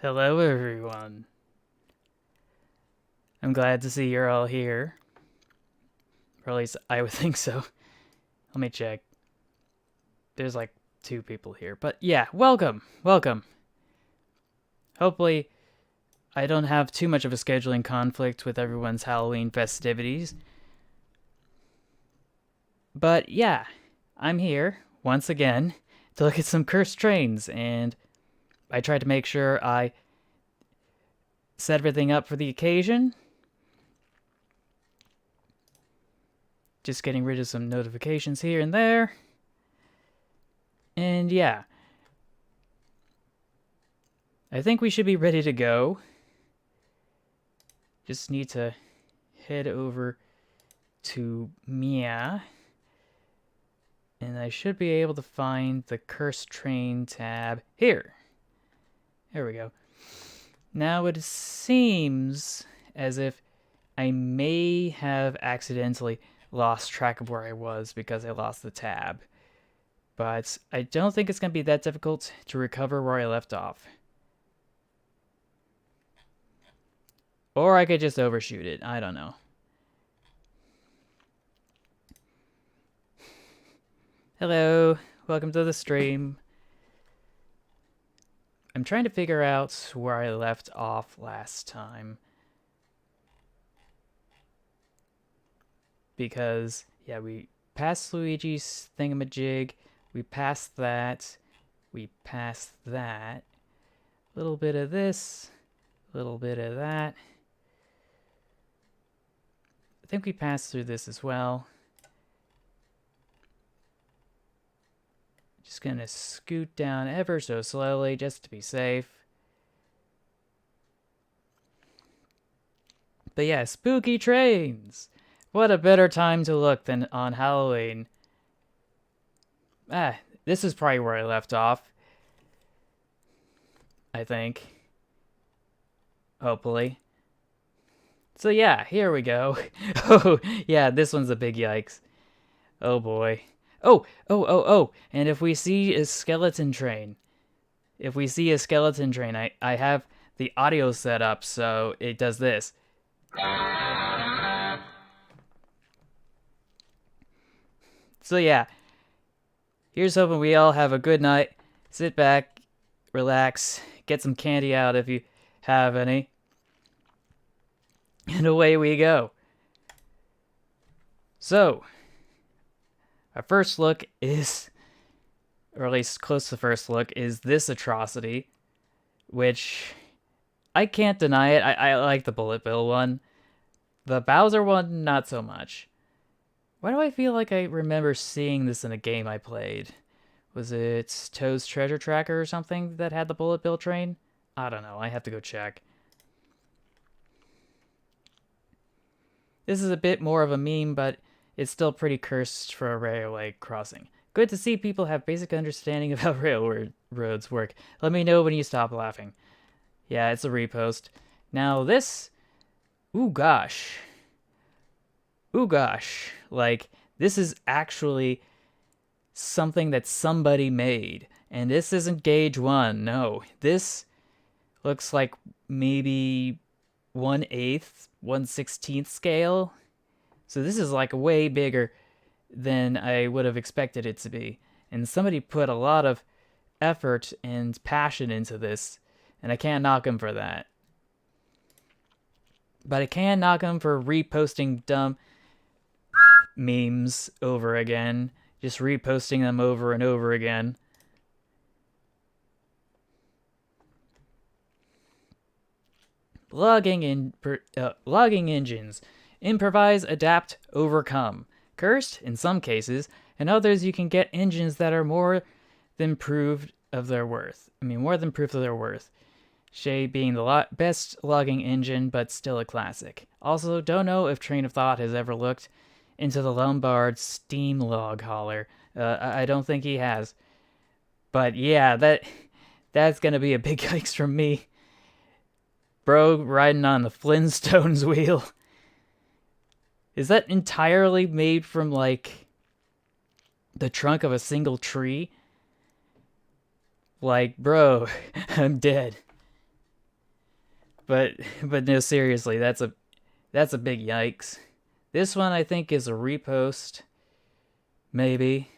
Hello, everyone. I'm glad to see you're all here. Or at least I would think so. Let me check. There's like 2 people here. But yeah, welcome. Welcome. Hopefully, I don't have too much of a scheduling conflict with everyone's Halloween festivities. But yeah, I'm here, once again, to look at some cursed trains. And I tried to make sure I set everything up for the occasion. Just getting rid of some notifications here and there. And yeah, I think we should be ready to go. Just need to head over to Mia. And I should be able to find the Cursed Train tab here. There we go. Now it seems as if I may have accidentally lost track of where I was because I lost the tab. But I don't think it's going to be that difficult to recover where I left off. Or I could just overshoot it. I don't know. Hello. Welcome to the stream. I'm trying to figure out where I left off last time. Because, yeah, we passed Luigi's thingamajig. We passed that. We passed that. A little bit of this. A little bit of that. I think we passed through this as well. Just gonna scoot down ever so slowly just to be safe. But yeah, spooky trains! What a better time to look than on Halloween. This is probably where I left off. I think. Hopefully. So yeah, here we go. Oh, yeah, this one's a big yikes. Oh boy. Oh, and if we see a skeleton train, I have the audio set up so it does this. So yeah, here's hoping we all have a good night. Sit back, relax, get some candy out if you have any. And away we go. So, our first look is, or at least close to the first look, is this atrocity, which I can't deny it. I like the Bullet Bill one. The Bowser one, not so much. Why do I feel like I remember seeing this in a game I played? Was it Toad's Treasure Tracker or something that had the Bullet Bill train? I don't know. I have to go check. This is a bit more of a meme, but it's still pretty cursed for a railway crossing. Good to see people have basic understanding of how railroads work. Let me know when you stop laughing. Yeah, it's a repost. Now this... Ooh gosh. Ooh gosh. Like, this is actually something that somebody made. And this isn't gauge 1, no. This looks like maybe 1/8, 1/16 scale. So this is like way bigger than I would have expected it to be. And somebody put a lot of effort and passion into this, and I can't knock him for that. But I can knock him for reposting dumb memes over again. Just reposting them over and over again. Logging engines. Improvise, adapt, overcome. Cursed, in some cases. In others, you can get engines that are more than proof of their worth. Shay being the best logging engine, but still a classic. Also, don't know if Train of Thought has ever looked into the Lombard steam log hauler. I don't think he has. But yeah, that's gonna be a big yikes from me. Bro riding on the Flintstones wheel. Is that entirely made from, like, the trunk of a single tree? Like, bro, I'm dead. but no, seriously, that's a big yikes. This one I think is a repost, maybe.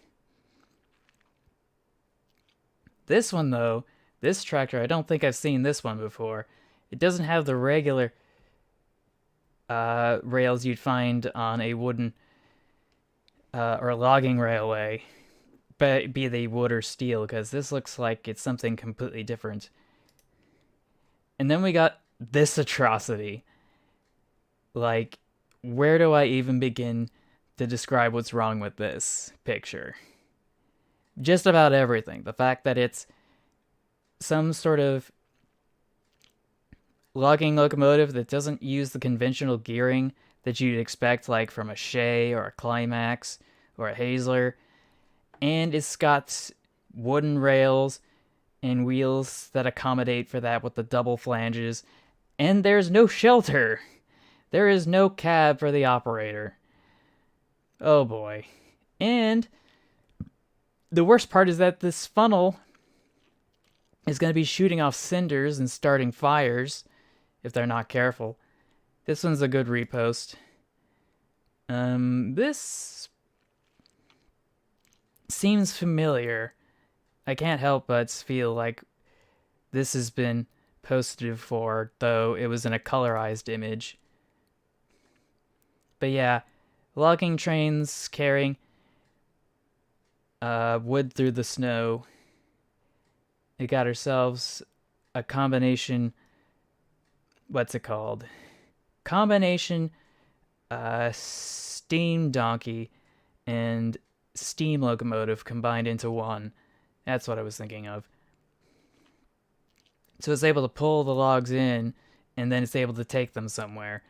This one though, this tractor, I don't think I've seen this one before. It doesn't have the regular rails you'd find on a wooden or logging railway, but be they wood or steel, because this looks like it's something completely different. And then we got this atrocity. Like, where do I even begin to describe what's wrong with this picture? Just about everything. The fact that it's some sort of logging locomotive that doesn't use the conventional gearing that you'd expect, like from a Shea or a Climax or a Hazler, and it's got wooden rails and wheels that accommodate for that with the double flanges, and there's no shelter. There is no cab for the operator. Oh boy. And the worst part is that this funnel is going to be shooting off cinders and starting fires if they're not careful. This one's a good repost. This seems familiar. I can't help but feel like this has been posted before, though it was in a colorized image. But yeah, logging trains carrying wood through the snow. We got ourselves a combination. What's it called? Combination steam donkey and steam locomotive combined into one. That's what I was thinking of. So it's able to pull the logs in, and then it's able to take them somewhere.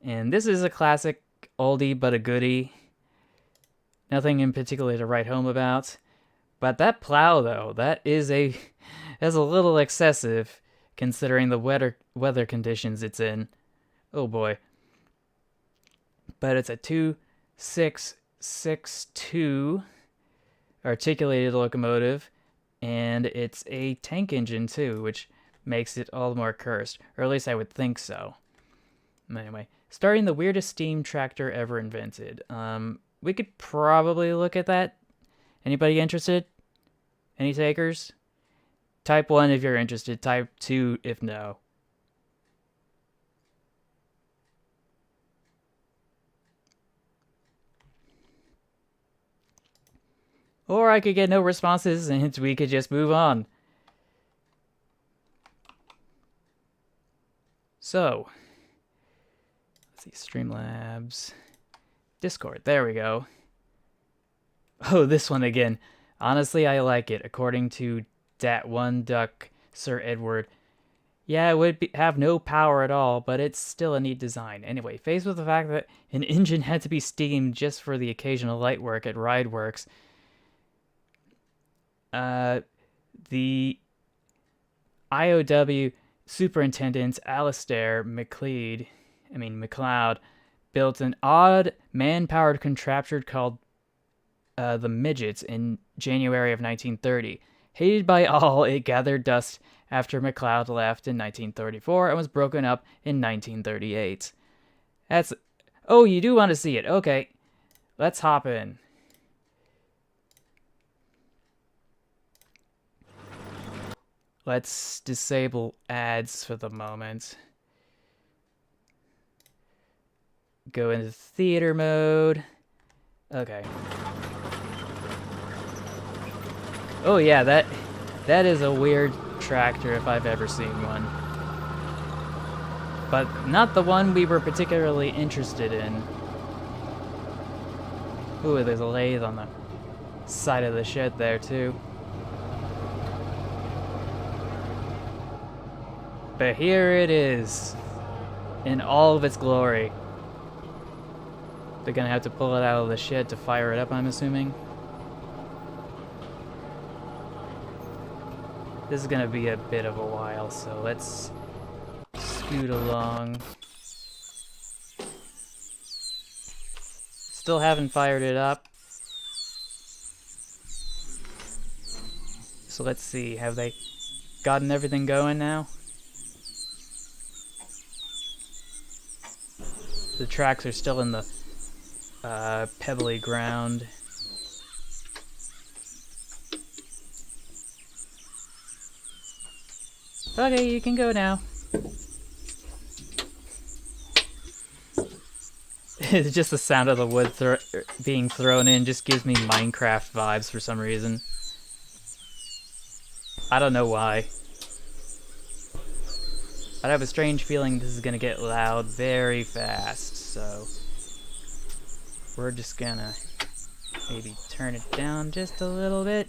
And this is a classic oldie but a goodie. Nothing in particular to write home about. But that plow, though, that's a little excessive considering the weather conditions it's in. Oh boy. But it's a 2662 articulated locomotive, and it's a tank engine too, which makes it all the more cursed, or at least I would think so. Anyway, starting the weirdest steam tractor ever invented. We could probably look at that. Anybody interested? Any takers? Type 1 if you're interested, type 2 if no. Or I could get no responses and we could just move on. So, let's see, Streamlabs, Discord, there we go. Oh, this one again. Honestly, I like it. According to Dat One Duck Sir Edward, yeah, it would have no power at all, but it's still a neat design. Anyway, faced with the fact that an engine had to be steamed just for the occasional light work at Rideworks, the IOW superintendent Alistair McLeod built an odd man-powered contraption called the Midgets in January of 1930. Hated by all, it gathered dust after McLeod left in 1934 and was broken up in 1938. Oh, you do want to see it. Okay, let's hop in. Let's disable ads for the moment. Go into theater mode. Okay. Oh yeah, that is a weird tractor if I've ever seen one. But not the one we were particularly interested in. Ooh, there's a lathe on the side of the shed there too. But here it is, in all of its glory. They're gonna have to pull it out of the shed to fire it up, I'm assuming. This is gonna be a bit of a while, so let's scoot along. Still haven't fired it up. So let's see, have they gotten everything going now? The tracks are still in the pebbly ground. Okay, you can go now. It's just the sound of the wood being thrown in just gives me Minecraft vibes for some reason. I don't know why. But I have a strange feeling this is gonna get loud very fast, so we're just gonna maybe turn it down just a little bit.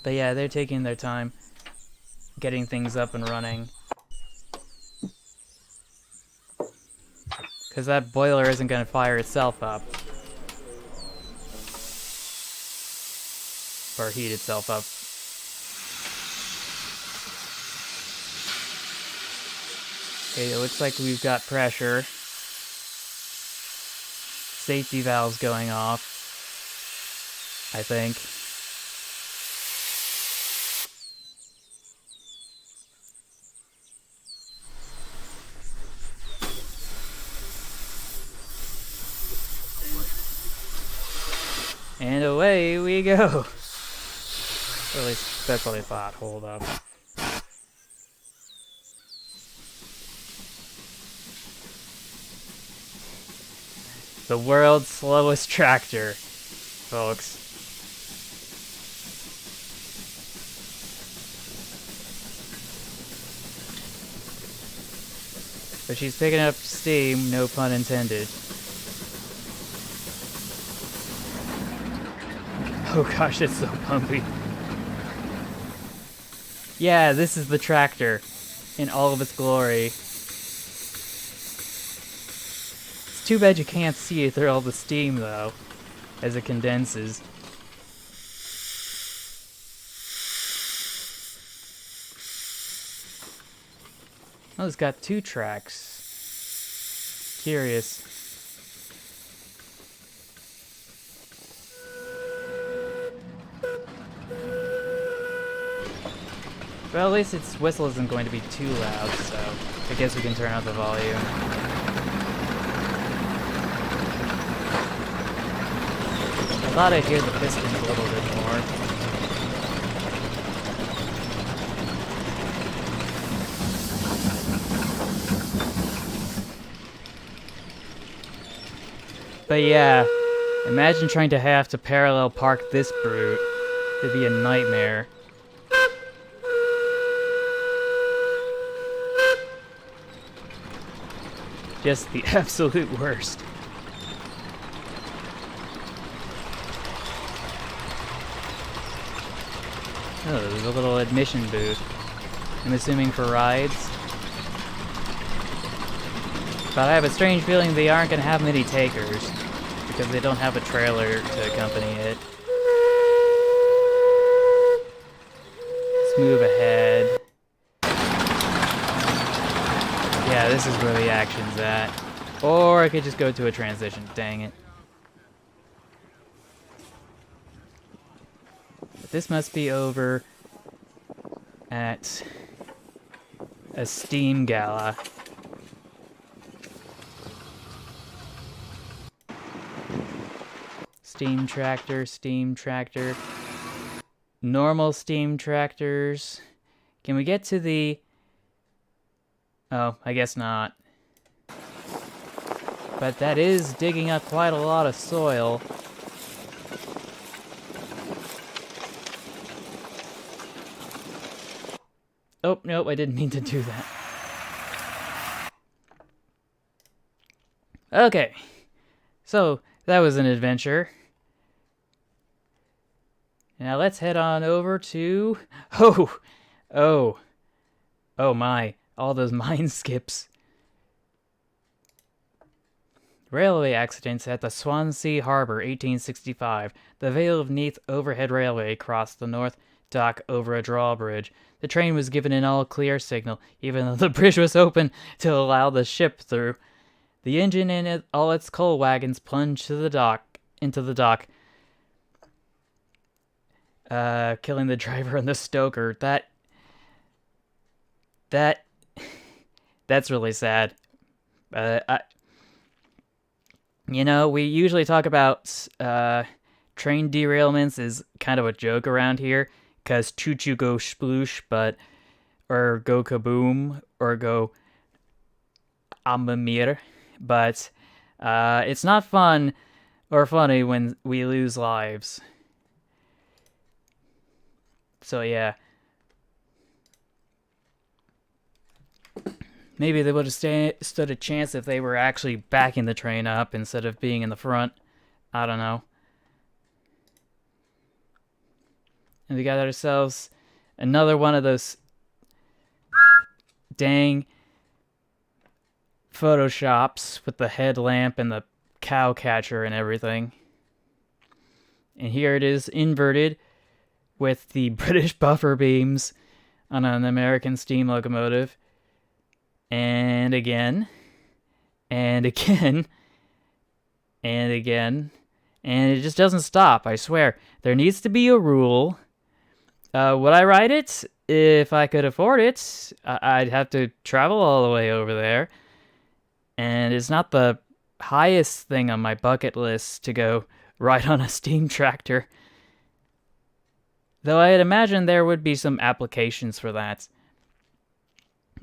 But yeah, they're taking their time getting things up and running. Because that boiler isn't going to fire itself up. Or heat itself up. Okay, it looks like we've got pressure. Safety valves going off, I think. And away we go. Or at least that's what I thought. Hold up. The world's slowest tractor, folks. But she's picking up steam, no pun intended. Oh gosh, it's so bumpy. Yeah, this is the tractor in all of its glory. It's too bad you can't see it through all the steam, though, as it condenses. Oh, it's got 2 tracks. Curious. Well, at least its whistle isn't going to be too loud, so I guess we can turn up the volume. I thought I'd hear the pistons a little bit more. But yeah, imagine trying to have to parallel park this brute. It'd be a nightmare. Just the absolute worst. Oh, there's a little admission booth. I'm assuming for rides. But I have a strange feeling they aren't going to have many takers, because they don't have a trailer to accompany it. Let's move ahead. Yeah, this is where the action's at. Or I could just go to a transition, dang it. But this must be over at a steam gala. Steam tractor. Normal steam tractors. Can we get to the... Oh, I guess not. But that is digging up quite a lot of soil. Oh, nope, I didn't mean to do that. Okay. So, that was an adventure. Now let's head on over to... Oh my. All those mine skips. Railway accidents at the Swansea Harbour, 1865. The Vale of Neath Overhead Railway crossed the North Dock over a drawbridge. The train was given an all-clear signal, even though the bridge was open to allow the ship through. The engine and all its coal wagons plunged into the dock, killing the driver and the stoker. That That's really sad. We usually talk about train derailments is kind of a joke around here, because choo choo go sploosh, or go kaboom, or go amamir, but it's not fun or funny when we lose lives. So yeah, maybe they would have stood a chance if they were actually backing the train up instead of being in the front. I don't know. And we got ourselves another one of those dang photoshops with the headlamp and the cow catcher and everything. And here it is inverted with the British buffer beams on an American steam locomotive. And again, and again, and again, and it just doesn't stop, I swear. There needs to be a rule. Would I ride it? If I could afford it, I'd have to travel all the way over there. And it's not the highest thing on my bucket list to go ride on a steam tractor. Though I'd imagine there would be some applications for that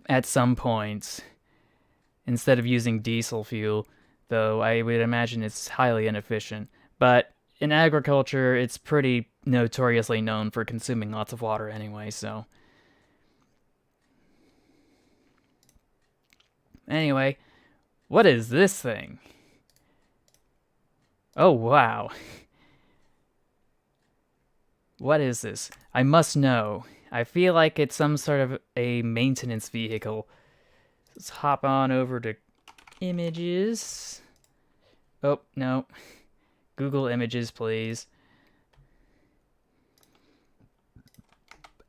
at some point, instead of using diesel fuel, though I would imagine it's highly inefficient. But in agriculture, it's pretty notoriously known for consuming lots of water anyway, so. Anyway, what is this thing? Oh, wow. What is this? I must know. I feel like it's some sort of a maintenance vehicle. Let's hop on over to images. Oh, no. Google Images, please.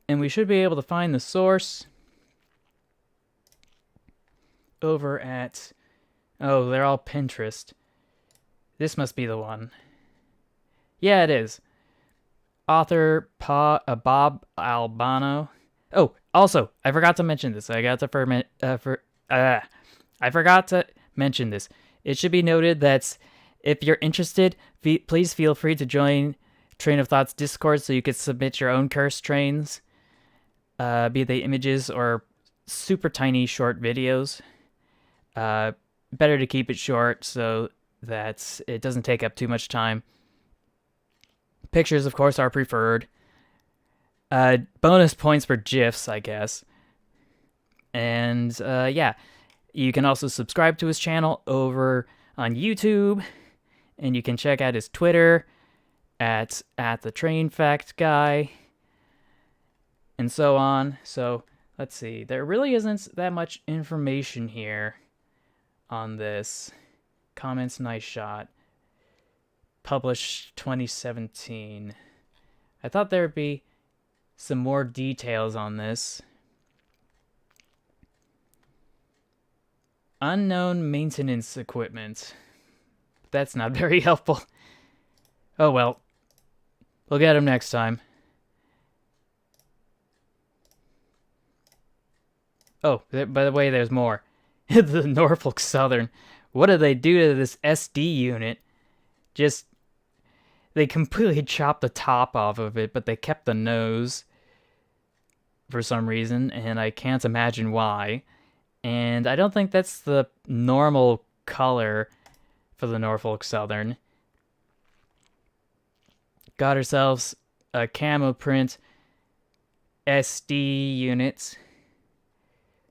And we should be able to find the source over at... Oh, they're all Pinterest. This must be the one. Yeah, it is. Author Bob Albano. Oh, also, I forgot to mention this. I forgot to mention this. It should be noted that if you're interested, please feel free to join Train of Thought's Discord so you could submit your own cursed trains, be they images or super tiny short videos. Better to keep it short so that it doesn't take up too much time. Pictures, of course, are preferred. Bonus points for GIFs, I guess. And yeah, you can also subscribe to his channel over on YouTube, and you can check out his Twitter at the Train Fact Guy, and so on. So let's see. There really isn't that much information here on this. Comments, nice shot. Published 2017. I thought there would be some more details on this. Unknown maintenance equipment. That's not very helpful. Oh well. We'll get him next time. Oh, by the way, there's more. The Norfolk Southern. What did they do to this SD unit? They completely chopped the top off of it, but they kept the nose for some reason, and I can't imagine why. And I don't think that's the normal color for the Norfolk Southern. Got ourselves a camo print SD unit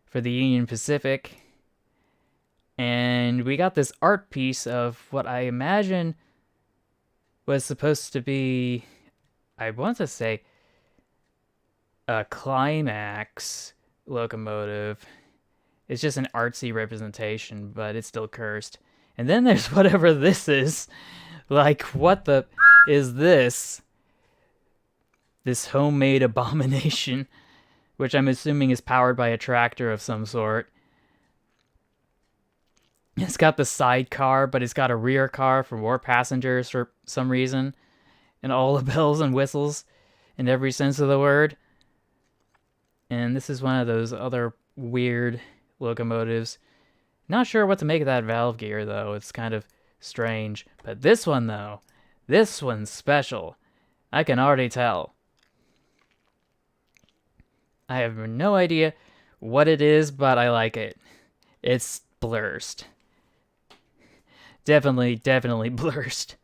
for the Union Pacific. And we got this art piece of what I imagine was supposed to be, I want to say, a Climax locomotive. It's just an artsy representation, but it's still cursed. And then there's whatever this is. Like, what the is this? This homemade abomination, which I'm assuming is powered by a tractor of some sort. It's got the sidecar, but it's got a rear car for more passengers for some reason. And all the bells and whistles in every sense of the word. And this is one of those other weird locomotives. Not sure what to make of that valve gear, though. It's kind of strange. But this one, though, this one's special. I can already tell. I have no idea what it is, but I like it. It's blurst. Definitely blurst.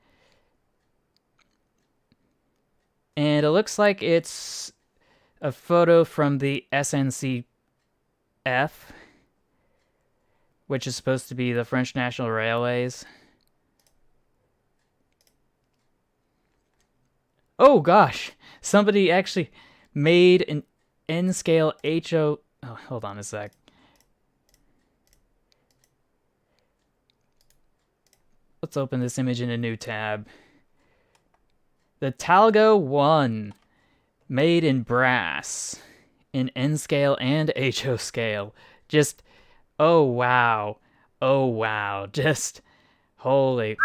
And it looks like it's a photo from the SNCF, which is supposed to be the French National Railways. Oh gosh, somebody actually made an N-scale HO... Oh, hold on a sec. Let's open this image in a new tab. The Talgo 1, made in brass, in N-scale and HO scale. Just, oh wow. Oh wow. Just, holy...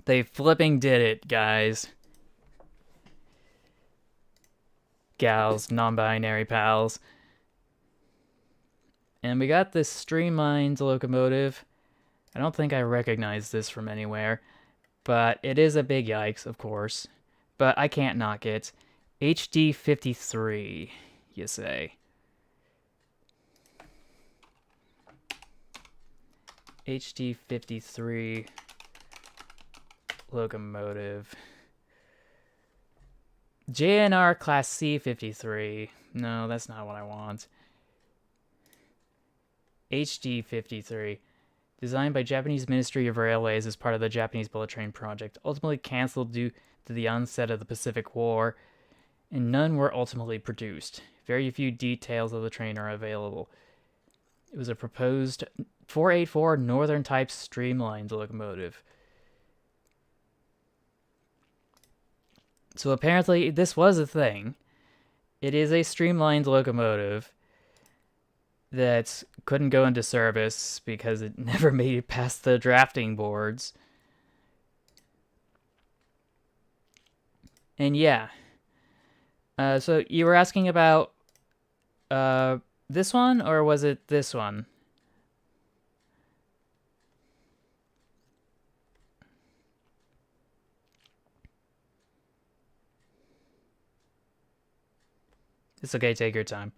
They flipping did it, guys. Gals, non-binary pals. And we got this streamlined locomotive. I don't think I recognize this from anywhere, but it is a big yikes, of course. But I can't knock it. HD 53, you say. HD 53 locomotive. JNR Class C 53. No, that's not what I want. HD 53. Designed by Japanese Ministry of Railways as part of the Japanese Bullet Train project. Ultimately cancelled due to the onset of the Pacific War, and none were ultimately produced. Very few details of the train are available. It was a proposed 484 Northern Type streamlined locomotive. So apparently this was a thing. It is a streamlined locomotive that couldn't go into service because it never made it past the drafting boards. And yeah. So you were asking about this one, or was it this one? It's okay, take your time.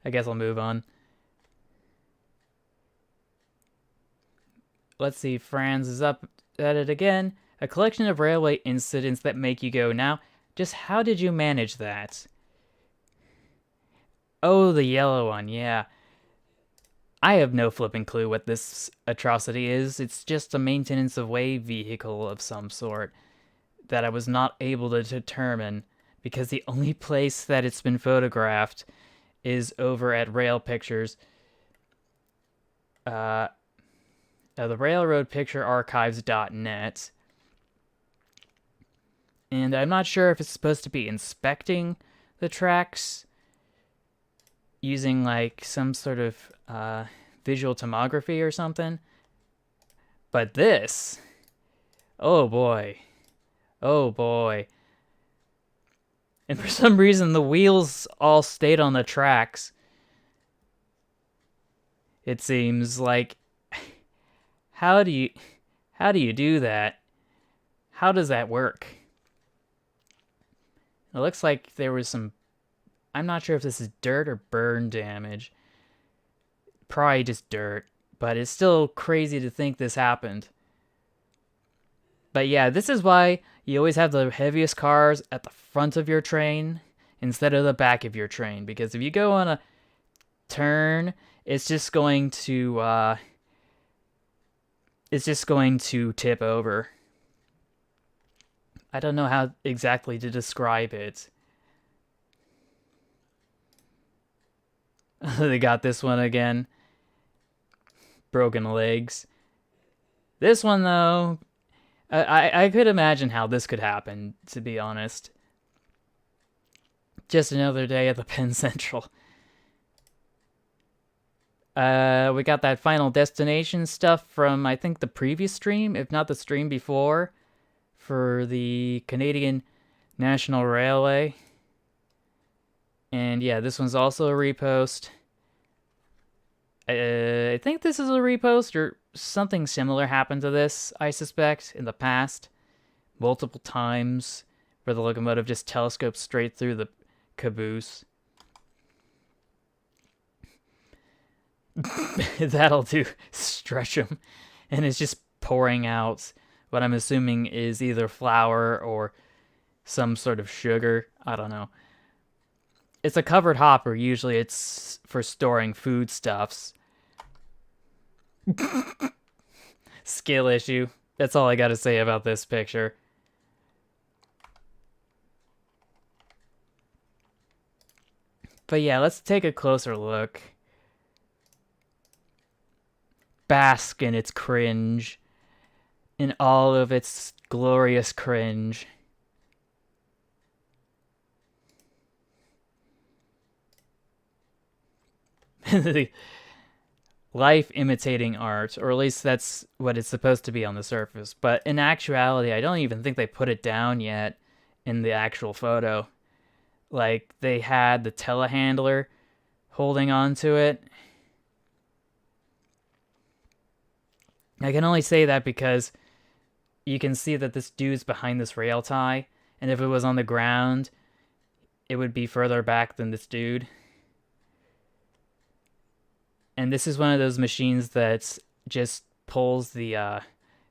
I guess I'll move on. Let's see, Franz is up at it again. A collection of railway incidents that make you go, now, just how did you manage that? Oh, the yellow one, yeah. I have no flipping clue what this atrocity is. It's just a maintenance of way vehicle of some sort that I was not able to determine because the only place that it's been photographed is over at Rail Pictures. The railroadpicturearchives.net. And I'm not sure if it's supposed to be inspecting the tracks using like some sort of visual tomography or something. But this, oh boy. Oh boy. And for some reason the wheels all stayed on the tracks. It seems like, how do you do that? How does that work? It looks like there was some, I'm not sure if this is dirt or burn damage. Probably just dirt, but it's still crazy to think this happened. But yeah, this is why you always have the heaviest cars at the front of your train instead of the back of your train. Because if you go on a turn, it's just going to tip over. I don't know how exactly to describe it. They got this one again. Broken legs. This one, though, I could imagine how this could happen, to be honest. Just another day at the Penn Central. We got that Final Destination stuff from, I think, the previous stream, if not the stream before, for the Canadian National Railway. And yeah, this one's also a repost. I think this is a repost or something similar happened to this, I suspect, in the past. Multiple times where the locomotive just telescopes straight through the caboose. That'll do. Stretch them. And it's just pouring out what I'm assuming is either flour or some sort of sugar. I don't know. It's a covered hopper. Usually it's for storing foodstuffs. Skill issue. That's all I gotta say about this picture. But yeah, let's take a closer look. Bask in its cringe. In all of its glorious cringe. Life imitating art, or at least that's what it's supposed to be on the surface. But in actuality, I don't even think they put it down yet in the actual photo. Like, they had the telehandler holding on to it. I can only say that because you can see that this dude's behind this rail tie, and if it was on the ground, it would be further back than this dude. And this is one of those machines that just pulls the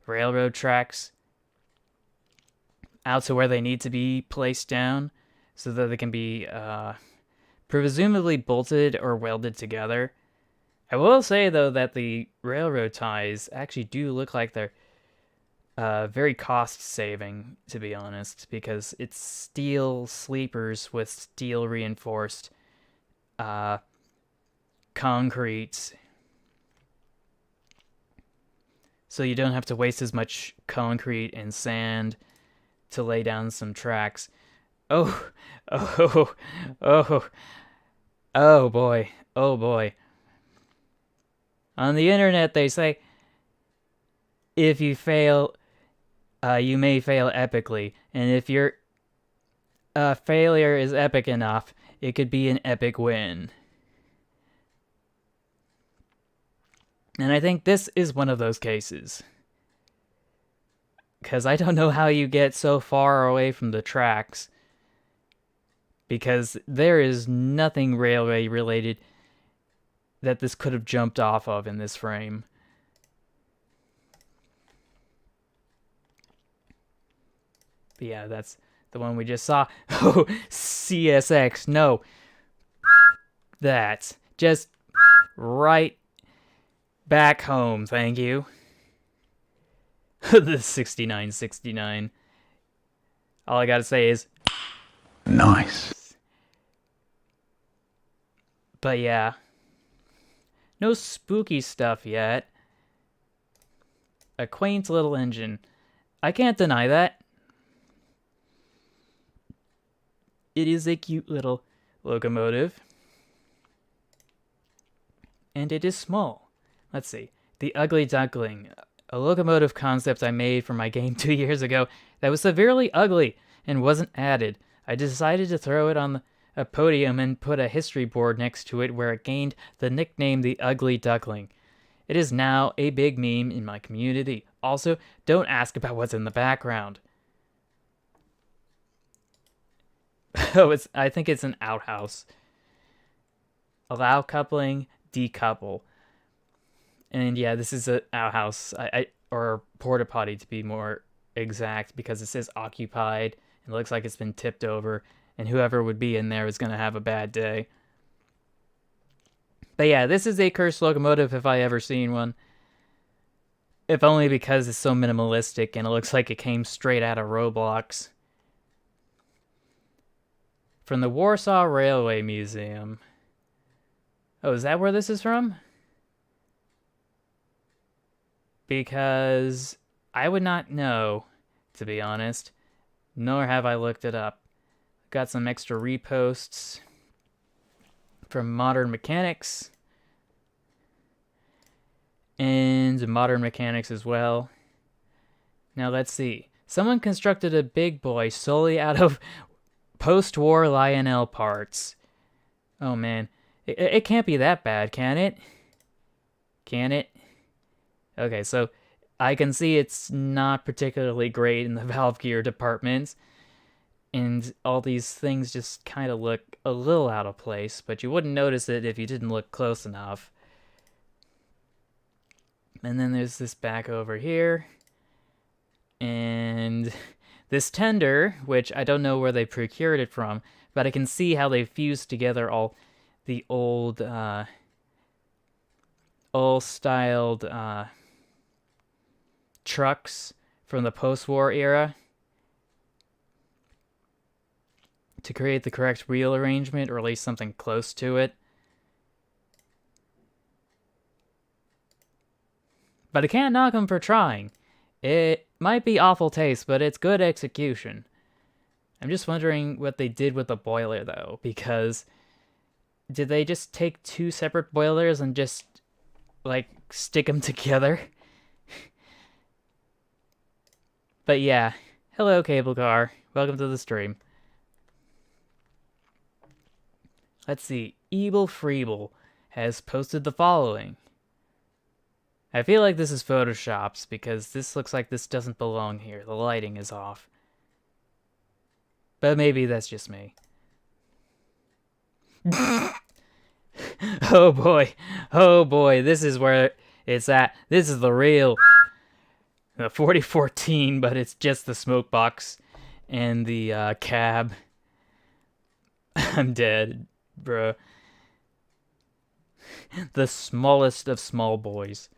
railroad tracks out to where they need to be placed down so that they can be presumably bolted or welded together. I will say, though, that the railroad ties actually do look like they're very cost-saving, to be honest, because it's steel sleepers with steel reinforced concrete, so you don't have to waste as much concrete and sand to lay down some tracks. Oh, oh, oh, oh boy, oh boy. On the internet, they say, if you fail, you may fail epically, and if your failure is epic enough, it could be an epic win. And I think this is one of those cases. Because I don't know how you get so far away from the tracks. Because there is nothing railway related that this could have jumped off of in this frame. But yeah, that's the one we just saw. Oh, CSX, no. That. Just right back home, thank you. The 6969. All I gotta say is nice. But yeah. No spooky stuff yet. A quaint little engine. I can't deny that. It is a cute little locomotive. And it is small. Let's see. The Ugly Duckling. A locomotive concept I made for my game 2 years ago that was severely ugly and wasn't added. I decided to throw it on a podium and put a history board next to it where it gained the nickname The Ugly Duckling. It is now a big meme in my community. Also, don't ask about what's in the background. Oh, I think it's an outhouse. Allow coupling, decouple. And yeah, this is an outhouse, or porta potty to be more exact, because it says occupied, and it looks like it's been tipped over, and whoever would be in there is going to have a bad day. But yeah, this is a cursed locomotive if I ever seen one. If only because it's so minimalistic, and it looks like it came straight out of Roblox. From the Warsaw Railway Museum. Oh, is that where this is from? Because I would not know, to be honest, nor have I looked it up. Got some extra reposts from Modern Mechanics and Modern Mechanics as well. Now let's see. Someone constructed a big boy solely out of post-war Lionel parts. Oh man, it can't be that bad, can it? Can it? Okay, so I can see it's not particularly great in the valve gear department, and all these things just kind of look a little out of place, but you wouldn't notice it if you didn't look close enough. And then there's this back over here, and this tender, which I don't know where they procured it from, but I can see how they fused together all the old styled trucks from the post-war era to create the correct wheel arrangement, or at least something close to it. But I can't knock them for trying. It might be awful taste, but it's good execution. I'm just wondering what they did with the boiler, though, because did they just take two separate boilers and just, like, stick them together? But yeah, hello, cable car. Welcome to the stream. Let's see. Evil Freeble has posted the following. I feel like this is photoshopped because this looks like this doesn't belong here. The lighting is off. But maybe that's just me. Oh boy. Oh boy. This is where it's at. This is the 4014, but it's just the smoke box and the cab. I'm dead, bruh. The smallest of small boys.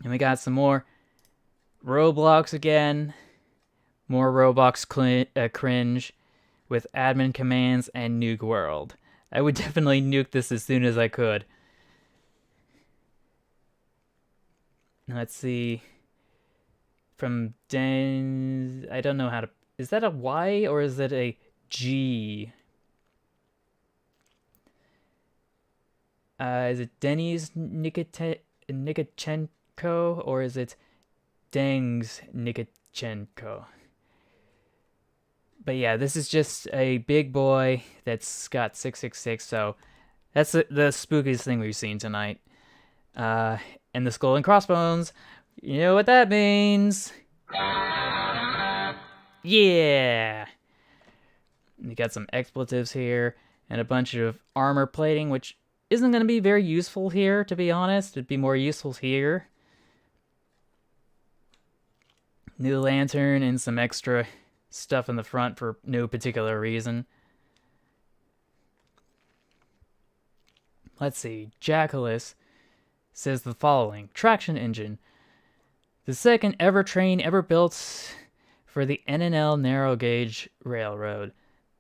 And we got some more Roblox again. More Roblox cringe with admin commands and nuke world. I would definitely nuke this as soon as I could. Let's see. From Den... I don't know how to... Is that a Y or is it a G? Is it Denny's Nikitchenko or is it Deng's Nikitchenko? But yeah, this is just a big boy that's got 666, so that's the spookiest thing we've seen tonight. And the skull and crossbones, you know what that means. Yeah! You got some expletives here, and a bunch of armor plating, which isn't going to be very useful here, to be honest. It'd be more useful here. New lantern and some extra stuff in the front for no particular reason. Let's see. Jackalis says the following. Traction engine. The second ever train ever built for the NNL narrow gauge railroad.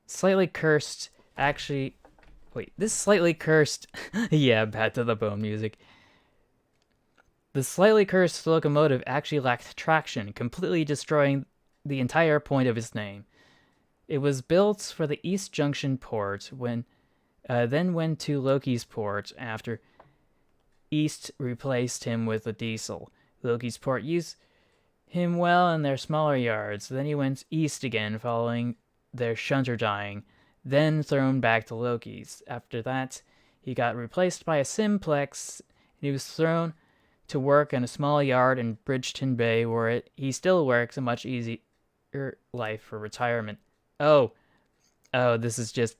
Slightly cursed, actually... Wait, this slightly cursed... yeah, bad to the bone music. The slightly cursed locomotive actually lacked traction, completely destroying the entire point of its name. It was built for the East Junction port, then went to Loki's port after East replaced him with a diesel. Loki's port used him well in their smaller yards. Then he went east again following their shunter dying, then thrown back to Loki's. After that, he got replaced by a simplex, and he was thrown to work in a small yard in Bridgeton Bay, where he still works a much easier life for retirement. Oh, this is just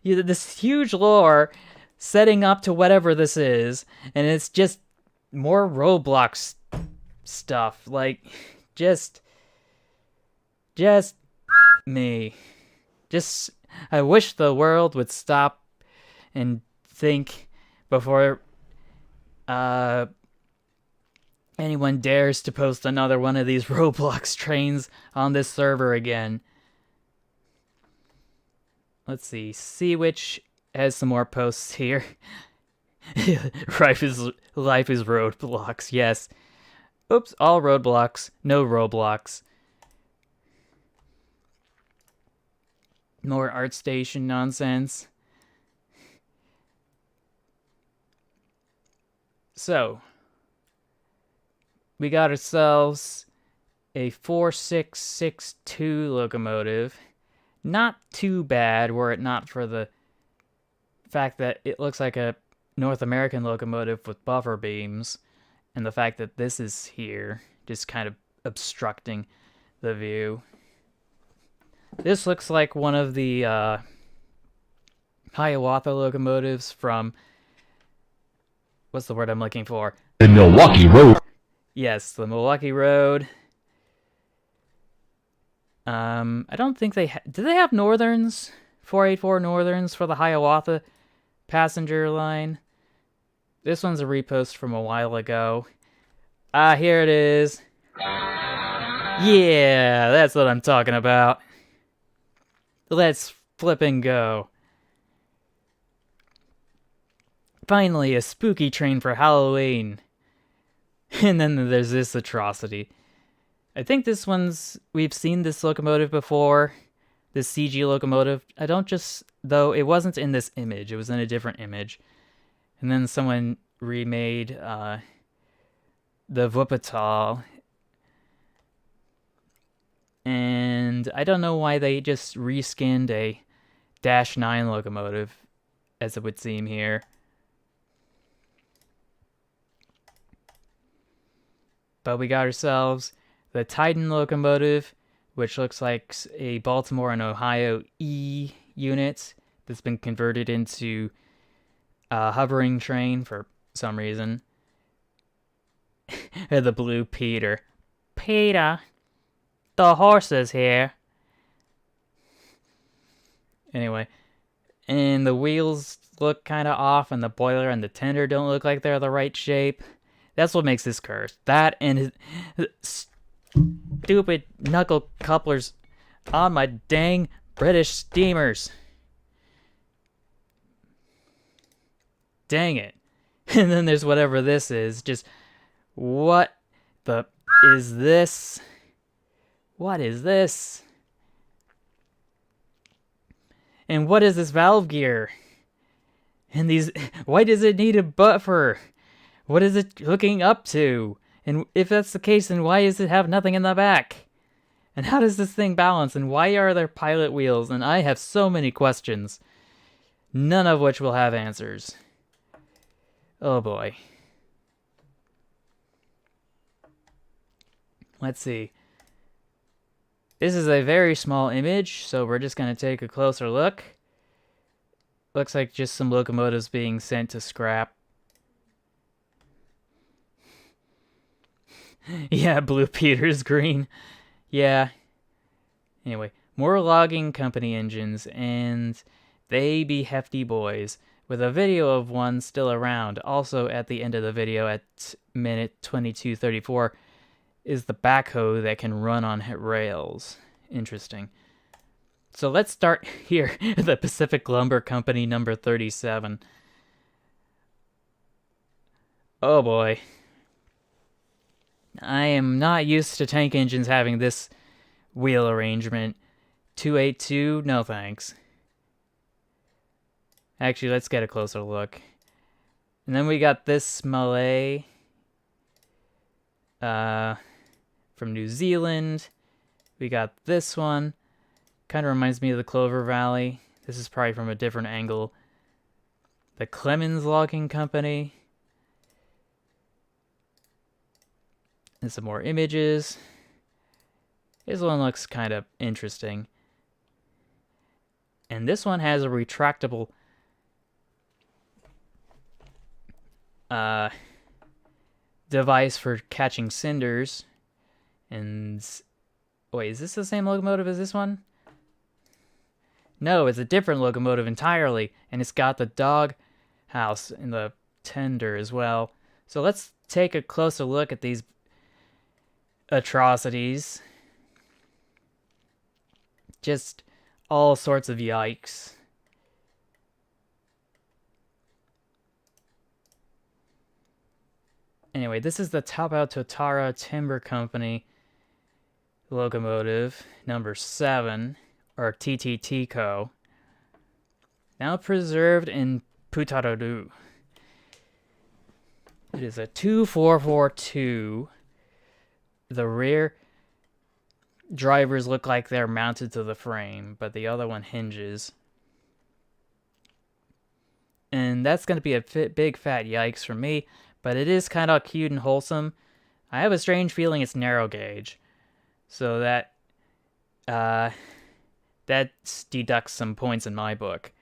this huge lore setting up to whatever this is, and it's just more Roblox stuff. Like, just me. Just, I wish the world would stop and think before anyone dares to post another one of these Roblox trains on this server again. Let's see. Sea Witch has some more posts here. Life is roadblocks, yes. Oops, all roadblocks, no Roblox. More ArtStation nonsense. So, we got ourselves a 4662 locomotive Not too bad were it not for the fact that it looks like a North American locomotive with buffer beams, and the fact that this is here, just kind of obstructing the view. This looks like one of the Hiawatha locomotives from, what's the word I'm looking for? The Milwaukee Road. Yes, the Milwaukee Road. I don't think they do they have Northerns? 484 Northerns for the Hiawatha passenger line. This one's a repost from a while ago. Ah, here it is. Yeah, that's what I'm talking about. Let's flip and go. Finally, a spooky train for Halloween. And then there's this atrocity. I think this one's... We've seen this locomotive before. This CG locomotive. I don't just... Though it wasn't in this image. It was in a different image. And then someone remade the Wuppertal. And I don't know why they just reskinned a Dash 9 locomotive, as it would seem here. But we got ourselves the Titan locomotive, which looks like a Baltimore and Ohio E unit that's been converted into a hovering train for some reason. The Blue Peter. Peter, the horse is here. Anyway, and the wheels look kind of off, and the boiler and the tender don't look like they're the right shape. That's what makes this cursed. That and his stupid knuckle couplers on my dang British steamers. Dang it. And then there's whatever this is. Just, what the is this? What is this? And what is this valve gear? And these, why does it need a buffer? What is it hooking up to? And if that's the case, then why does it have nothing in the back? And how does this thing balance? And why are there pilot wheels? And I have so many questions, none of which will have answers. Oh boy. Let's see. This is a very small image, so we're just going to take a closer look. Looks like just some locomotives being sent to scrap. Yeah, Blue Peter's green. Yeah. Anyway, more logging company engines, and they be hefty boys, with a video of one still around. Also at the end of the video at minute 22:34 is the backhoe that can run on rails. Interesting. So let's start here at the Pacific Lumber Company number 37. Oh boy. I am not used to tank engines having this wheel arrangement. 282, no thanks. Actually, let's get a closer look. And then we got this Malay from New Zealand. We got this one. Kind of reminds me of the Clover Valley. This is probably from a different angle. The Clemens Logging Company. And some more images. This one looks kind of interesting. And this one has a retractable device for catching cinders. And wait, is this the same locomotive as this one? No, it's a different locomotive entirely, and it's got the dog house in the tender as well. So let's take a closer look at these atrocities. Just all sorts of yikes. Anyway, this is the Tabao Totara Timber Company locomotive, number 7, or TTT Co. Now preserved in Putarodu. It is a 2442. The rear drivers look like they're mounted to the frame, but the other one hinges. And that's going to be a big fat yikes for me, but it is kind of cute and wholesome. I have a strange feeling it's narrow gauge, so that deducts some points in my book.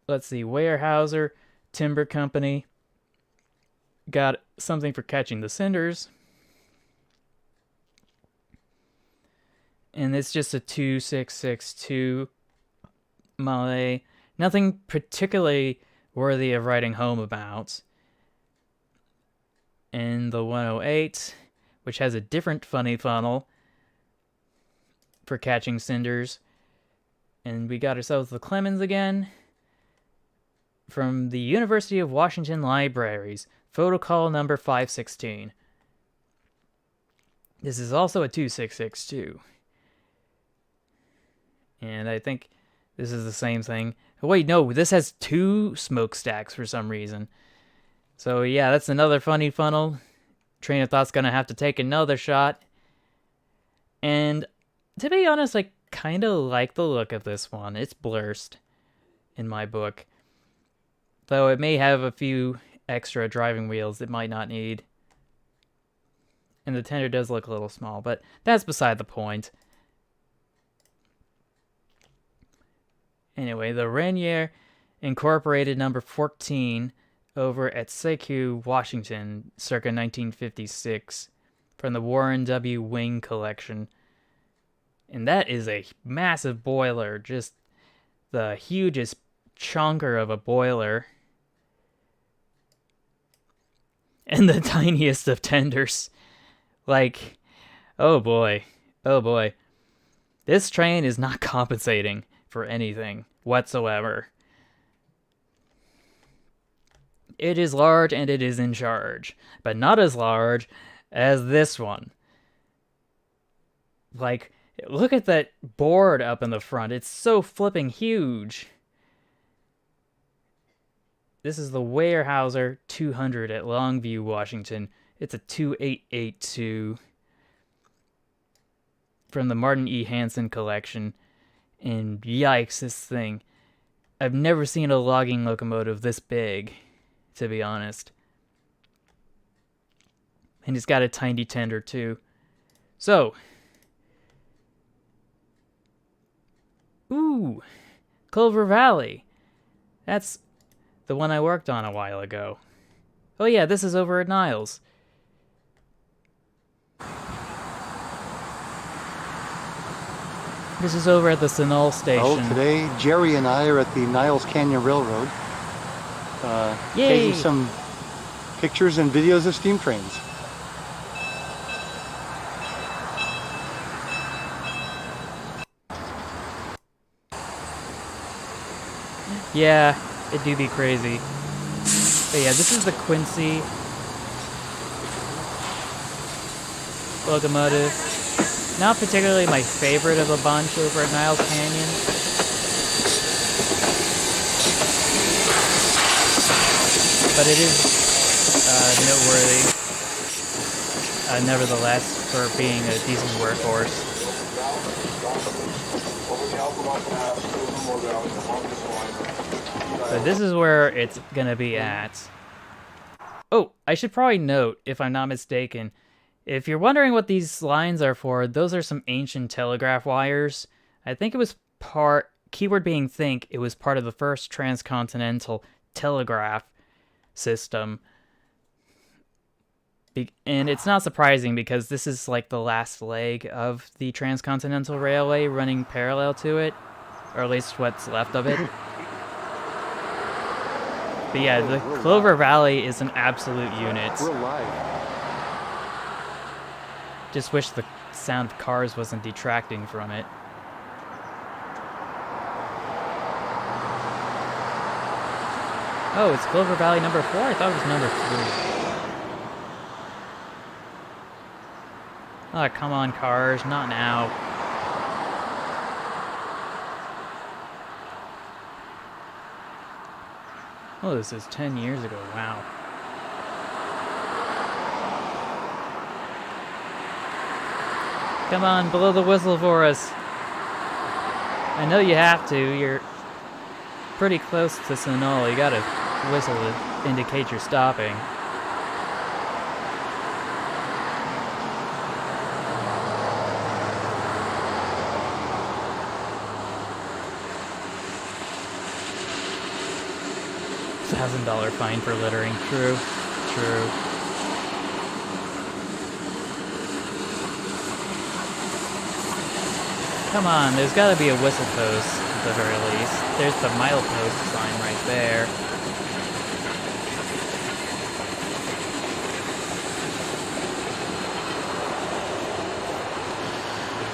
Let's see, Weyerhaeuser Timber Company got something for catching the cinders. And it's just a 2662 Malay. Nothing particularly worthy of writing home about. And the 108, which has a different funny funnel for catching cinders. And we got ourselves the Clemens again. From the University of Washington Libraries, photocall number 516. This is also a 2662. And I think this is the same thing. Wait, no, this has 2 smokestacks for some reason. So yeah, that's another funny funnel. Train of Thought's gonna have to take another shot. And to be honest, I kind of like the look of this one. It's blurst in my book. Though it may have a few extra driving wheels it might not need. And the tender does look a little small, but that's beside the point. Anyway, the Renier Incorporated number 14 over at Sekou, Washington, circa 1956, from the Warren W. Wing collection. And that is a massive boiler, just the hugest chunker of a boiler. And the tiniest of tenders. Like, oh boy. Oh boy. This train is not compensating for anything whatsoever. It is large and it is in charge, but not as large as this one. Like, look at that board up in the front. It's so flipping huge. This is the Weyerhaeuser 200 at Longview, Washington. It's a 2882 from the Martin E. Hansen collection. And yikes, this thing. I've never seen a logging locomotive this big, to be honest. And it's got a tiny tender, too. So. Ooh. Clover Valley. That's the one I worked on a while ago. Oh yeah, this is over at Niles. This is over at the Sunol station. Well, today Jerry and I are at the Niles Canyon Railroad, taking some pictures and videos of steam trains. Yeah, it do be crazy. But yeah, this is the Quincy locomotive. Not particularly my favorite of a bunch over at Niles Canyon. But it is noteworthy, nevertheless, for being a decent workhorse. So this is where it's gonna be at. Oh, I should probably note, if I'm not mistaken, if you're wondering what these lines are for, those are some ancient telegraph wires. I think it was keyword being think, it was part of the first transcontinental telegraph system. And it's not surprising because this is like the last leg of the Transcontinental Railway running parallel to it, or at least what's left of it. But yeah, the Clover Valley is an absolute unit. We're live. Just wish the sound of cars wasn't detracting from it. Oh, it's Clover Valley number 4? I thought it was number 3. Oh, come on, cars. Not now. Oh, this is 10 years ago. Wow. Come on, blow the whistle for us. I know you have to. You're pretty close to Sonol. You gotta whistle to indicate you're stopping. $1,000 fine for littering. True. True. Come on, there's gotta be a whistle post at the very least. There's the milepost sign right there.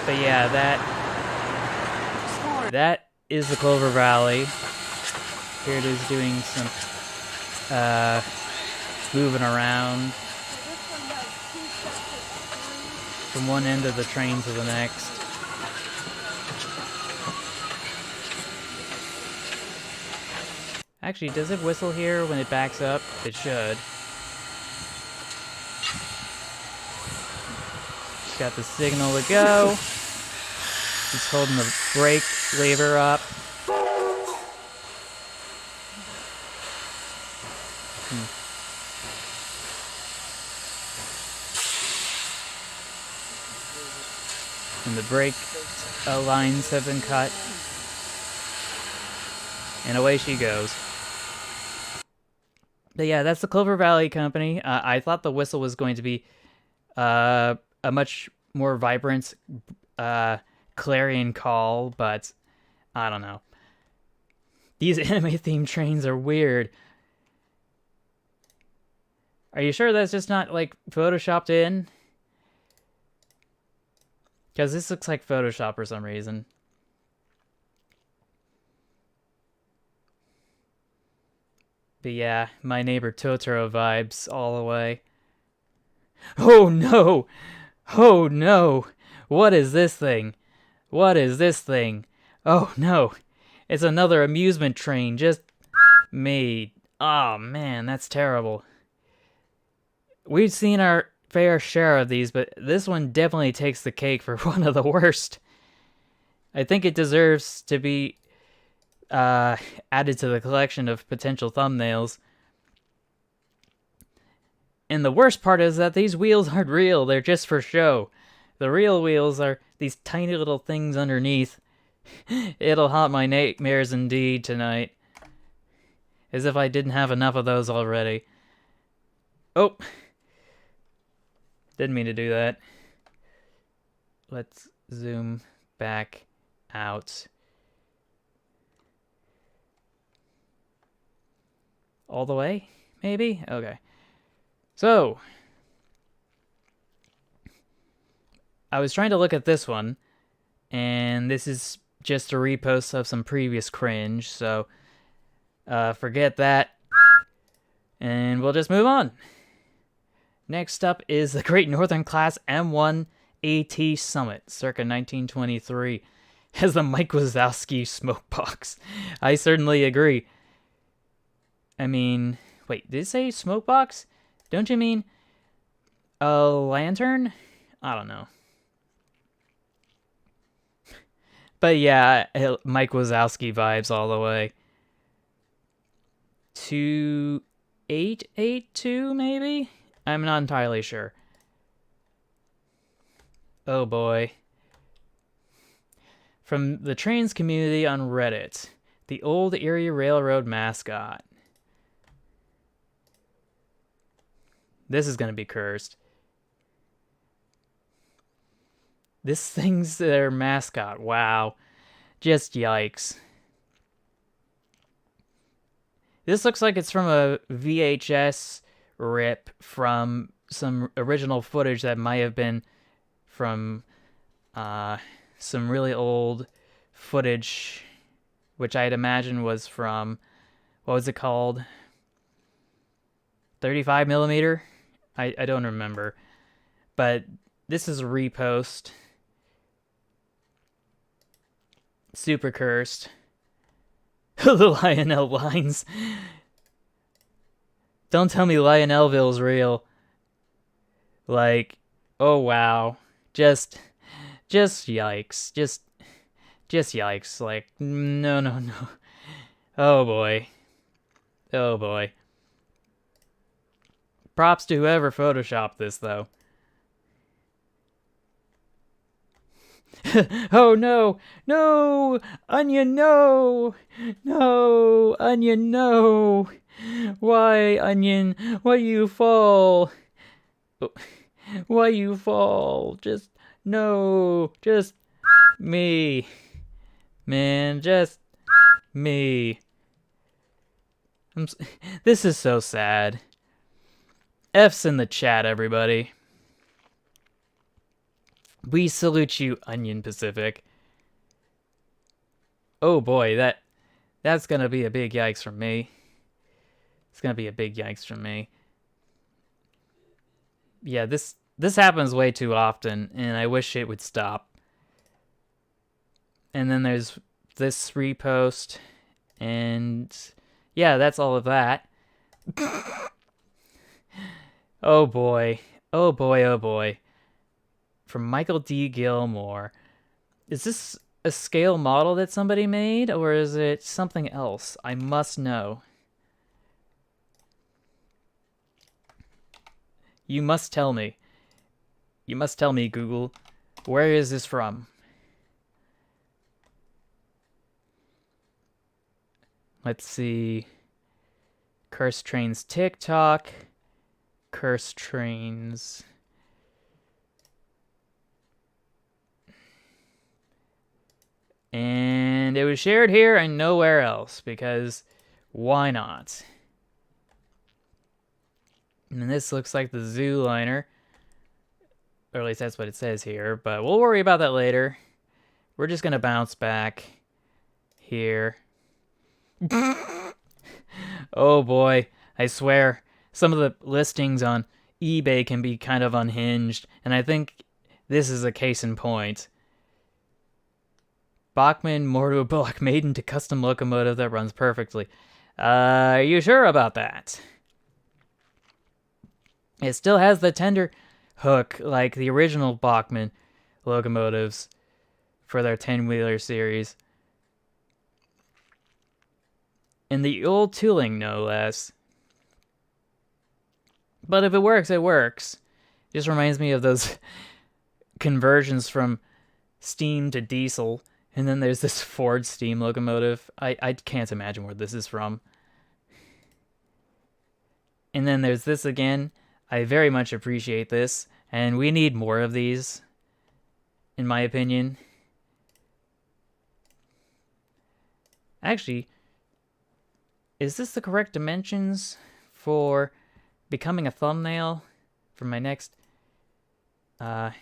But yeah, that is the Clover Valley. Here it is doing some moving around from one end of the train to the next. Actually, does it whistle here when it backs up? It should. It's got the signal to go. He's holding the brake lever up. And the brake lines have been cut. And away she goes. But yeah, that's the Clover Valley Company. I thought the whistle was going to be a much more vibrant clarion call, but I don't know. These anime-themed trains are weird. Are you sure that's just not, like, photoshopped in? Because this looks like Photoshop for some reason. But yeah, My Neighbor Totoro vibes all the way. Oh no! Oh no! What is this thing? What is this thing? Oh no! It's another amusement train just made. Oh man, that's terrible. We've seen our fair share of these, but this one definitely takes the cake for one of the worst. I think it deserves to be added to the collection of potential thumbnails. And the worst part is that these wheels aren't real, they're just for show. The real wheels are these tiny little things underneath. It'll haunt my nightmares indeed tonight. As if I didn't have enough of those already. Oh! Didn't mean to do that. Let's zoom back out. All the way, maybe? Okay. So, I was trying to look at this one, and this is just a repost of some previous cringe, so forget that, and we'll just move on. Next up is the Great Northern Class M1 AT Summit, circa 1923, as the Mike Wazowski smokebox. I certainly agree. I mean, wait, did it say smokebox? Don't you mean a lantern? I don't know. But yeah, Mike Wazowski vibes all the way. 2882 maybe? I'm not entirely sure. Oh boy. From the trains community on Reddit, the old Erie Railroad mascot. This is gonna be cursed. This thing's their mascot. Wow. Just yikes. This looks like it's from a VHS rip from some original footage that might have been from some really old footage, which I'd imagine was from, what was it called? 35 millimeter? I don't remember. But this is a repost. Super cursed. The Lionel lines. Don't tell me Lionelville's real. Like, oh wow. Just Just yikes. Just yikes. Like, no, no, no. Oh boy. Oh boy. Props to whoever photoshopped this, though. Oh no! No! Onion, no! No! Onion, no! Why, Onion? Why you fall? Why you fall? Just, no! Just me. Man, just me. This is so sad. F's in the chat, everybody. We salute you, Onion Pacific. Oh boy, that's gonna be a big yikes from me. It's gonna be a big yikes from me. Yeah, this happens way too often, and I wish it would stop. And then there's this repost, and yeah, that's all of that. Oh boy. Oh boy, oh boy. From Michael D. Gilmore. Is this a scale model that somebody made, or is it something else? I must know. You must tell me. You must tell me, Google. Where is this from? Let's see. Curse Trains TikTok. Curse Trains. And it was shared here and nowhere else, because why not? And this looks like the zoo liner. Or at least that's what it says here, but we'll worry about that later. We're just gonna bounce back here. Oh boy, I swear, some of the listings on eBay can be kind of unhinged, and I think this is a case in point. Bachmann Mortar Block made into custom locomotive that runs perfectly. Are you sure about that? It still has the tender hook like the original Bachmann locomotives for their 10-wheeler series. And the old tooling, no less. But if it works, it works. It just reminds me of those conversions from steam to diesel. And then there's this Ford steam locomotive. I can't imagine where this is from. And then there's this again. I very much appreciate this. And we need more of these, in my opinion. Actually, is this the correct dimensions for becoming a thumbnail for my next thumbnail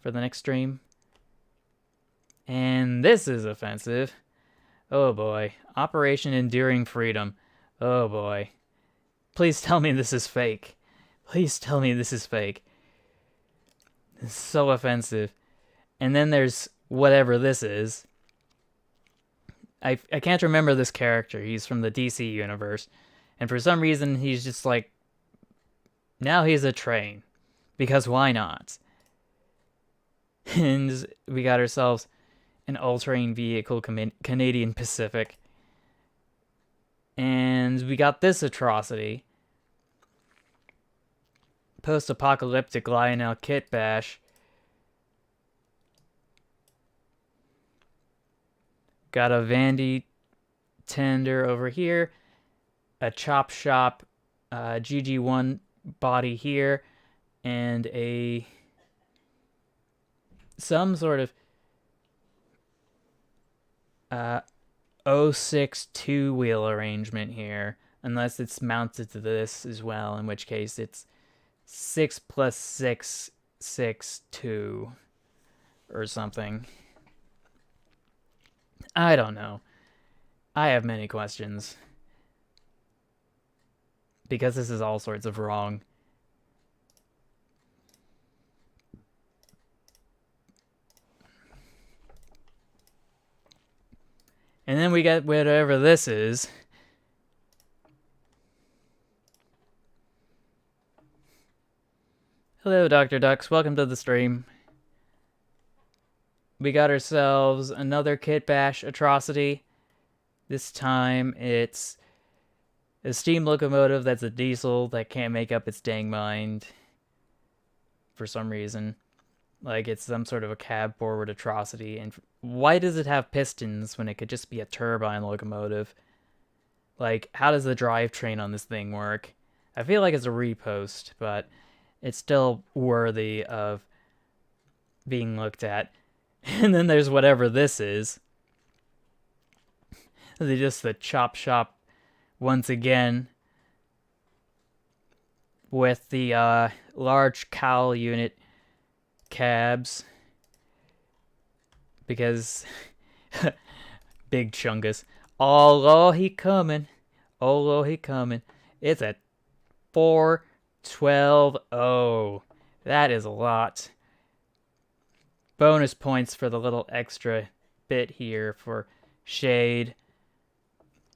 for the next stream? And this is offensive. Oh boy. Operation Enduring Freedom. Oh boy. Please tell me this is fake. Please tell me this is fake. It's so offensive. And then there's whatever this is. I can't remember this character. He's from the DC universe. And for some reason, he's just like, now he's a train. Because why not? And we got ourselves an all-terrain vehicle, Canadian Pacific. And we got this atrocity. Post-apocalyptic Lionel Kit Bash. Got a Vandy tender over here. A Chop Shop GG1 body here. And some sort of 06 two-wheel arrangement here. Unless it's mounted to this as well, in which case it's 6 plus 6, 6, 2 or something. I don't know. I have many questions. Because this is all sorts of wrong. And then we got whatever this is. Hello, Dr. Ducks. Welcome to the stream. We got ourselves another Kit Bash atrocity. This time it's a steam locomotive that's a diesel that can't make up its dang mind for some reason. Like it's some sort of a cab forward atrocity. And why does it have pistons when it could just be a turbine locomotive? Like, how does the drivetrain on this thing work? I feel like it's a repost, but it's still worthy of being looked at. And then there's whatever this is. Just the chop shop once again with the large cowl unit cabs. Because Big Chungus. Oh, he coming. Oh, he coming. It's a 412-0. That is a lot. Bonus points for the little extra bit here for shade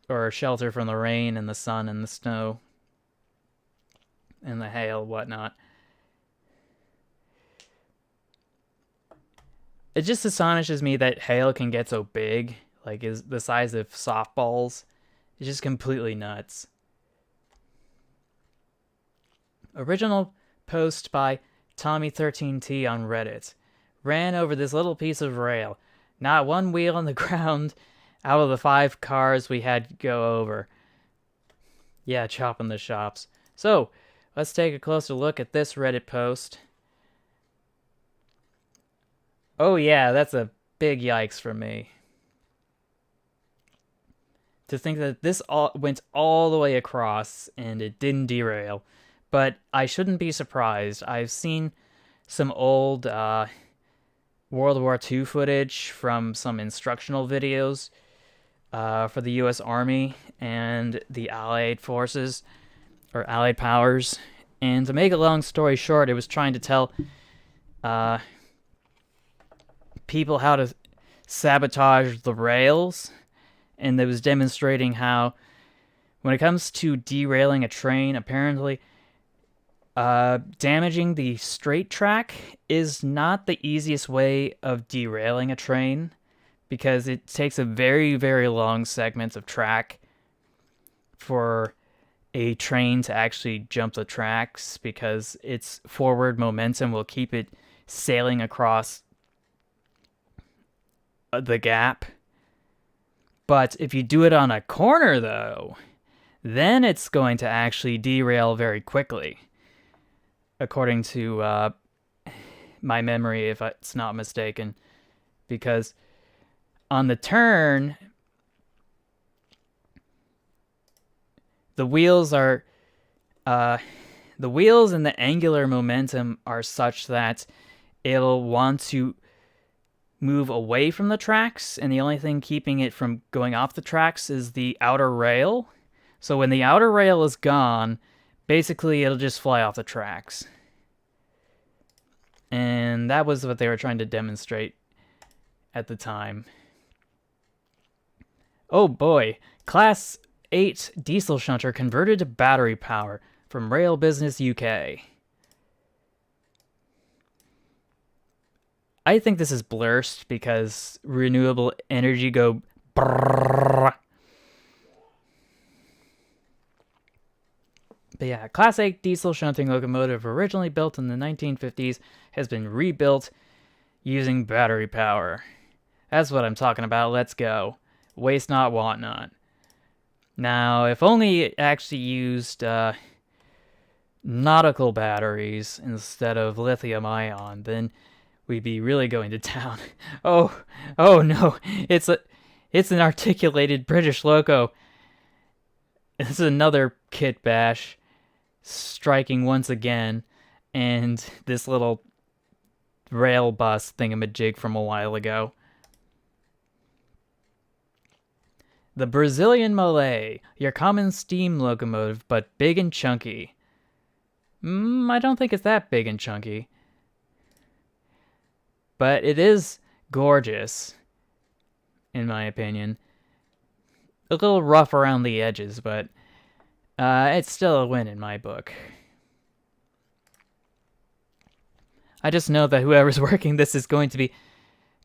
or shelter from the rain and the sun and the snow and the hail, whatnot. It just astonishes me that hail can get so big, like is the size of softballs. It's just completely nuts. Original post by Tommy13T on Reddit. Ran over this little piece of rail. Not one wheel on the ground out of the 5 cars we had to go over. Yeah, chopping the shops. So, let's take a closer look at this Reddit post. Oh yeah, that's a big yikes for me. To think that this went all the way across and it didn't derail. But I shouldn't be surprised. I've seen some old World War II footage from some instructional videos for the U.S. Army and the Allied forces, or Allied powers. And to make a long story short, it was trying to tell people how to sabotage the rails. And it was demonstrating how, when it comes to derailing a train, apparently damaging the straight track is not the easiest way of derailing a train, because it takes a very, very long segment of track for a train to actually jump the tracks, because its forward momentum will keep it sailing across the gap. But if you do it on a corner, though, then it's going to actually derail very quickly, according to my memory, if it's not mistaken. Because on the turn, the wheels and the angular momentum are such that it'll want to move away from the tracks, and the only thing keeping it from going off the tracks is the outer rail. So when the outer rail is gone, basically it'll just fly off the tracks. And that was what they were trying to demonstrate at the time. Oh boy, Class 8 diesel shunter converted to battery power from Rail Business UK. I think this is blurst because renewable energy go brrrr. But yeah, Class 8 diesel shunting locomotive originally built in the 1950s has been rebuilt using battery power. That's what I'm talking about. Let's go. Waste not, want not. Now, if only it actually used nautical batteries instead of lithium-ion, then we'd be really going to town. Oh no, it's an articulated British loco. This is another Kit Bash striking once again, and this little rail bus thingamajig from a while ago. The Brazilian Malay, your common steam locomotive, but big and chunky. I don't think it's that big and chunky. But it is gorgeous, in my opinion. A little rough around the edges, but it's still a win in my book. I just know that whoever's working this is going to be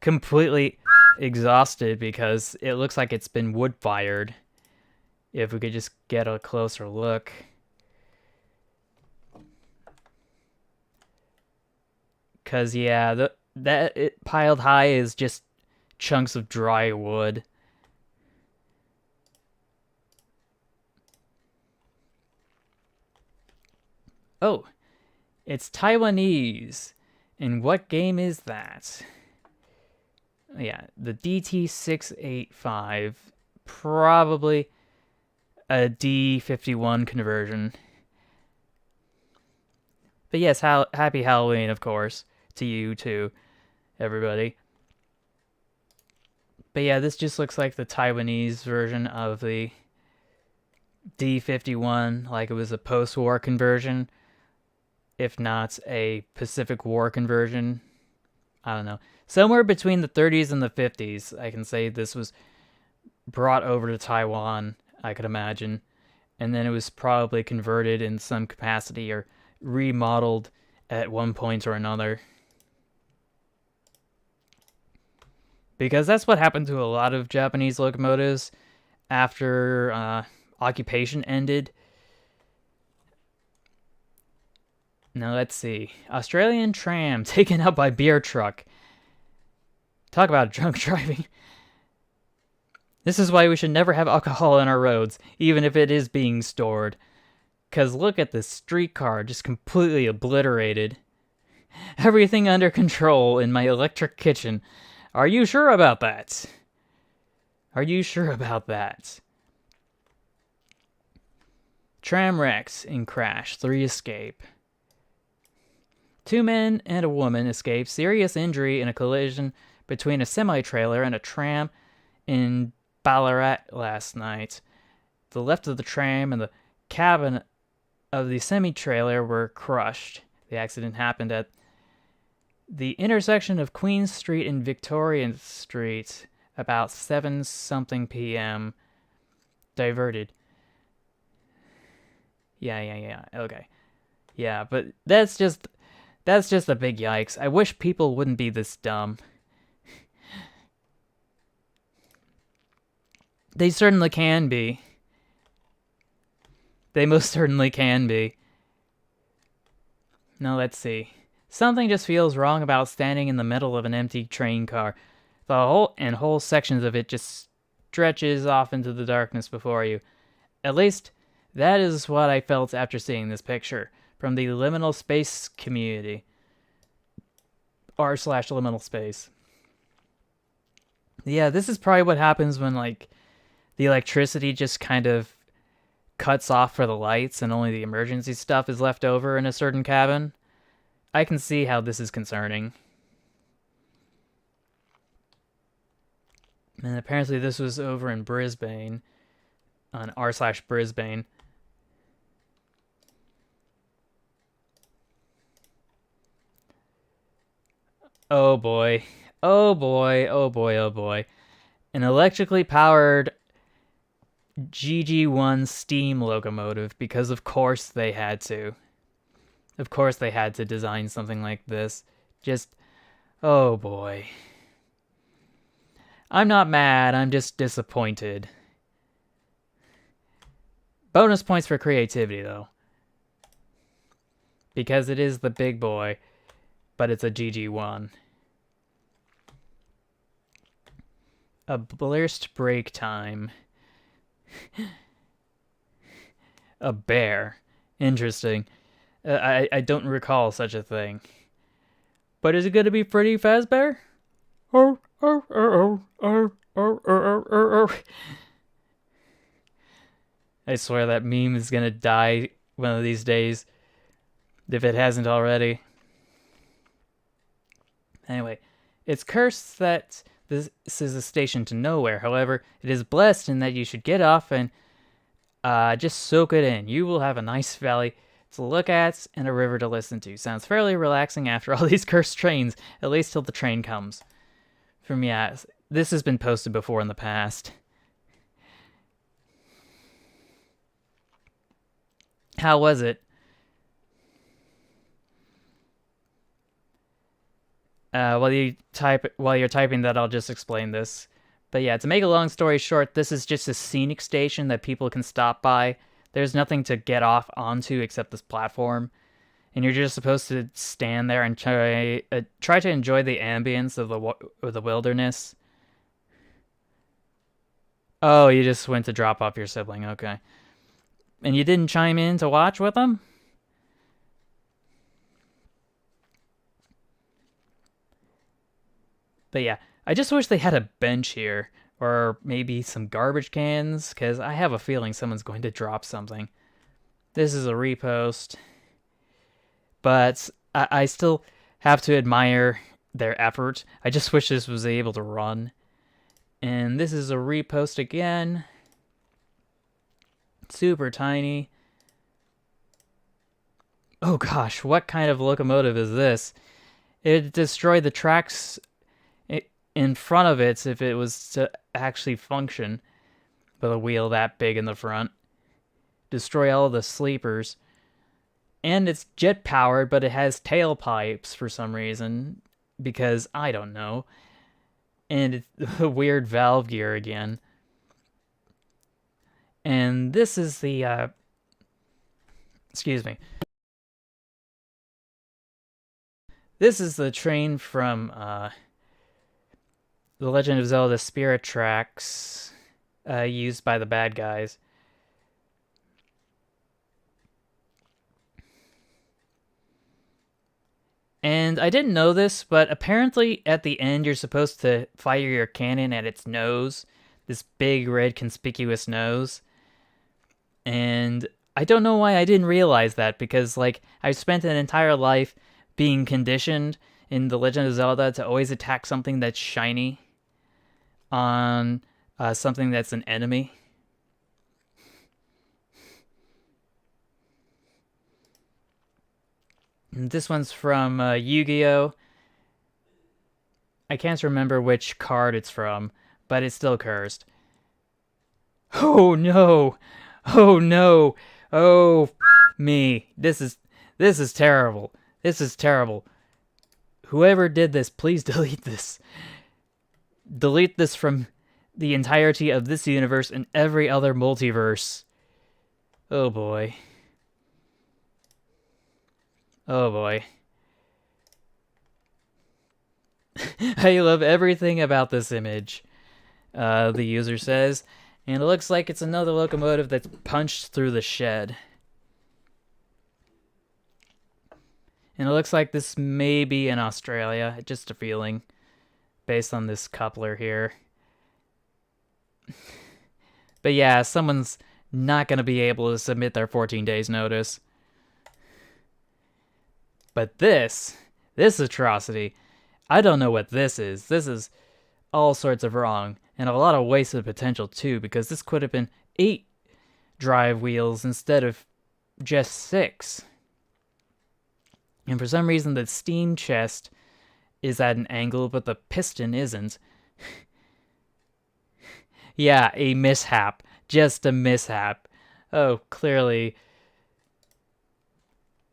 completely exhausted because it looks like it's been wood fired. If we could just get a closer look. Cause yeah, that it piled high is just chunks of dry wood. Oh, it's Taiwanese. And what game is that? Yeah, the DT685. Probably a D51 conversion. But yes, happy Halloween, of course, to you too, everybody. But yeah, this just looks like the Taiwanese version of the D51, like it was a post-war conversion, if not a Pacific War conversion. I don't know. Somewhere between the 30s and the 50s, I can say this was brought over to Taiwan, I could imagine. And then it was probably converted in some capacity or remodeled at one point or another. Because that's what happened to a lot of Japanese locomotives after occupation ended. Now let's see. Australian tram taken out by beer truck. Talk about drunk driving. This is why we should never have alcohol on our roads, even if it is being stored. Because look at this streetcar, just completely obliterated. Everything under control in my electric kitchen. Are you sure about that? Are you sure about that? Tram wrecks in crash. 3 escape. 2 men and a woman escape serious injury in a collision between a semi-trailer and a tram in Ballarat last night. The left of the tram and the cabin of the semi-trailer were crushed. The accident happened at the intersection of Queen Street and Victoria Street about 7-something p.m. Diverted. Yeah. Okay. Yeah, but that's just a big yikes. I wish people wouldn't be this dumb. They certainly can be. They most certainly can be. Now let's see. Something just feels wrong about standing in the middle of an empty train car. The whole sections of it just stretches off into the darkness before you. At least, that is what I felt after seeing this picture from the liminal space community. r/liminal space. Yeah, this is probably what happens when, like, the electricity just kind of cuts off for the lights and only the emergency stuff is left over in a certain cabin. I can see how this is concerning. And apparently this was over in Brisbane, on r/Brisbane. Oh boy. Oh boy. An electrically powered GG1 steam locomotive, because of course they had to. Of course they had to design something like this. Just, oh boy. I'm not mad, I'm just disappointed. Bonus points for creativity, though. Because it is the big boy, but it's a GG1. A burst break time. A bear. Interesting. I don't recall such a thing. But is it going to be Freddy Fazbear? Oh. I swear that meme is going to die one of these days, if it hasn't already. Anyway, it's cursed that this is a station to nowhere. However, it is blessed in that you should get off and just soak it in. You will have a nice valley to look at and a river to listen to. Sounds fairly relaxing after all these cursed trains, at least till the train comes. From yeah, this has been posted before in the past. How was it? While you're typing that, I'll just explain this. But yeah, to make a long story short, this is just a scenic station that people can stop by. There's nothing to get off onto except this platform, and you're just supposed to stand there and try to enjoy the ambience of the wilderness. Oh, you just went to drop off your sibling. Okay, and you didn't chime in to watch with them. But yeah, I just wish they had a bench here, or maybe some garbage cans, because I have a feeling someone's going to drop something. This is a repost, but I still have to admire their effort. I just wish this was able to run. And this is a repost again. Super tiny. Oh gosh, what kind of locomotive is this? It destroyed the tracks in front of it if it was to actually function with a wheel that big in the front. Destroy all the sleepers. And it's jet powered, but it has tailpipes for some reason. Because I don't know. And it's a weird valve gear again. And this is the, excuse me. This is the train from, The Legend of Zelda Spirit Tracks, used by the bad guys. And I didn't know this, but apparently at the end you're supposed to fire your cannon at its nose. This big red conspicuous nose. And I don't know why I didn't realize that, because like I've spent an entire life being conditioned in The Legend of Zelda to always attack something that's shiny on something that's an enemy. And this one's from Yu-Gi-Oh! I can't remember which card it's from, but it's still cursed. Oh no! Oh no! Oh me! This is terrible. This is terrible. Whoever did this, please delete this. Delete this from the entirety of this universe and every other multiverse. Oh boy. Oh boy. I love everything about this image, the user says. And it looks like it's another locomotive that's punched through the shed. And it looks like this may be in Australia, just a feeling, based on this coupler here. But yeah, someone's not going to be able to submit their 14 days notice. But this atrocity, I don't know what this is. This is all sorts of wrong, and a lot of wasted potential too, because this could have been 8 drive wheels instead of just 6. And for some reason the steam chest is at an angle, but the piston isn't. Yeah, a mishap. Just a mishap. Oh, clearly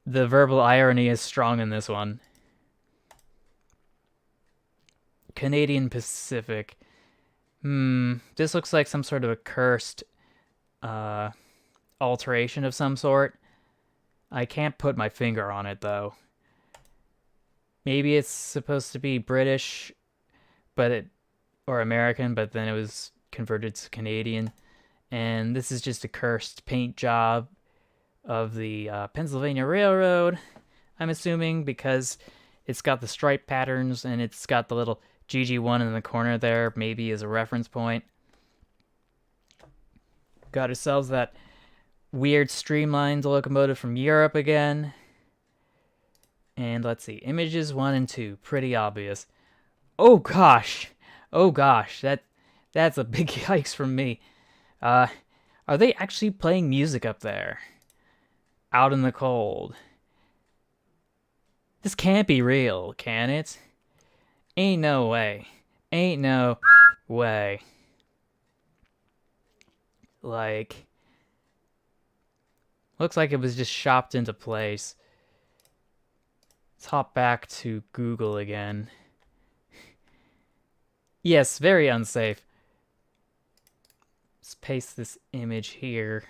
the verbal irony is strong in this one. Canadian Pacific. This looks like some sort of a cursed alteration of some sort. I can't put my finger on it, though. Maybe it's supposed to be British, or American, but then it was converted to Canadian. And this is just a cursed paint job of the Pennsylvania Railroad, I'm assuming, because it's got the stripe patterns and it's got the little GG1 in the corner there, maybe as a reference point. Got ourselves that weird streamlined locomotive from Europe again. And let's see, images 1 and 2, pretty obvious. Oh gosh, that's a big yikes from me. Are they actually playing music up there? Out in the cold. This can't be real, can it? Ain't no way. Ain't no way. Like, looks like it was just shopped into place. Let's hop back to Google again. Yes, very unsafe. Let's paste this image here.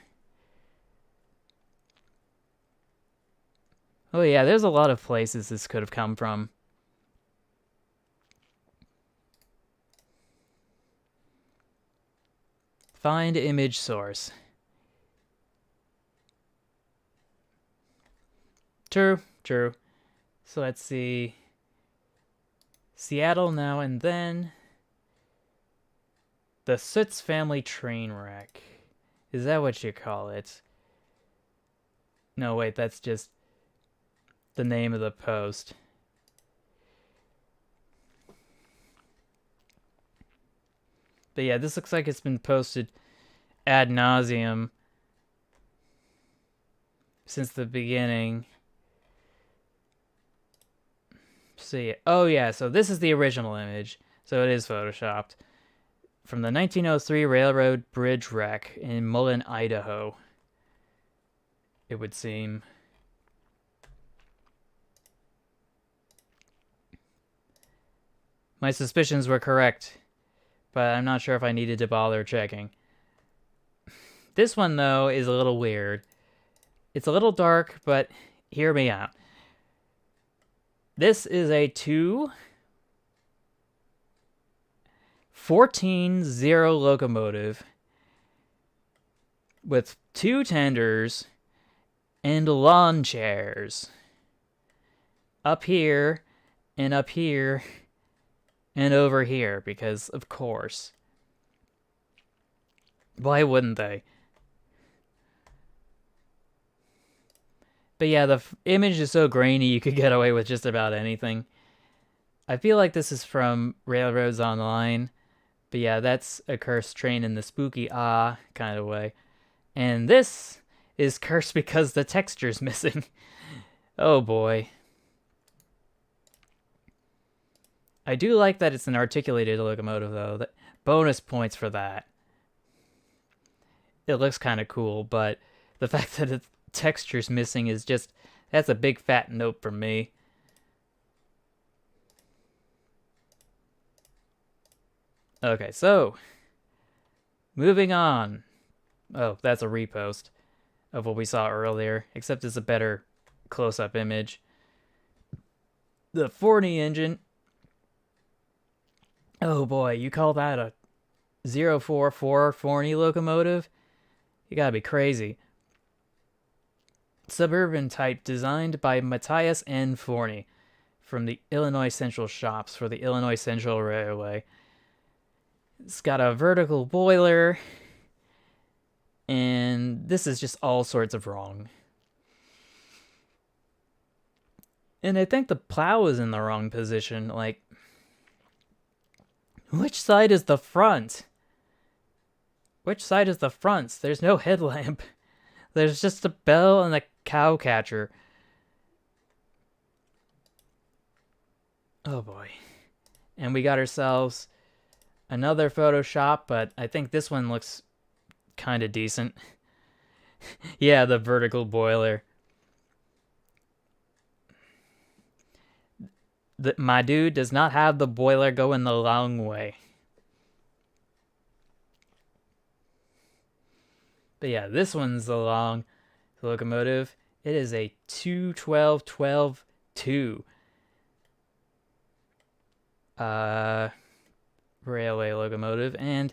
Oh yeah, there's a lot of places this could have come from. Find image source. True, true. So let's see. Seattle now and then. The Sootz family train wreck. Is that what you call it? No, wait, that's just the name of the post. But yeah, this looks like it's been posted ad nauseum since the beginning. See, oh yeah, so this is the original image. So it is photoshopped. From the 1903 railroad bridge wreck in Mullen, Idaho. It would seem. My suspicions were correct, but I'm not sure if I needed to bother checking. This one, though, is a little weird. It's a little dark, but hear me out. This is a 14-0 locomotive with 2 tenders and lawn chairs. Up here and up here and over here, because of course. Why wouldn't they? But yeah, the image is so grainy you could get away with just about anything. I feel like this is from Railroads Online. But yeah, that's a cursed train in the spooky kind of way. And this is cursed because the texture's missing. Oh boy. I do like that it's an articulated locomotive, though. Bonus points for that. It looks kind of cool, but the fact that the texture's missing is just... That's a big fat note for me. Okay, so... Moving on. Oh, that's a repost of what we saw earlier, except it's a better close-up image. The Forney engine. Oh boy, you call that a 044 Forney locomotive? You gotta be crazy. Suburban type designed by Matthias N. Forney from the Illinois Central Shops for the Illinois Central Railway. It's got a vertical boiler, and this is just all sorts of wrong. And I think the plow is in the wrong position. Like, which side is the front? Which side is the front? There's no headlamp. There's just a bell and a cow catcher. Oh boy. And we got ourselves another Photoshop, but I think this one looks kind of decent. Yeah, the vertical boiler. My dude does not have the boiler going the long way. But yeah, this one's the long locomotive. It is a 212-12-2. Railway locomotive, and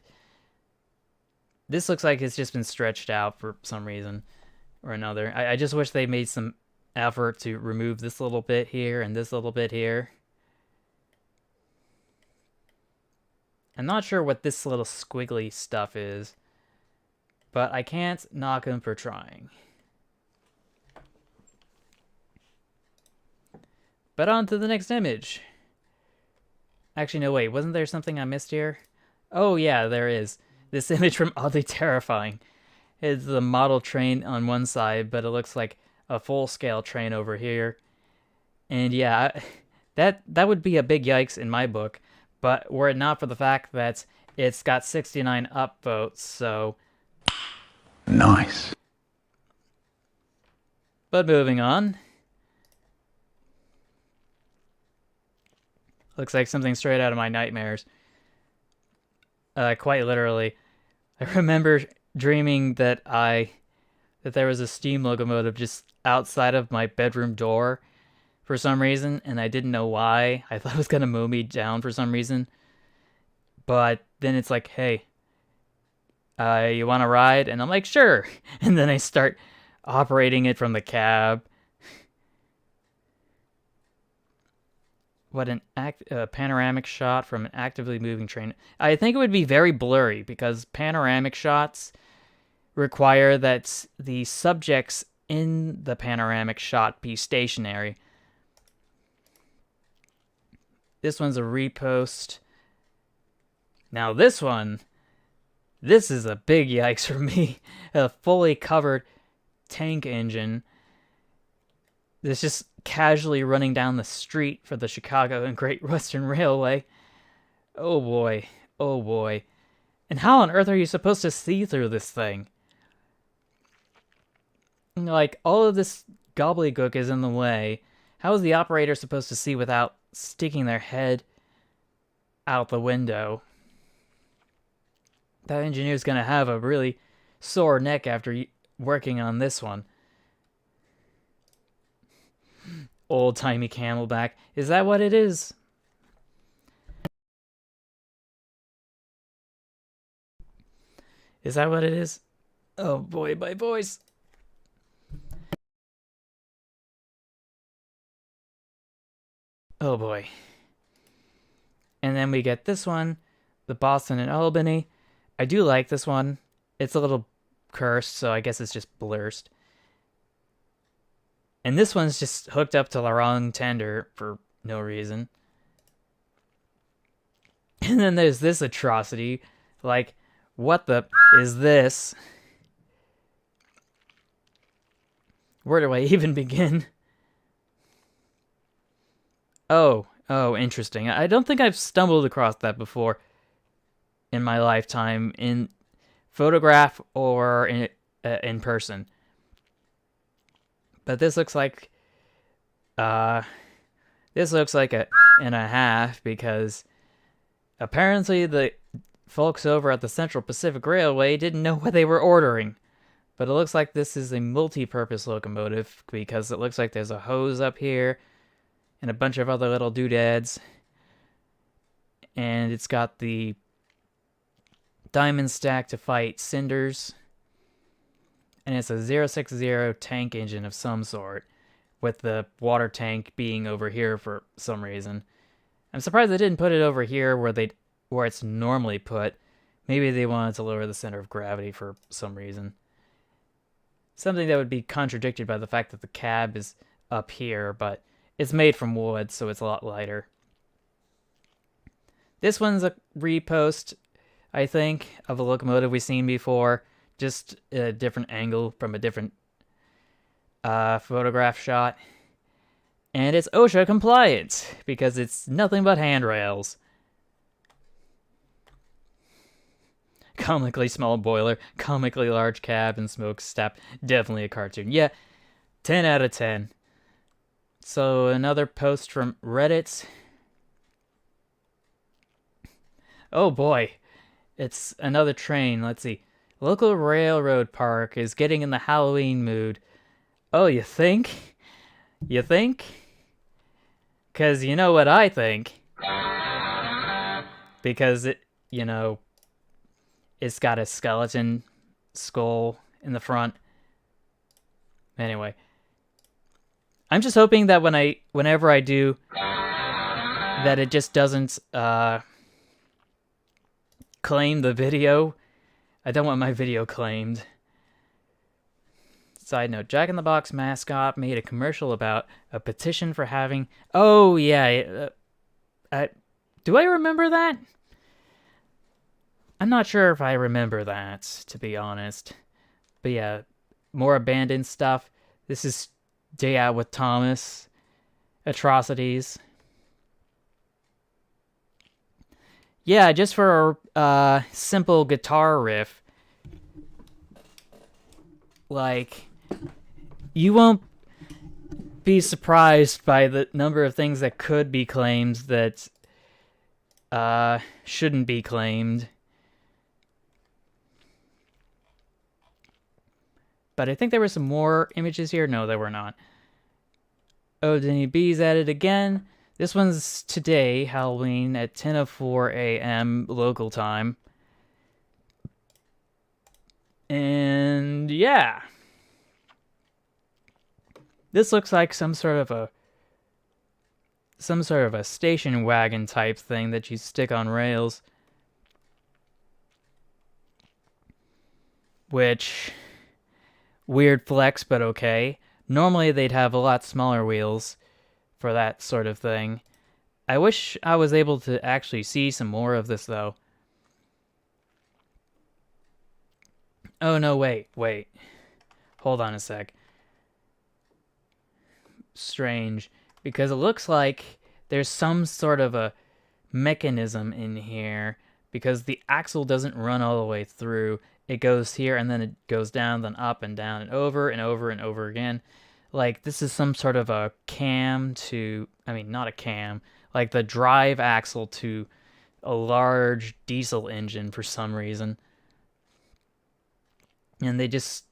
this looks like it's just been stretched out for some reason or another. I just wish they made some effort to remove this little bit here and this little bit here. I'm not sure what this little squiggly stuff is, but I can't knock them for trying. But on to the next image. Actually, no, wait. Wasn't there something I missed here? Oh, yeah, there is. This image from Oddly Terrifying. It's the model train on one side, but it looks like a full-scale train over here. And yeah, that would be a big yikes in my book. But were it not for the fact that it's got 69 upvotes, so... Nice. But moving on. Looks like something straight out of my nightmares. quite literally. I remember dreaming that there was a steam locomotive just outside of my bedroom door for some reason, and I didn't know why. I thought it was gonna mow me down for some reason. But then it's like, hey, you want to ride? And I'm like, sure. And then I start operating it from the cab. What an panoramic shot from an actively moving train. I think it would be very blurry because panoramic shots require that the subjects in the panoramic shot be stationary. This one's a repost. Now this is a big yikes for me. A fully covered tank engine that's just casually running down the street for the Chicago and Great Western Railway. Oh boy. Oh boy. And how on earth are you supposed to see through this thing? Like, all of this gobbledygook is in the way. How is the operator supposed to see without sticking their head out the window? That engineer's gonna have a really sore neck after working on this one. Old-timey Camelback. Is that what it is? Is that what it is? Oh boy, my voice. Oh boy. And then we get this one, the Boston and Albany. I do like this one. It's a little cursed, so I guess it's just blurst. And this one's just hooked up to the wrong tender for no reason. And then there's this atrocity. Like, what the is this? Where do I even begin? Oh, interesting. I don't think I've stumbled across that before in my lifetime, in photograph or in person. But this looks like a and a half, because apparently the folks over at the Central Pacific Railway didn't know what they were ordering. But it looks like this is a multi-purpose locomotive, because it looks like there's a hose up here and a bunch of other little doodads. And it's got the diamond stack to fight cinders. And it's a 060 tank engine of some sort, with the water tank being over here for some reason. I'm surprised they didn't put it over here where it's normally put. Maybe they wanted to lower the center of gravity for some reason. Something that would be contradicted by the fact that the cab is up here, but it's made from wood, so it's a lot lighter. This one's a repost, I think, of a locomotive we've seen before. Just a different angle from a different photograph shot. And it's OSHA compliant, because it's nothing but handrails. Comically small boiler, comically large cab and smokestack. Definitely a cartoon. Yeah, 10 out of 10. So another post from Reddit. Oh boy, it's another train. Let's see. Local railroad park is getting in the Halloween mood. Oh, you think? You think? 'Cause you know what I think. Because it's got a skeleton skull in the front. Anyway. I'm just hoping that whenever I do, that it just doesn't claim the video. I don't want my video claimed. Side note, Jack in the Box mascot made a commercial about a petition for having... Oh, yeah. Do I remember that? I'm not sure if I remember that, to be honest. But yeah, more abandoned stuff. This is Day Out with Thomas. Atrocities. Yeah, just for a simple guitar riff. Like, you won't be surprised by the number of things that could be claimed that shouldn't be claimed. But I think there were some more images here. No, there were not. Oh, Denny B's added again. This one's today, Halloween, at 10:04 a.m. local time. And yeah. This looks like some sort of a station wagon type thing that you stick on rails. Which, weird flex, but okay. Normally they'd have a lot smaller wheels for that sort of thing. I wish I was able to actually see some more of this, though. Oh, no, wait. Hold on a sec. Strange, because it looks like there's some sort of a mechanism in here, because the axle doesn't run all the way through. It goes here, and then it goes down, then up and down, and over and over and over again. Like, this is some sort of a cam to... I mean, not a cam. Like, the drive axle to a large diesel engine for some reason. And they just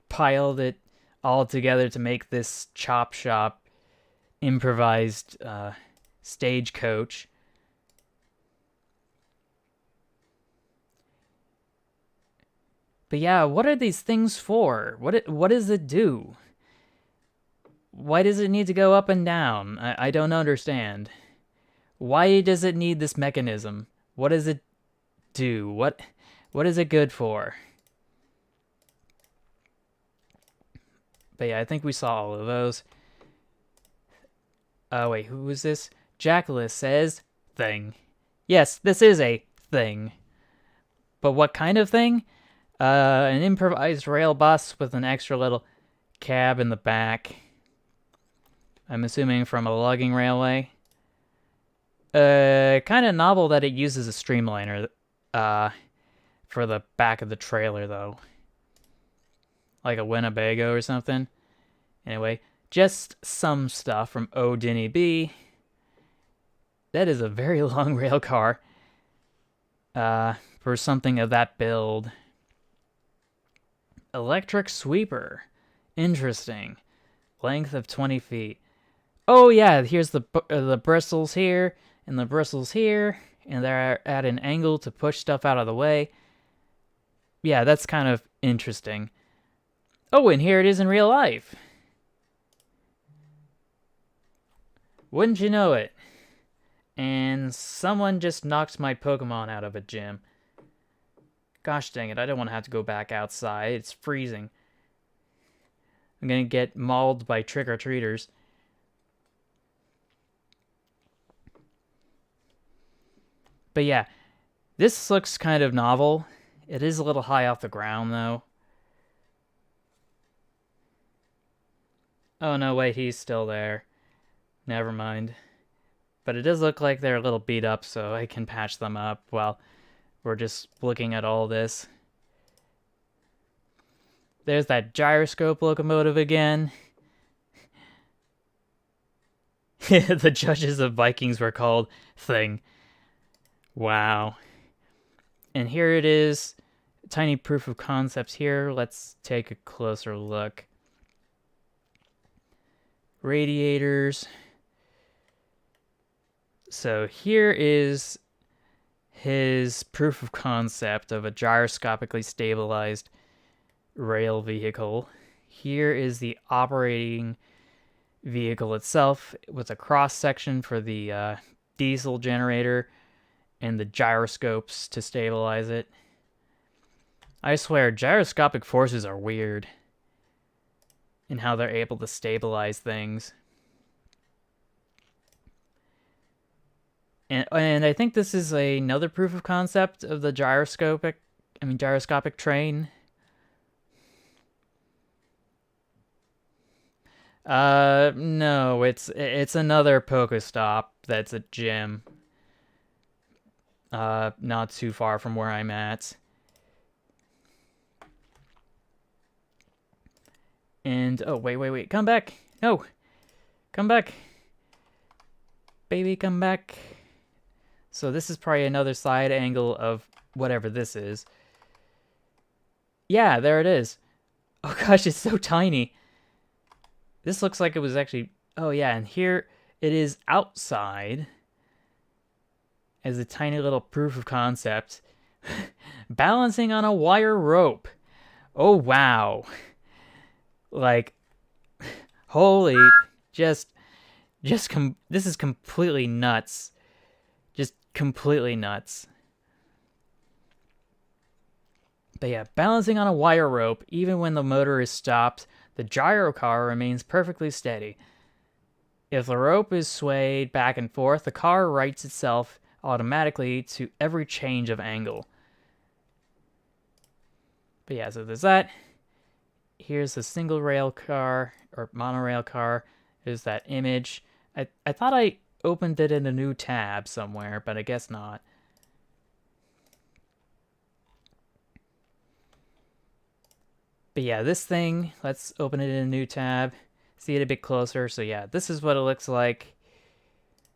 piled it all together to make this chop shop improvised stagecoach. But yeah, what are these things for? What does it do? Why does it need to go up and down? I don't understand. Why does it need this mechanism? What does it do? What is it good for? But yeah, I think we saw all of those. Oh wait, who was this? Jackalis says thing. Yes, this is a thing. But what kind of thing? An improvised rail bus with an extra little cab in the back. I'm assuming from a logging railway. Kind of novel that it uses a streamliner for the back of the trailer, though. Like a Winnebago or something. Anyway, just some stuff from O Denny B. That is a very long rail car. For something of that build. Electric sweeper. Interesting. Length of 20 feet. Oh yeah, here's the bristles here, and the bristles here, and they're at an angle to push stuff out of the way. Yeah, that's kind of interesting. Oh, and here it is in real life. Wouldn't you know it? And someone just knocked my Pokemon out of a gym. Gosh dang it, I don't want to have to go back outside. It's freezing. I'm gonna get mauled by trick-or-treaters. But yeah, this looks kind of novel. It is a little high off the ground, though. Oh no, wait, he's still there. Never mind. But it does look like they're a little beat up, so I can patch them up while we're just looking at all this. There's that gyroscope locomotive again. The judges of Vikings were called thing. Wow. And here it is. Tiny proof of concepts here. Let's take a closer look. Radiators. So here is his proof of concept of a gyroscopically stabilized rail vehicle. Here is the operating vehicle itself with a cross section for the diesel generator and the gyroscopes to stabilize it. I swear, gyroscopic forces are weird in how they're able to stabilize things. And I think this is another proof of concept of the gyroscopic train. No, it's another Pokestop that's a gym. Not too far from where I'm at. And, oh, wait, come back! No! Come back! Baby, come back! So this is probably another side angle of whatever this is. Yeah, there it is. Oh gosh, it's so tiny. This looks like it was actually... Oh yeah, and here it is outside as a tiny little proof of concept. Balancing on a wire rope. Oh wow. Like, holy, just this is completely nuts. Just completely nuts. But yeah, balancing on a wire rope, even when the motor is stopped, the gyro car remains perfectly steady. If the rope is swayed back and forth, the car rights itself automatically to every change of angle. But yeah, so there's that. Here's the single rail car, or monorail car. There's that image. I thought I opened it in a new tab somewhere, but I guess not. But yeah, this thing, let's open it in a new tab, see it a bit closer. So yeah, this is what it looks like.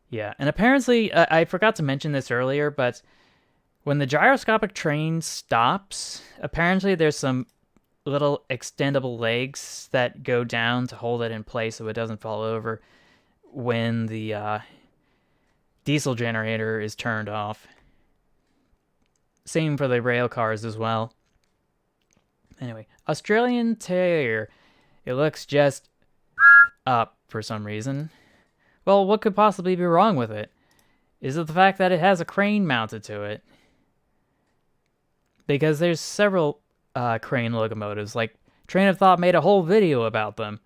Yeah, and apparently, I forgot to mention this earlier, but when the gyroscopic train stops, apparently there's some little extendable legs that go down to hold it in place so it doesn't fall over when the diesel generator is turned off. Same for the rail cars as well. Anyway, Australian Terrier. It looks just up for some reason. Well, what could possibly be wrong with it? Is it the fact that it has a crane mounted to it? Because there's several crane locomotives. Like, Train of Thought made a whole video about them.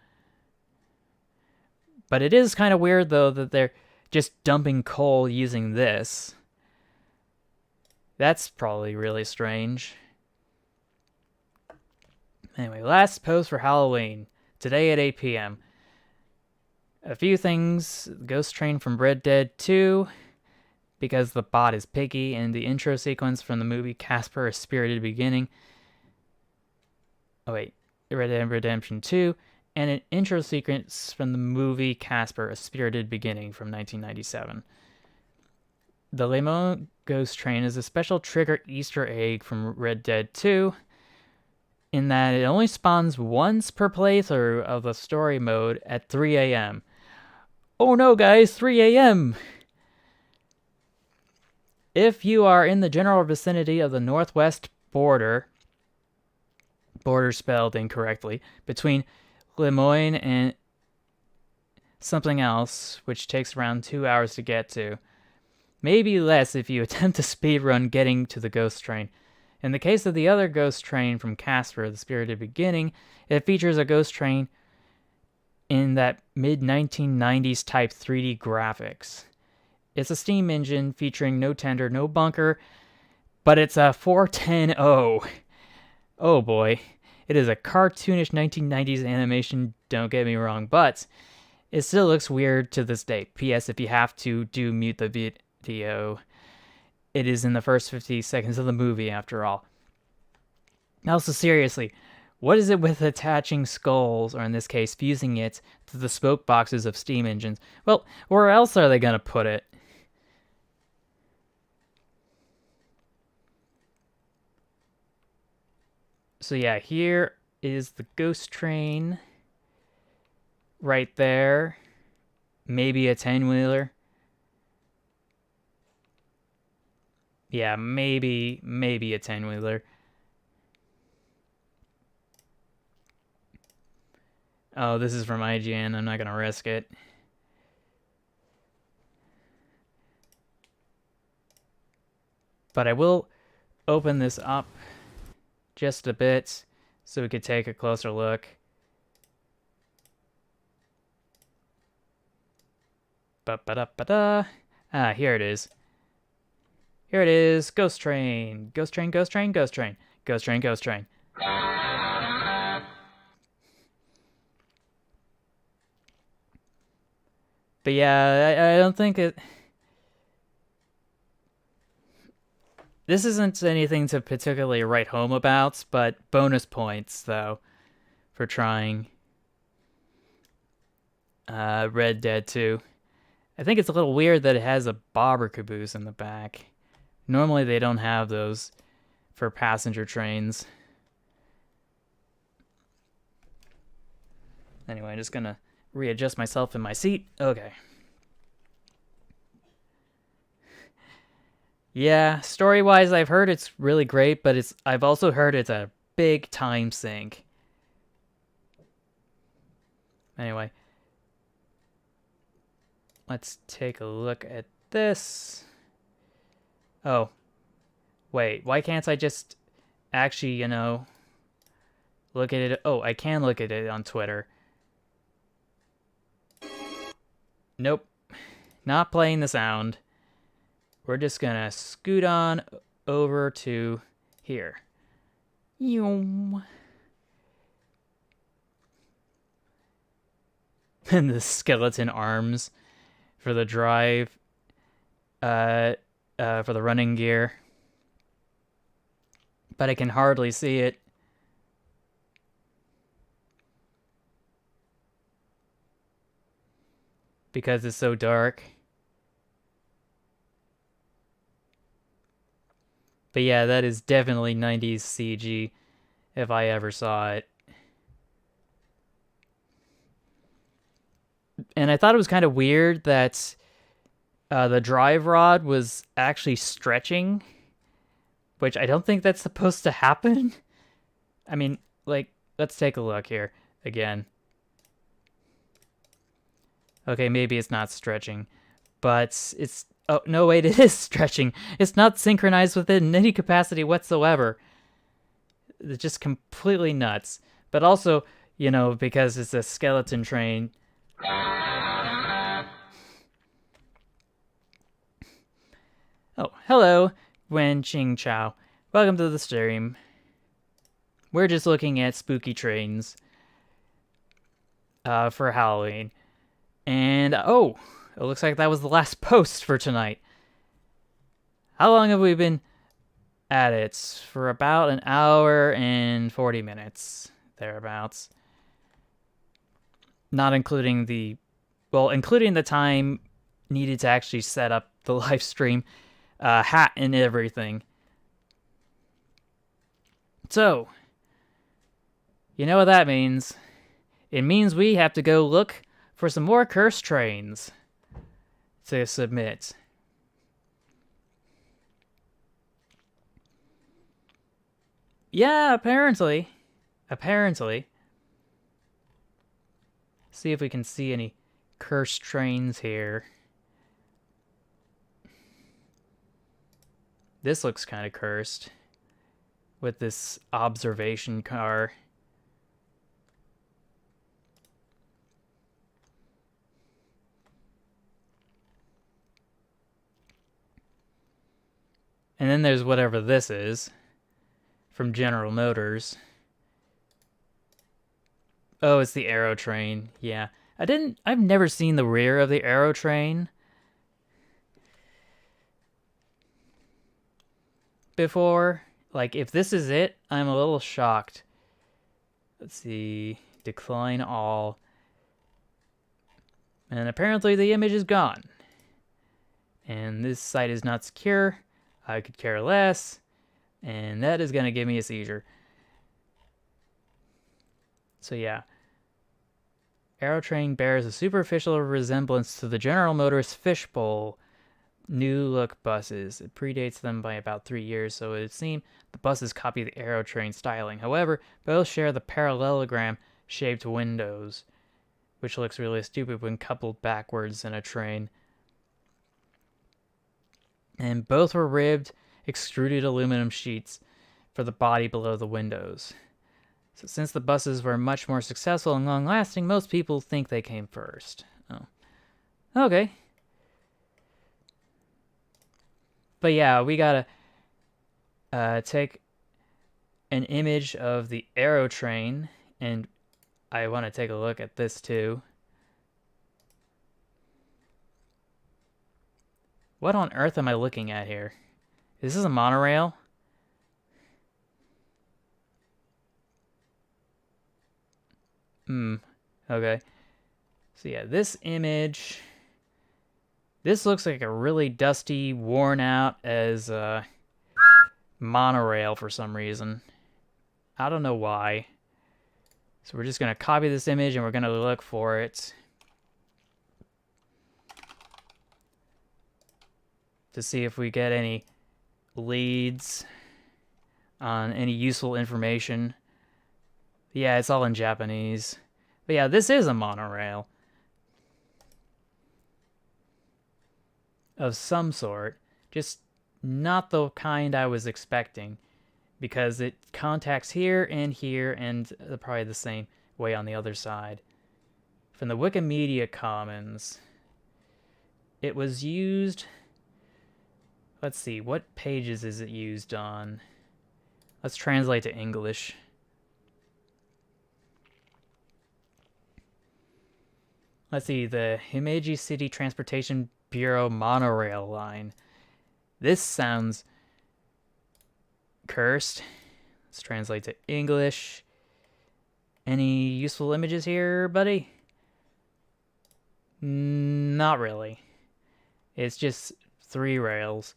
But it is kind of weird, though, that they're just dumping coal using this. That's probably really strange. Anyway, last post for Halloween. Today at 8 p.m. A few things. Ghost Train from Red Dead 2. Because the bot is picky. And the intro sequence from the movie Casper: A Spirited Beginning. Oh wait. Red Dead Redemption 2. And an intro sequence from the movie Casper: A Spirited Beginning from 1997. The Lemon Ghost Train is a special trigger Easter egg from Red Dead 2, in that it only spawns once per playthrough of the story mode at 3 a.m. Oh no, guys, 3 a.m. If you are in the general vicinity of the northwest border spelled incorrectly, between Lemoyne and something else, which takes around 2 hours to get to. Maybe less if you attempt to speedrun getting to the Ghost Train. In the case of the other Ghost Train from Casper: The Spirited Beginning, it features a Ghost Train in that mid-1990s type 3D graphics. It's a steam engine featuring no tender, no bunker, but it's a 410O. Oh boy. It is a cartoonish 1990s animation, don't get me wrong, but it still looks weird to this day. P.S. If you have to do mute the video, it is in the first 50 seconds of the movie, after all. Also, seriously, what is it with attaching skulls, or in this case, fusing it to the spoke boxes of steam engines? Well, where else are they going to put it? So yeah, here is the Ghost Train. Right there. Maybe a 10-wheeler. Yeah, maybe a 10-wheeler. Oh, this is from IGN. I'm not going to risk it. But I will open this up just a bit so we could take a closer look. Ba-ba-da-ba-da. Ah, here it is. Here it is. Ghost Train. Ghost Train, Ghost Train, Ghost Train. Ghost Train, Ghost Train. But yeah, I don't think it... This isn't anything to particularly write home about, but bonus points, though, for trying Red Dead 2. I think it's a little weird that it has a bobber caboose in the back. Normally they don't have those for passenger trains. Anyway, I'm just gonna readjust myself in my seat. Okay. Yeah, story-wise, I've heard it's really great, but I've also heard it's a big time sink. Anyway, let's take a look at this. Oh, wait, why can't I just actually, look at it? Oh, I can look at it on Twitter. Nope, not playing the sound. We're just gonna scoot on over to here. And the skeleton arms for the drive, for the running gear. But I can hardly see it. Because it's so dark. But yeah, that is definitely 90s CG, if I ever saw it. And I thought it was kind of weird that the drive rod was actually stretching, which I don't think that's supposed to happen. I mean, like, let's take a look here again. Okay, maybe it's not stretching, but it's... Oh, no, wait, it is stretching. It's not synchronized with it in any capacity whatsoever. It's just completely nuts. But also, because it's a skeleton train... Oh, hello, Wen Ching Chow. Welcome to the stream. We're just looking at spooky trains for Halloween. And, oh, it looks like that was the last post for tonight. How long have we been at it? For about an hour and 40 minutes, thereabouts. Not including including the time needed to actually set up the live stream, hat and everything. So, you know what that means? It means we have to go look for some more cursed trains to submit. Yeah, apparently. See if we can see any cursed trains here. This looks kind of cursed with this observation car. And then there's whatever this is from General Motors. Oh, it's the Aero train. Yeah. I've never seen the rear of the Aero train before. Like, if this is it, I'm a little shocked. Let's see. Decline all. And apparently the image is gone. And this site is not secure. I could care less. And that is going to give me a seizure. So yeah. Aerotrain bears a superficial resemblance to the General Motors Fishbowl new look buses. It predates them by about 3 years, so it would seem the buses copy the Aerotrain styling. However, both share the parallelogram shaped windows, which looks really stupid when coupled backwards in a train. And both were ribbed, extruded aluminum sheets for the body below the windows. So since the buses were much more successful and long-lasting, most people think they came first. Oh. Okay. But yeah, we gotta take an image of the Aerotrain, and I want to take a look at this too. What on earth am I looking at here? Is this a monorail? Okay. So yeah, this image... This looks like a really dusty, worn out as a monorail for some reason. I don't know why. So we're just going to copy this image and we're going to look for it to see if we get any leads on any useful information. Yeah, it's all in Japanese. But yeah, this is a monorail of some sort, just not the kind I was expecting, because it contacts here and probably the same way on the other side. From the Wikimedia Commons, it was used, let's see, what pages is it used on? Let's translate to English. Let's see, the Himeji City Transportation Bureau monorail line. This sounds cursed. Let's translate to English. Any useful images here, buddy? Not really. It's just 3 rails.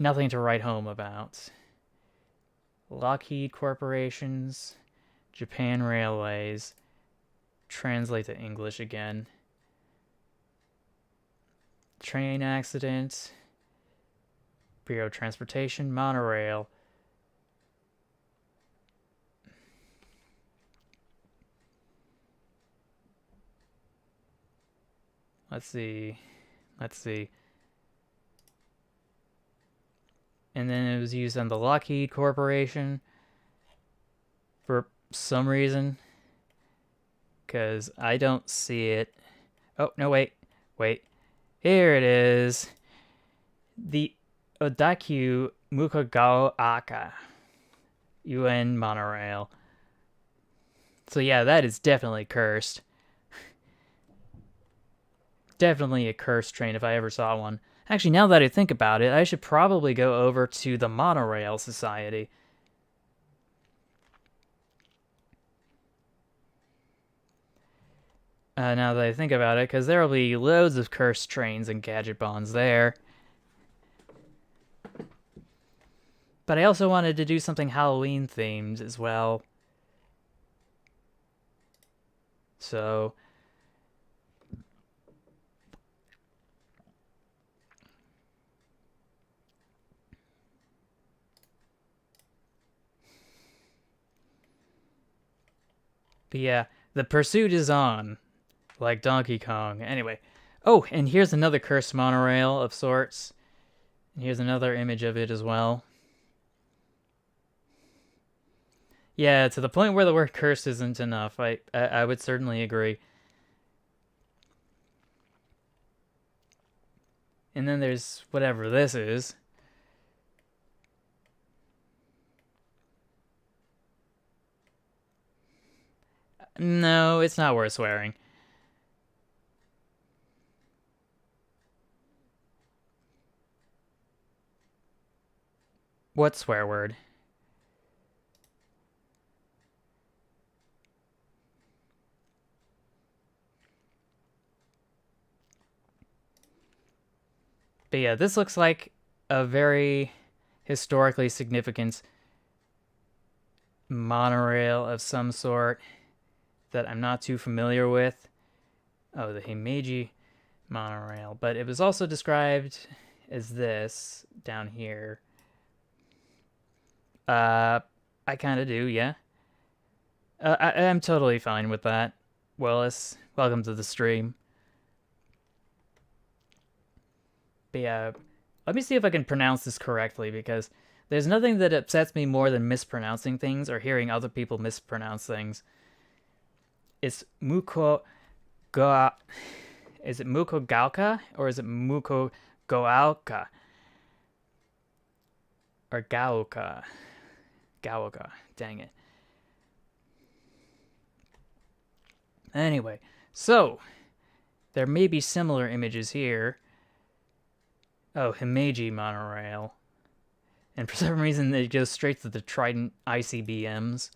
Nothing to write home about. Lockheed Corporations, Japan Railways. Translate to English again. Train accident. Bureau of Transportation, monorail. Let's see. And then it was used on the Lockheed Corporation for some reason, because I don't see it. Oh, no, wait. Here it is. The Odakyu Mukagaoka UN monorail. So yeah, that is definitely cursed. Definitely a cursed train if I ever saw one. Actually, now that I think about it, I should probably go over to the Monorail Society. Now that I think about it, because there will be loads of cursed trains and gadget bonds there. But I also wanted to do something Halloween themed as well. So but yeah, the pursuit is on, like Donkey Kong. Anyway, oh, and here's another cursed monorail of sorts. And here's another image of it as well. Yeah, to the point where the word cursed isn't enough. I would certainly agree. And then there's whatever this is. No, it's not worth swearing. What swear word? But yeah, this looks like a very historically significant monorail of some sort that I'm not too familiar with. Oh, the Himeji monorail. But it was also described as this down here. I kind of do, yeah. I'm totally fine with that. Willis, welcome to the stream. But yeah, let me see if I can pronounce this correctly, because there's nothing that upsets me more than mispronouncing things or hearing other people mispronounce things. It's Muko Ga. Is it Muko Gauka or is it Muko Goauka? Or Gaoka? Gaoka. Dang it. Anyway, so there may be similar images here. Oh, Himeji monorail. And for some reason, it goes straight to the Trident ICBMs.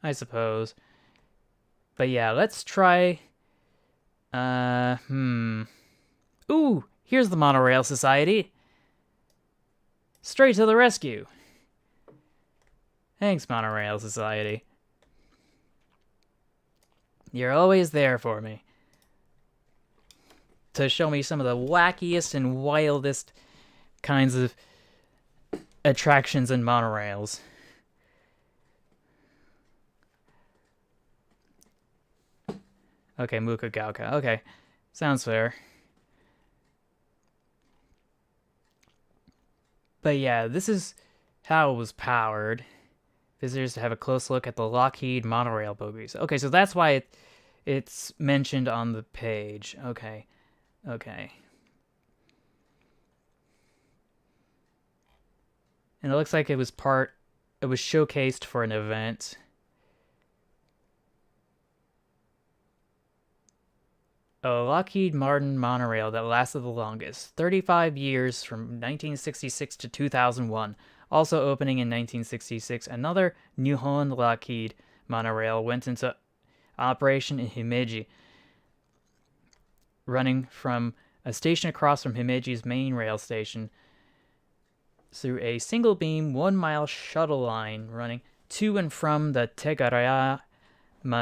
I suppose. But yeah, let's try... Ooh, here's the Monorail Society. Straight to the rescue. Thanks, Monorail Society. You're always there for me. To show me some of the wackiest and wildest kinds of attractions and monorails. Okay, Muka Gauka. Okay, sounds fair. But yeah, this is how it was powered. Visitors to have a close look at the Lockheed monorail bogies. Okay, so that's why it's mentioned on the page. Okay, okay. And it looks like it was showcased for an event. A Lockheed Martin monorail that lasted the longest, 35 years from 1966 to 2001. Also opening in 1966, another Nihon Lockheed monorail went into operation in Himeji, running from a station across from Himeji's main rail station through a single beam 1 mile shuttle line running to and from the Tegarayama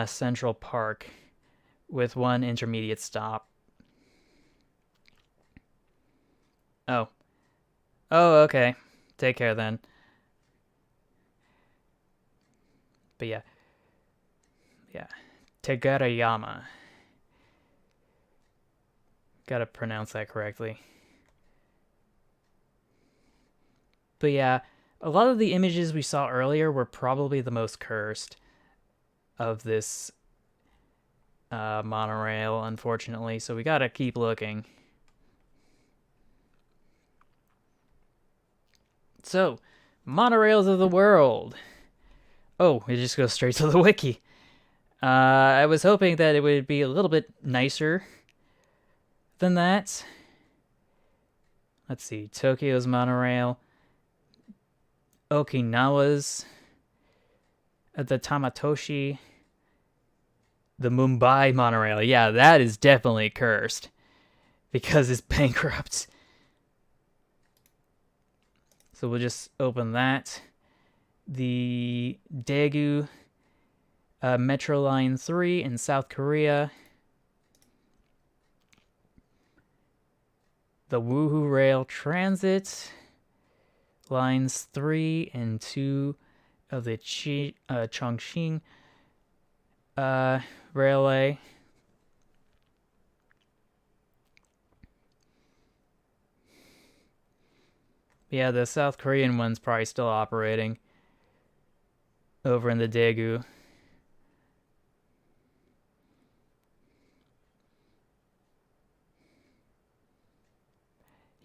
Central Park with one intermediate stop. Oh. Oh, okay. Take care then. But yeah. Yeah. Tegarayama. Gotta pronounce that correctly. But yeah, a lot of the images we saw earlier were probably the most cursed of this monorail, unfortunately, so we gotta keep looking. So, monorails of the world. Oh, it just goes straight to the wiki. I was hoping that it would be a little bit nicer than that. Let's see, Tokyo's monorail, Okinawa's, the Tamatoshi, the Mumbai monorail. Yeah, that is definitely cursed because it's bankrupt. So we'll just open that. The Daegu Metro Line 3 in South Korea. The Wuhu Rail Transit Lines 3 and 2 of the Chongqing Railway. Yeah, the South Korean one's probably still operating over in the Daegu.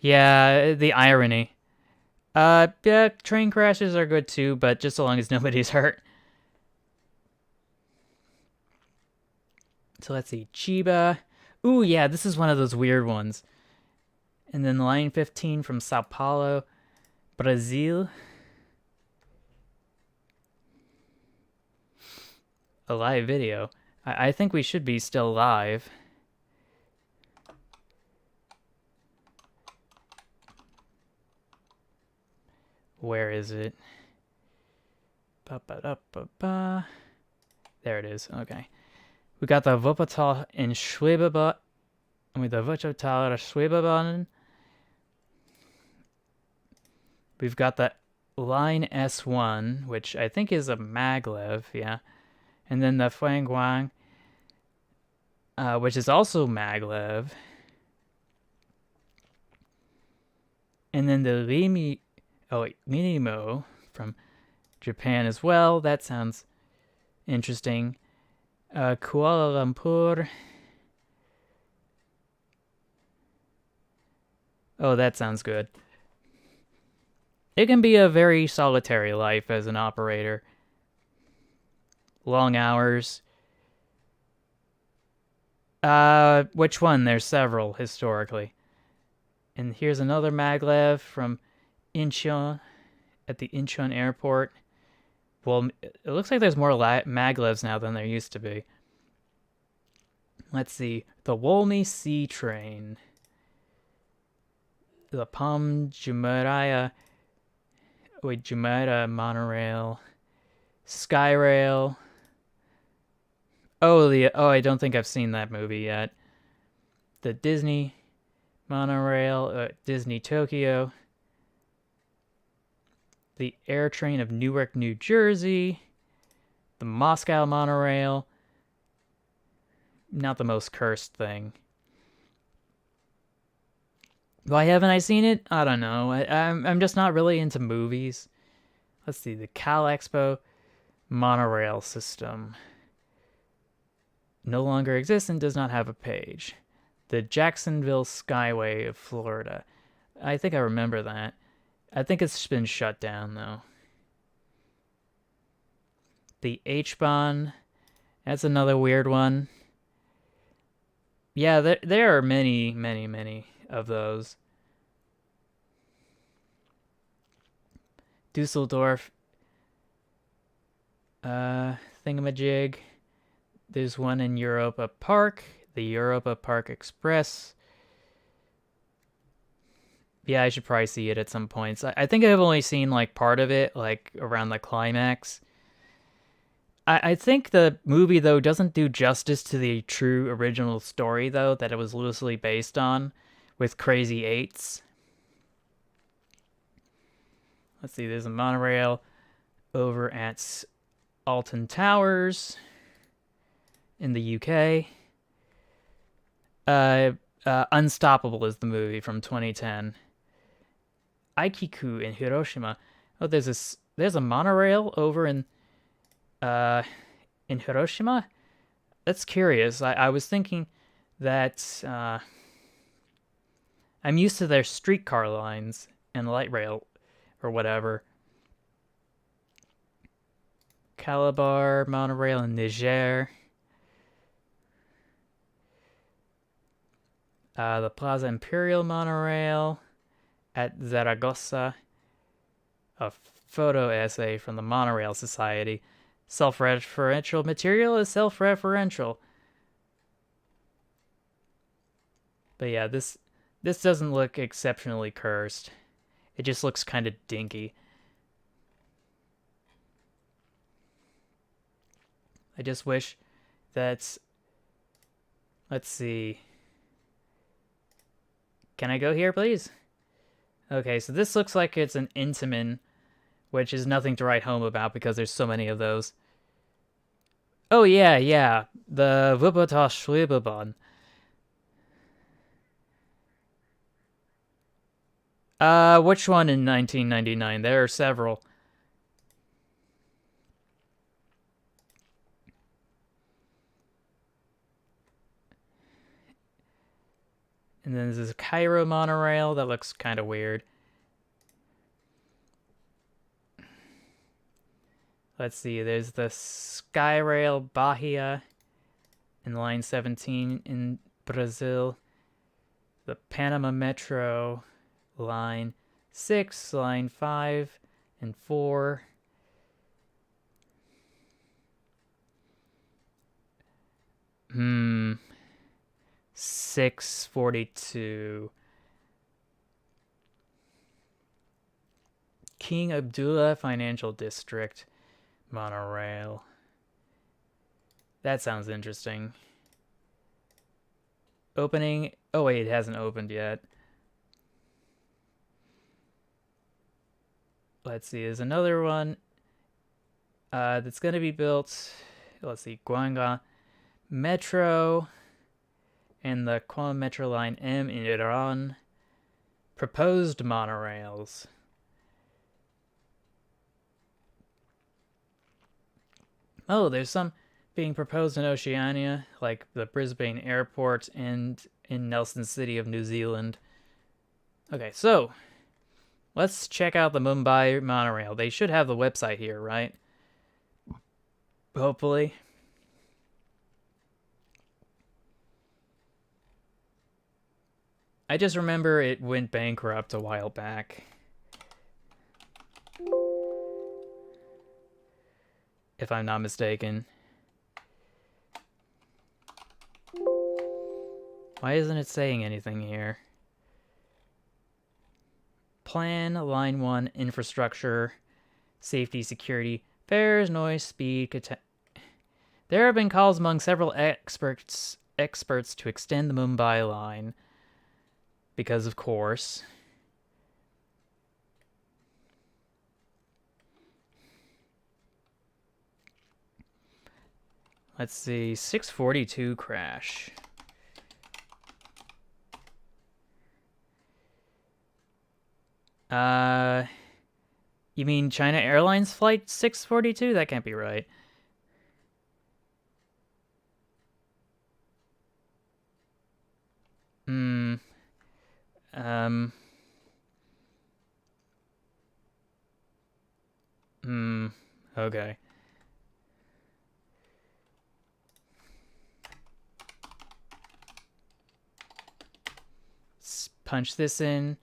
Yeah, the irony. Yeah, train crashes are good too, but just so long as nobody's hurt. So let's see, Chiba. Ooh, yeah, this is one of those weird ones. And then line 15 from Sao Paulo, Brazil. A live video. I think we should be still live. Where is it? Ba-ba-da-ba-ba. There it is. Okay. We got the Wuppertal in Schwebebahn. With the Wuppertaler Schwebebahn. We've got the line S1, which I think is a maglev, yeah. And then the Fuangguang, which is also maglev. And then the Minimo from Japan as well. That sounds interesting. Kuala Lumpur. Oh, that sounds good. It can be a very solitary life as an operator. Long hours. Which one? There's several, historically. And here's another maglev from Incheon, at the Incheon airport. Well, it looks like there's more maglevs now than there used to be. Let's see. The Wolmi Sea Train. the Palm Jumeirah, Jumeirah monorail, Skyrail. Oh, I don't think I've seen that movie yet. The Disney monorail, Disney Tokyo, the air train of Newark, New Jersey, the Moscow monorail. Not the most cursed thing. Why haven't I seen it? I don't know. I'm just not really into movies. Let's see, the Cal Expo monorail system no longer exists and does not have a page. The Jacksonville Skyway of Florida. I think I remember that. I think it's been shut down though. The H-Bahn. That's another weird one. Yeah, there are many, many, many of those. Dusseldorf thingamajig. There's one in Europa Park, the Europa Park Express. Yeah, I should probably see it at some points. I think I've only seen like part of it, like around the climax. I think the movie, though, doesn't do justice to the true original story, though, that it was loosely based on, with Crazy Eights. Let's see, there's a monorail over at Alton Towers in the UK. Unstoppable is the movie from 2010. Aikiku in Hiroshima. Oh, there's a monorail over in Hiroshima? That's curious. I was thinking that I'm used to their streetcar lines and light rail or whatever. Calabar monorail in Niger. The Plaza Imperial monorail at Zaragoza. A photo essay from the Monorail Society. Self-referential material is self-referential. But yeah, this doesn't look exceptionally cursed. It just looks kind of dinky. I just wish that... Let's see. Can I go here, please? Okay, so this looks like it's an Intamin, which is nothing to write home about because there's so many of those. Oh, yeah. The Wuppertal Schwebebahn. Which one in 1999? There are several. And then there's a Cairo monorail that looks kind of weird. Let's see, there's the Skyrail Bahia in line 17 in Brazil. The Panama Metro line 6, line 5, and 4. Hmm. 642. King Abdullah Financial District monorail. That sounds interesting. Opening. Oh, wait, it hasn't opened yet. Let's see, there's another one that's going to be built. Let's see, Guanga Metro and the Kuala Metro Line M in Iran. Proposed monorails. Oh, there's some being proposed in Oceania, like the Brisbane Airport and in Nelson City of New Zealand. Okay, so let's check out the Mumbai monorail. They should have the website here, right? Hopefully. I just remember it went bankrupt a while back. If I'm not mistaken. Why isn't it saying anything here? plan, line 1, infrastructure, safety, security, fares, noise, speed. There have been calls among several experts to extend the Mumbai line. Because, of course. Let's see, 642 crash. You mean China Airlines flight 642? That can't be right. Hmm. Okay. Let's punch this in.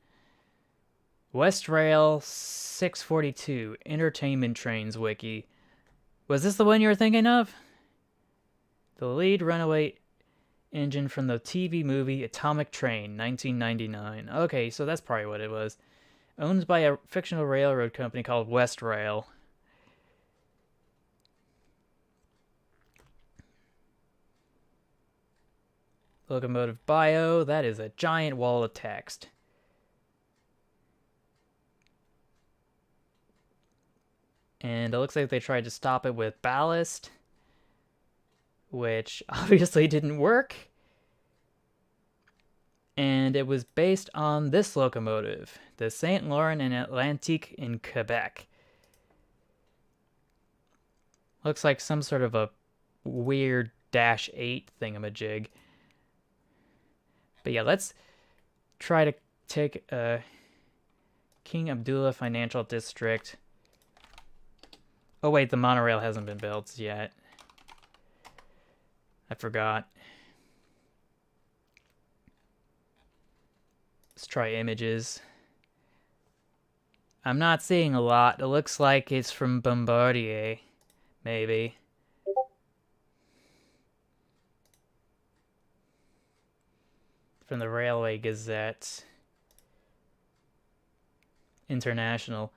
West Rail 642 Entertainment Trains Wiki. Was this the one you were thinking of? The lead runaway engine from the TV movie Atomic Train, 1999. Okay, so that's probably what it was. Owned by a fictional railroad company called West Rail. Locomotive bio, that is a giant wall of text. And it looks like they tried to stop it with ballast, which obviously didn't work. And it was based on this locomotive, the Saint Laurent and Atlantique in Quebec. Looks like some sort of a weird -8 thingamajig. But yeah, let's try to take King Abdullah Financial District. Oh wait, the monorail hasn't been built yet. I forgot. Let's try images. I'm not seeing a lot. It looks like it's from Bombardier, maybe. From the Railway Gazette. International.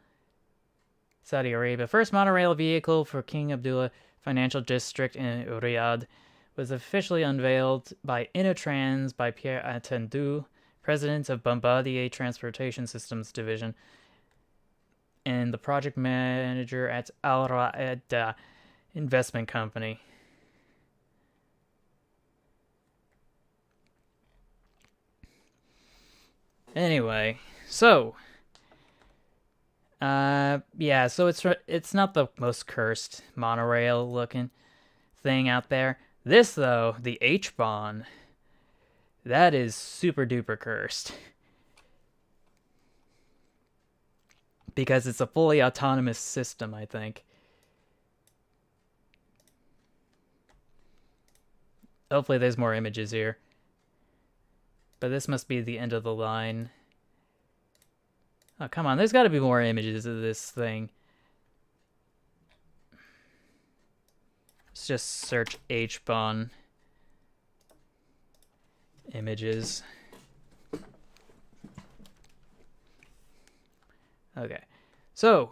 Saudi Arabia. First monorail vehicle for King Abdullah Financial District in Riyadh was officially unveiled by Inotrans by Pierre Attendu, president of Bombardier Transportation Systems Division, and the project manager at Al Raed Investment Company. Anyway, so yeah, so it's not the most cursed monorail looking thing out there. This though, the H-Bahn, that is super duper cursed. Because it's a fully autonomous system, I think. Hopefully there's more images here. But this must be the end of the line. Oh, come on, there's got to be more images of this thing. Let's just search H-Bahn images. Okay, so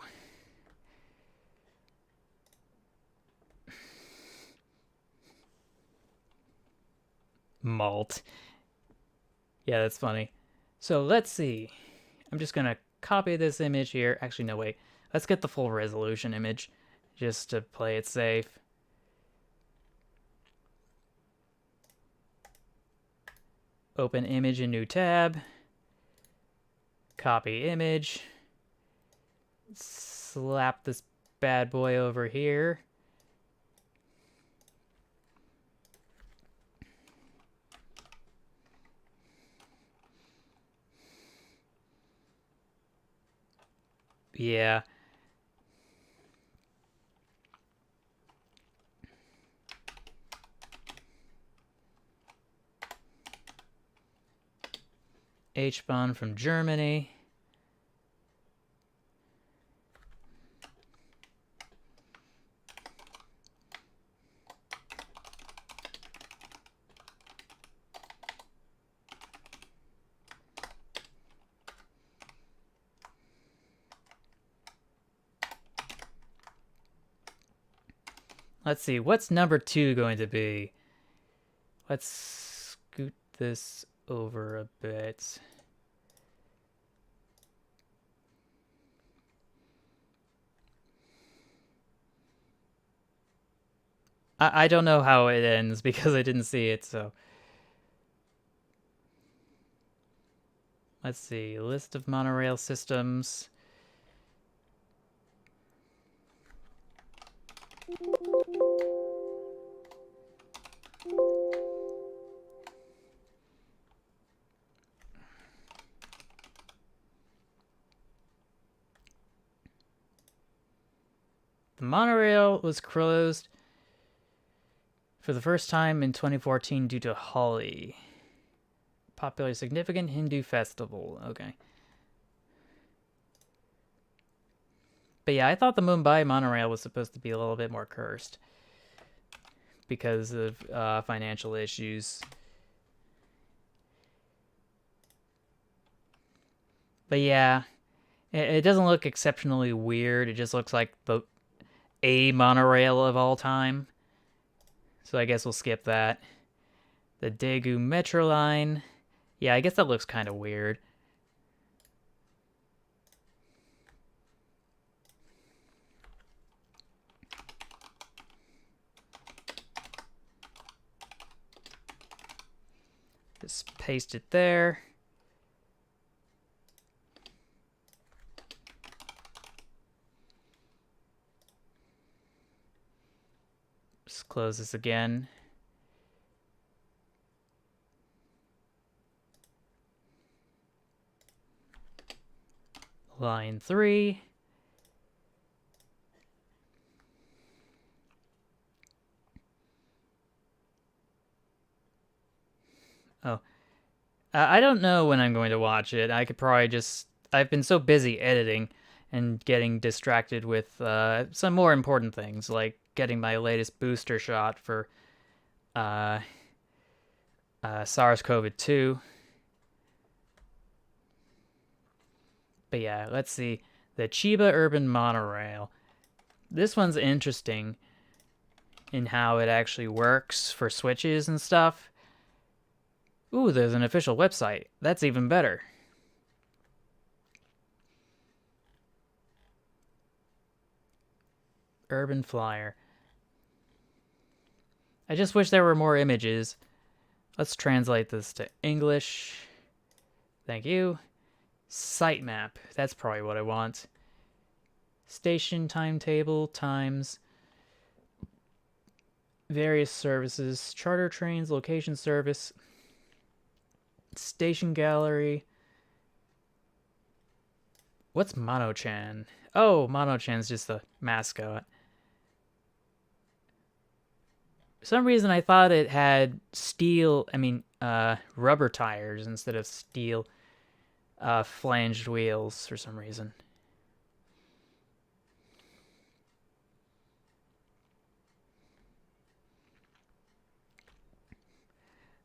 malt. Yeah, that's funny. So let's see. I'm just gonna copy this image here. Actually, no, wait. Let's get the full resolution image just to play it safe. Open image in new tab. Copy image. Slap this bad boy over here. Yeah. H-Bahn from Germany. Let's see, what's number 2 going to be? Let's scoot this over a bit. I don't know how it ends because I didn't see it, so. Let's see, list of monorail systems. The monorail was closed for the first time in 2014 due to Holi. Popular significant Hindu festival. Okay. But yeah, I thought the Mumbai monorail was supposed to be a little bit more cursed because of financial issues. But yeah, it doesn't look exceptionally weird. It just looks like a monorail of all time. So I guess we'll skip that. The Daegu Metro line. Yeah, I guess that looks kind of weird. Just paste it there. Just close this again. Line 3. Oh. I don't know when I'm going to watch it. I could probably just... I've been so busy editing and getting distracted with some more important things, like getting my latest booster shot for SARS-CoV-2. But yeah, let's see. The Chiba Urban Monorail. This one's interesting in how it actually works for switches and stuff. Ooh, there's an official website. That's even better. Urban Flyer. I just wish there were more images. Let's translate this to English. Thank you. Sitemap. That's probably what I want. Station timetable, times, various services, charter trains, location service, station gallery. What's Mono-chan? Oh, Mono-chan's just a mascot. For some reason I thought it had rubber tires instead of steel flanged wheels for some reason.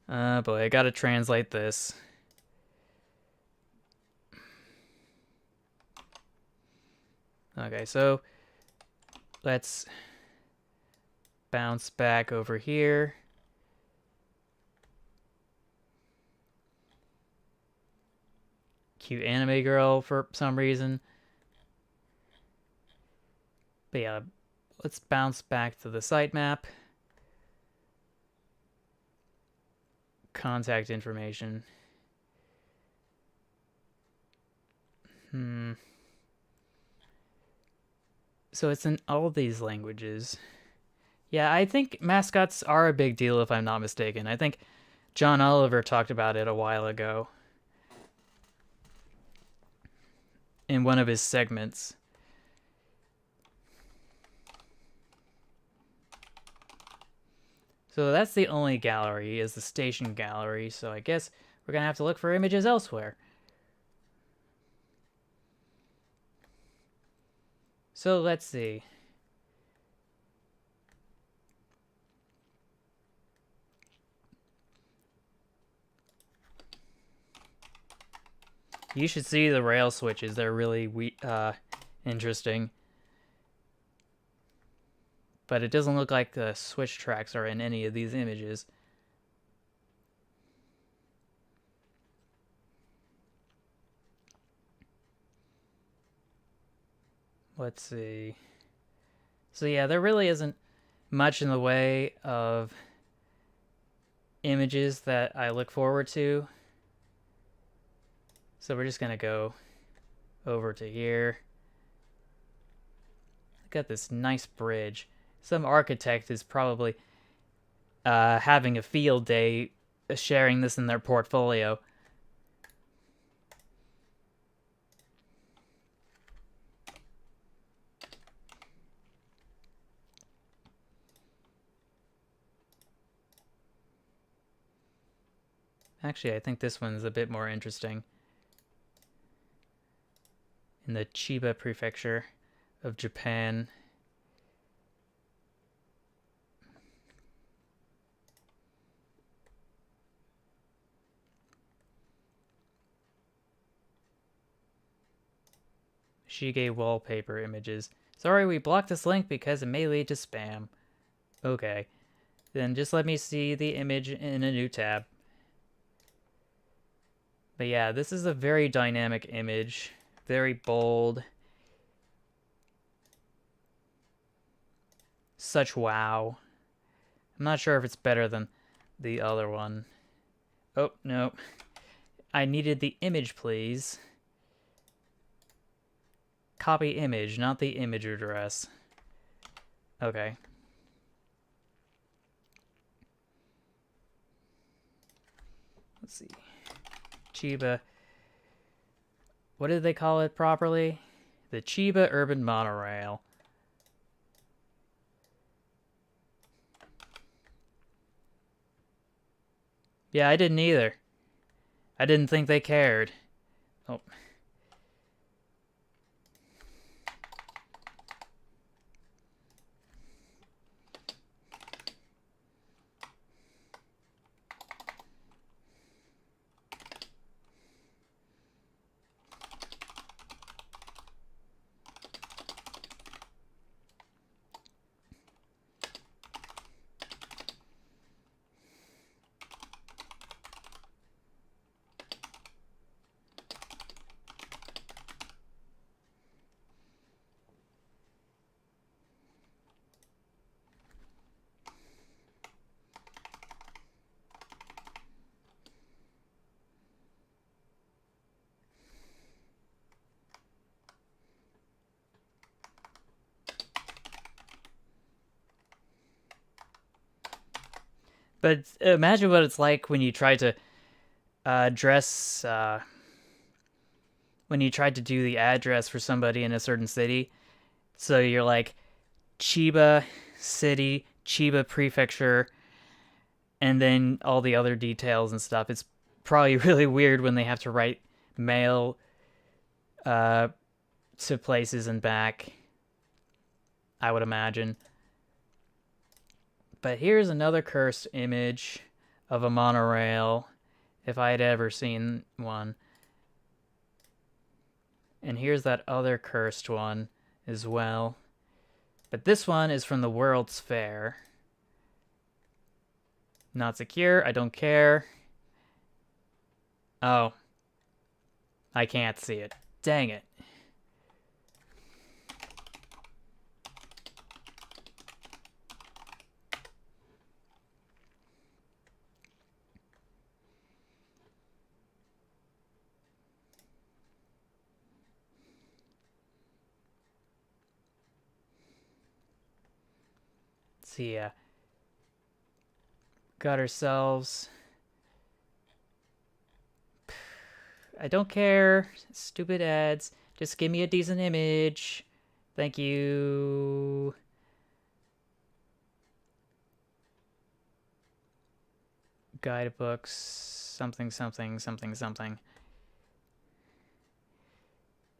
Boy, I gotta translate this. Okay, so let's bounce back over here. Cute anime girl for some reason. But yeah, let's bounce back to the sitemap. Contact information. So it's in all these languages. Yeah, I think mascots are a big deal if I'm not mistaken. I think John Oliver talked about it a while ago in one of his segments. So that's the only gallery, is the station gallery, so I guess we're gonna have to look for images elsewhere. So let's see. You should see the rail switches. They're really interesting. but it doesn't look like the switch tracks are in any of these images. Let's see. So yeah, there really isn't much in the way of images that I look forward to. So we're just gonna go over to here. Got this nice bridge. Some architect is probably having a field day sharing this in their portfolio. Actually, I think this one's a bit more interesting. In the Chiba prefecture of Japan. Shige wallpaper images. Sorry, we blocked this link because it may lead to spam. Okay. Then just let me see the image in a new tab. But yeah, this is a very dynamic image. Very bold. Such wow. I'm not sure if it's better than the other one. Oh, no. I needed the image, please. Copy image, not the image address. Okay. Let's see. Chiba. What did they call it properly? The Chiba Urban Monorail. Yeah, I didn't either. I didn't think they cared. Oh. But imagine what it's like when you try to when you tried to do the address for somebody in a certain city. So you're like, Chiba City, Chiba Prefecture, and then all the other details and stuff. It's probably really weird when they have to write mail to places and back, I would imagine. But here's another cursed image of a monorail, if I had ever seen one. And here's that other cursed one as well. But this one is from the World's Fair. Not secure, I don't care. Oh. I can't see it. Dang it. See ya. Got ourselves. I don't care. Stupid ads. Just give me a decent image. Thank you. Guidebooks. Something, something, something, something.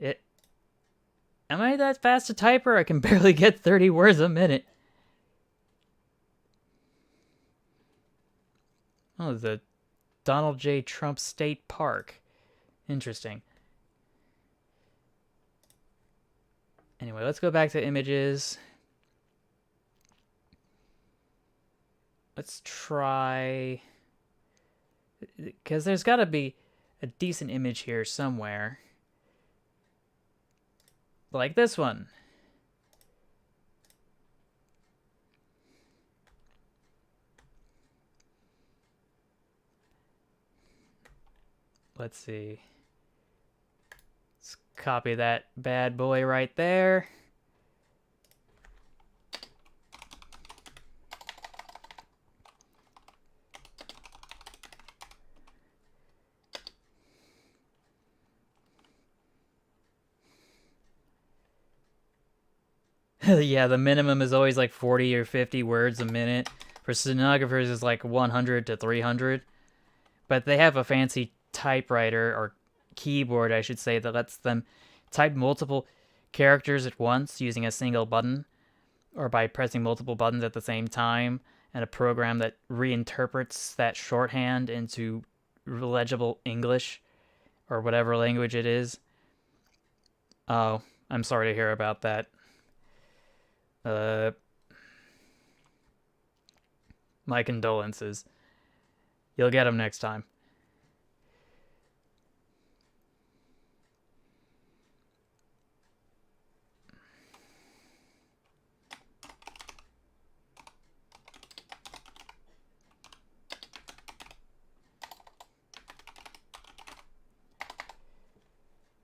Am I that fast a typer? I can barely get 30 words a minute. Oh, the Donald J. Trump State Park. Interesting. Anyway, let's go back to images. Let's try... Because there's got to be a decent image here somewhere. Like this one. Let's see. Let's copy that bad boy right there. Yeah, the minimum is always like 40 or 50 words a minute. For stenographers, it's like 100 to 300. But they have a fancy typewriter, or keyboard, I should say, that lets them type multiple characters at once using a single button, or by pressing multiple buttons at the same time, and a program that reinterprets that shorthand into legible English, or whatever language it is. Oh, I'm sorry to hear about that. My condolences. You'll get them next time.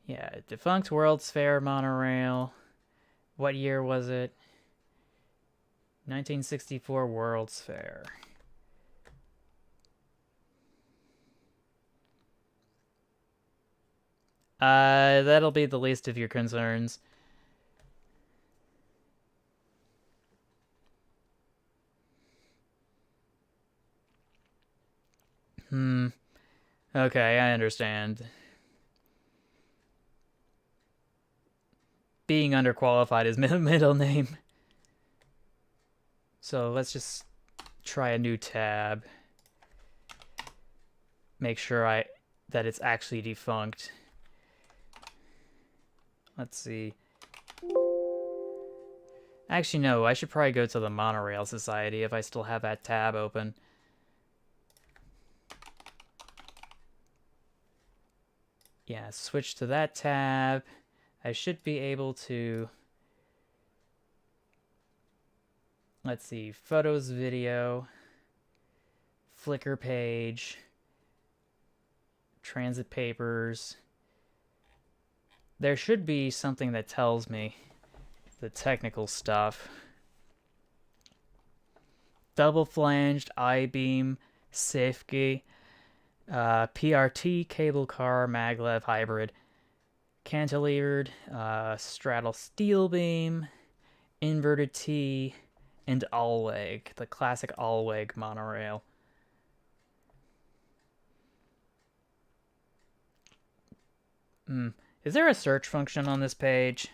Yeah, defunct World's Fair monorail. What year was it? 1964 World's Fair. That'll be the least of your concerns. Okay, I understand. Being underqualified is middle name. So let's just try a new tab. Make sure that it's actually defunct. Let's see. Actually, no, I should probably go to the Monorail Society if I still have that tab open. Yeah, switch to that tab. I should be able to... Let's see, photos, video, Flickr page, transit papers. There should be something that tells me the technical stuff. Double flanged, I-beam, safety, PRT, cable car, maglev, hybrid, cantilevered, straddle steel beam, inverted T, and Allweg, the classic Allweg monorail. Is there a search function on this page?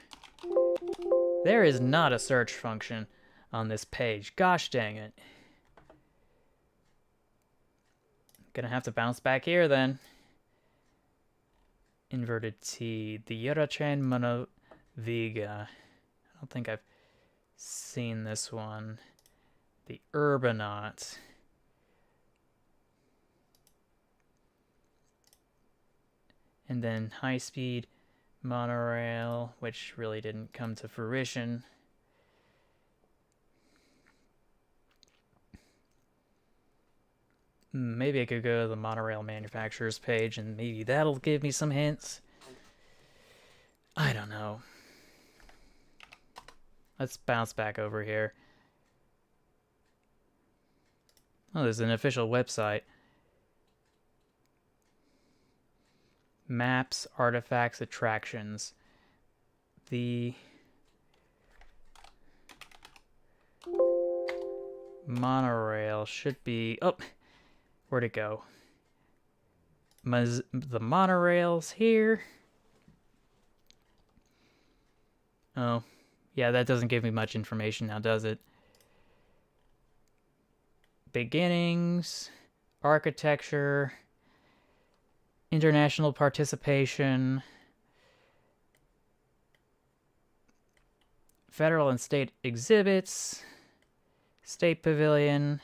There is not a search function on this page. Gosh dang it. Gonna have to bounce back here then. Inverted T. The Yorachan Monoviga. I don't think I've seen this one. The Urbanaut. And then high-speed monorail, which really didn't come to fruition. Maybe I could go to the monorail manufacturers page and maybe that'll give me some hints. I don't know. Let's bounce back over here. Oh, there's an official website. Maps, artifacts, attractions. The monorail should be... Oh, where'd it go? The monorail's here. Oh, yeah, that doesn't give me much information now, does it? Beginnings, architecture, international participation, federal and state exhibits, state pavilion,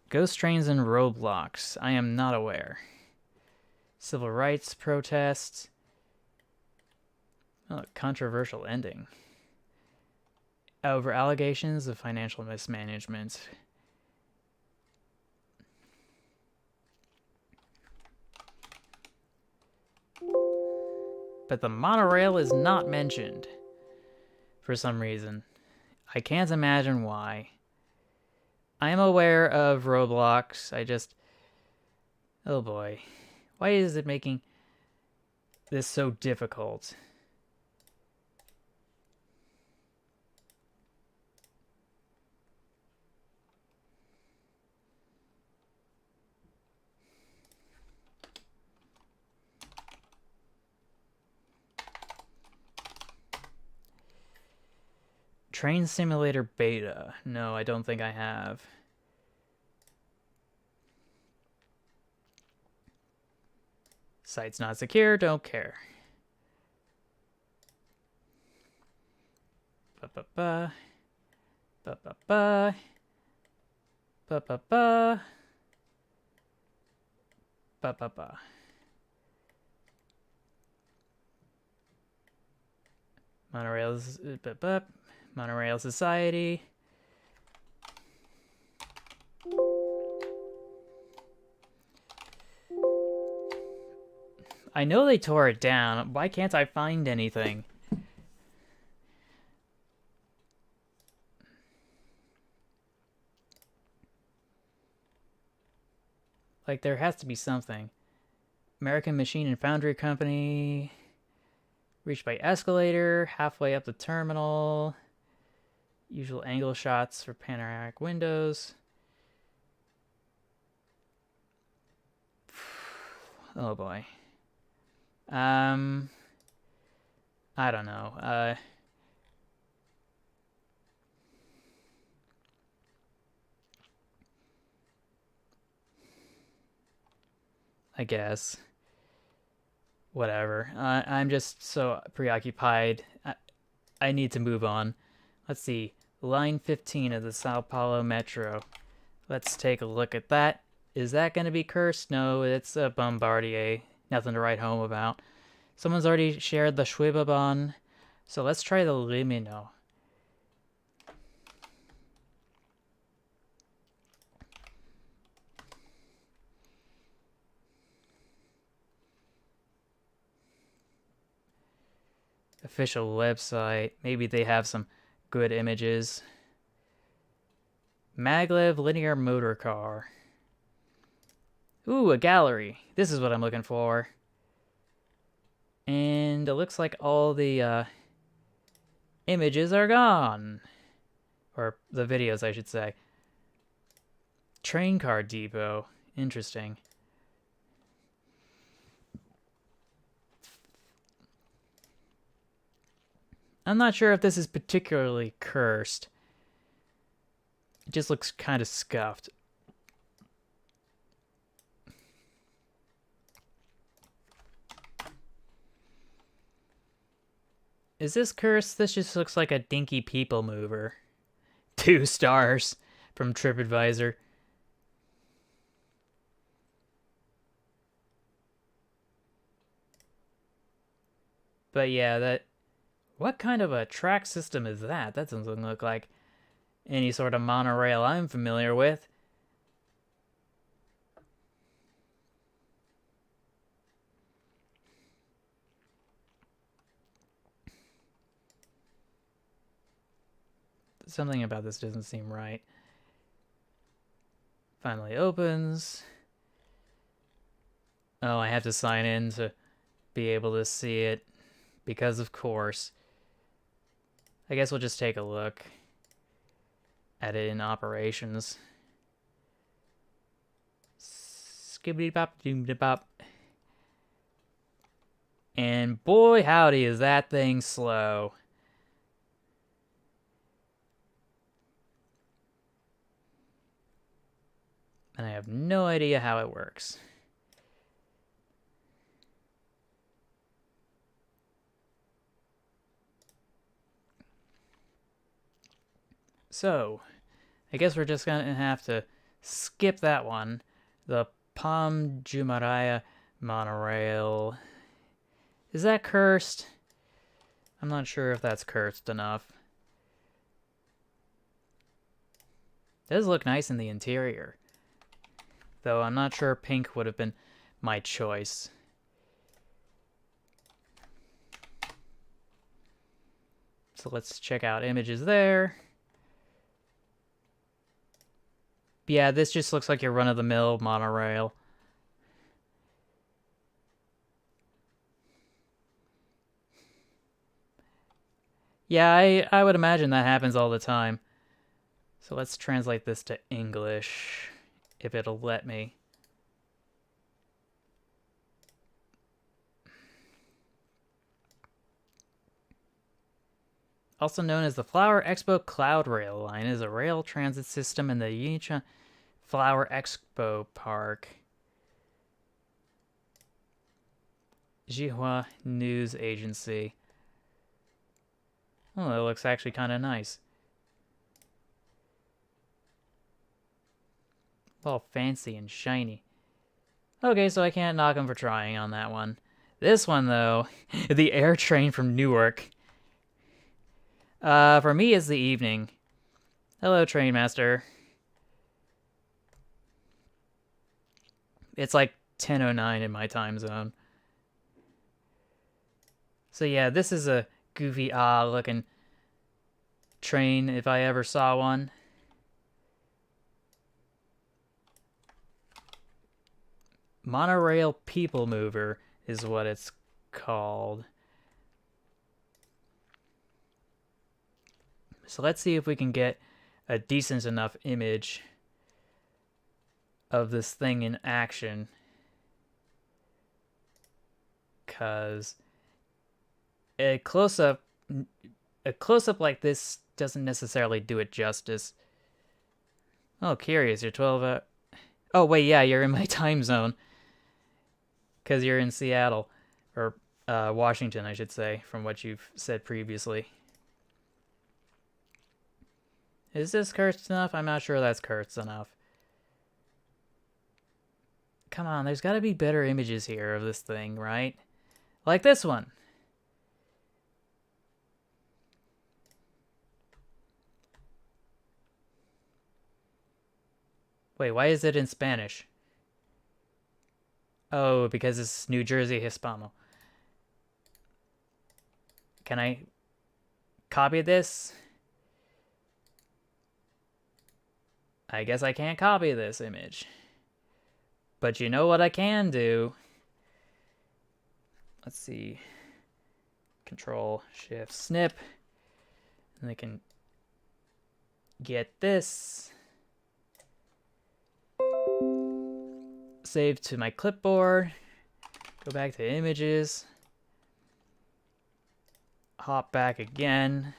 Ghost trains and roadblocks. I am not aware. Civil rights protests. Oh, controversial ending. Over allegations of financial mismanagement. But the monorail is not mentioned for some reason. I can't imagine why. I am aware of roadblocks. Oh boy. Why is it making this so difficult? Train Simulator Beta. No, I don't think I have. Site's not secure, don't care. Ba-ba-ba. Ba-ba-ba. Ba-ba-ba. Ba-ba-ba. Monorail Society. I know they tore it down. Why can't I find anything? Like, there has to be something. American Machine and Foundry Company. Reached by escalator. Halfway up the terminal. Usual angle shots for panoramic windows. Oh boy. I don't know. I guess. Whatever. I'm just so preoccupied. I need to move on. Let's see. Line 15 of the Sao Paulo Metro. Let's take a look at that. Is that going to be cursed? No, it's a Bombardier. Nothing to write home about. Someone's already shared the Schwebebahn. So let's try the Limino. Official website. Maybe they have some good images. Maglev linear motor car. Ooh, a gallery. This is what I'm looking for. And it looks like all the images are gone. Or the videos, I should say. Train car depot. Interesting. I'm not sure if this is particularly cursed. It just looks kind of scuffed. Is this cursed? This just looks like a dinky people mover. 2 stars from TripAdvisor. But yeah, that... What kind of a track system is that? That doesn't look like any sort of monorail I'm familiar with. Something about this doesn't seem right. Finally opens. Oh, I have to sign in to be able to see it. Because of course. I guess we'll just take a look at it in operations. Skibbity bop doom bop. And boy howdy is that thing slow. And I have no idea how it works. So, I guess we're just gonna have to skip that one. The Palm Jumeirah monorail. Is that cursed? I'm not sure if that's cursed enough. It does look nice in the interior. Though I'm not sure pink would have been my choice. So let's check out images there. Yeah, this just looks like your run-of-the-mill monorail. Yeah, I would imagine that happens all the time. So let's translate this to English, if it'll let me. Also known as the Flower Expo Cloud Rail Line, is a rail transit system in the Yichun Flower Expo Park. Jihua News Agency. Oh, that looks actually kind of nice. All fancy and shiny. Okay, so I can't knock him for trying on that one. This one, though, the air train from Newark. For me, it's the evening. Hello, train master. It's like 10:09 in my time zone. So yeah, this is a goofy, looking train if I ever saw one. Monorail People Mover is what it's called. So let's see if we can get a decent enough image of this thing in action. Because a close-up like this doesn't necessarily do it justice. Oh, curious, you're 12 Oh, wait, yeah, you're in my time zone. Because you're in Seattle. Or Washington, I should say, from what you've said previously. Is this cursed enough? I'm not sure that's cursed enough. Come on, there's got to be better images here of this thing, right? Like this one. Wait, why is it in Spanish? Oh, because it's New Jersey Hispano. Can I copy this? I guess I can't copy this image. But you know what I can do? Let's see. Control Shift Snip. And I can get this. Save to my clipboard. Go back to images. Hop back again.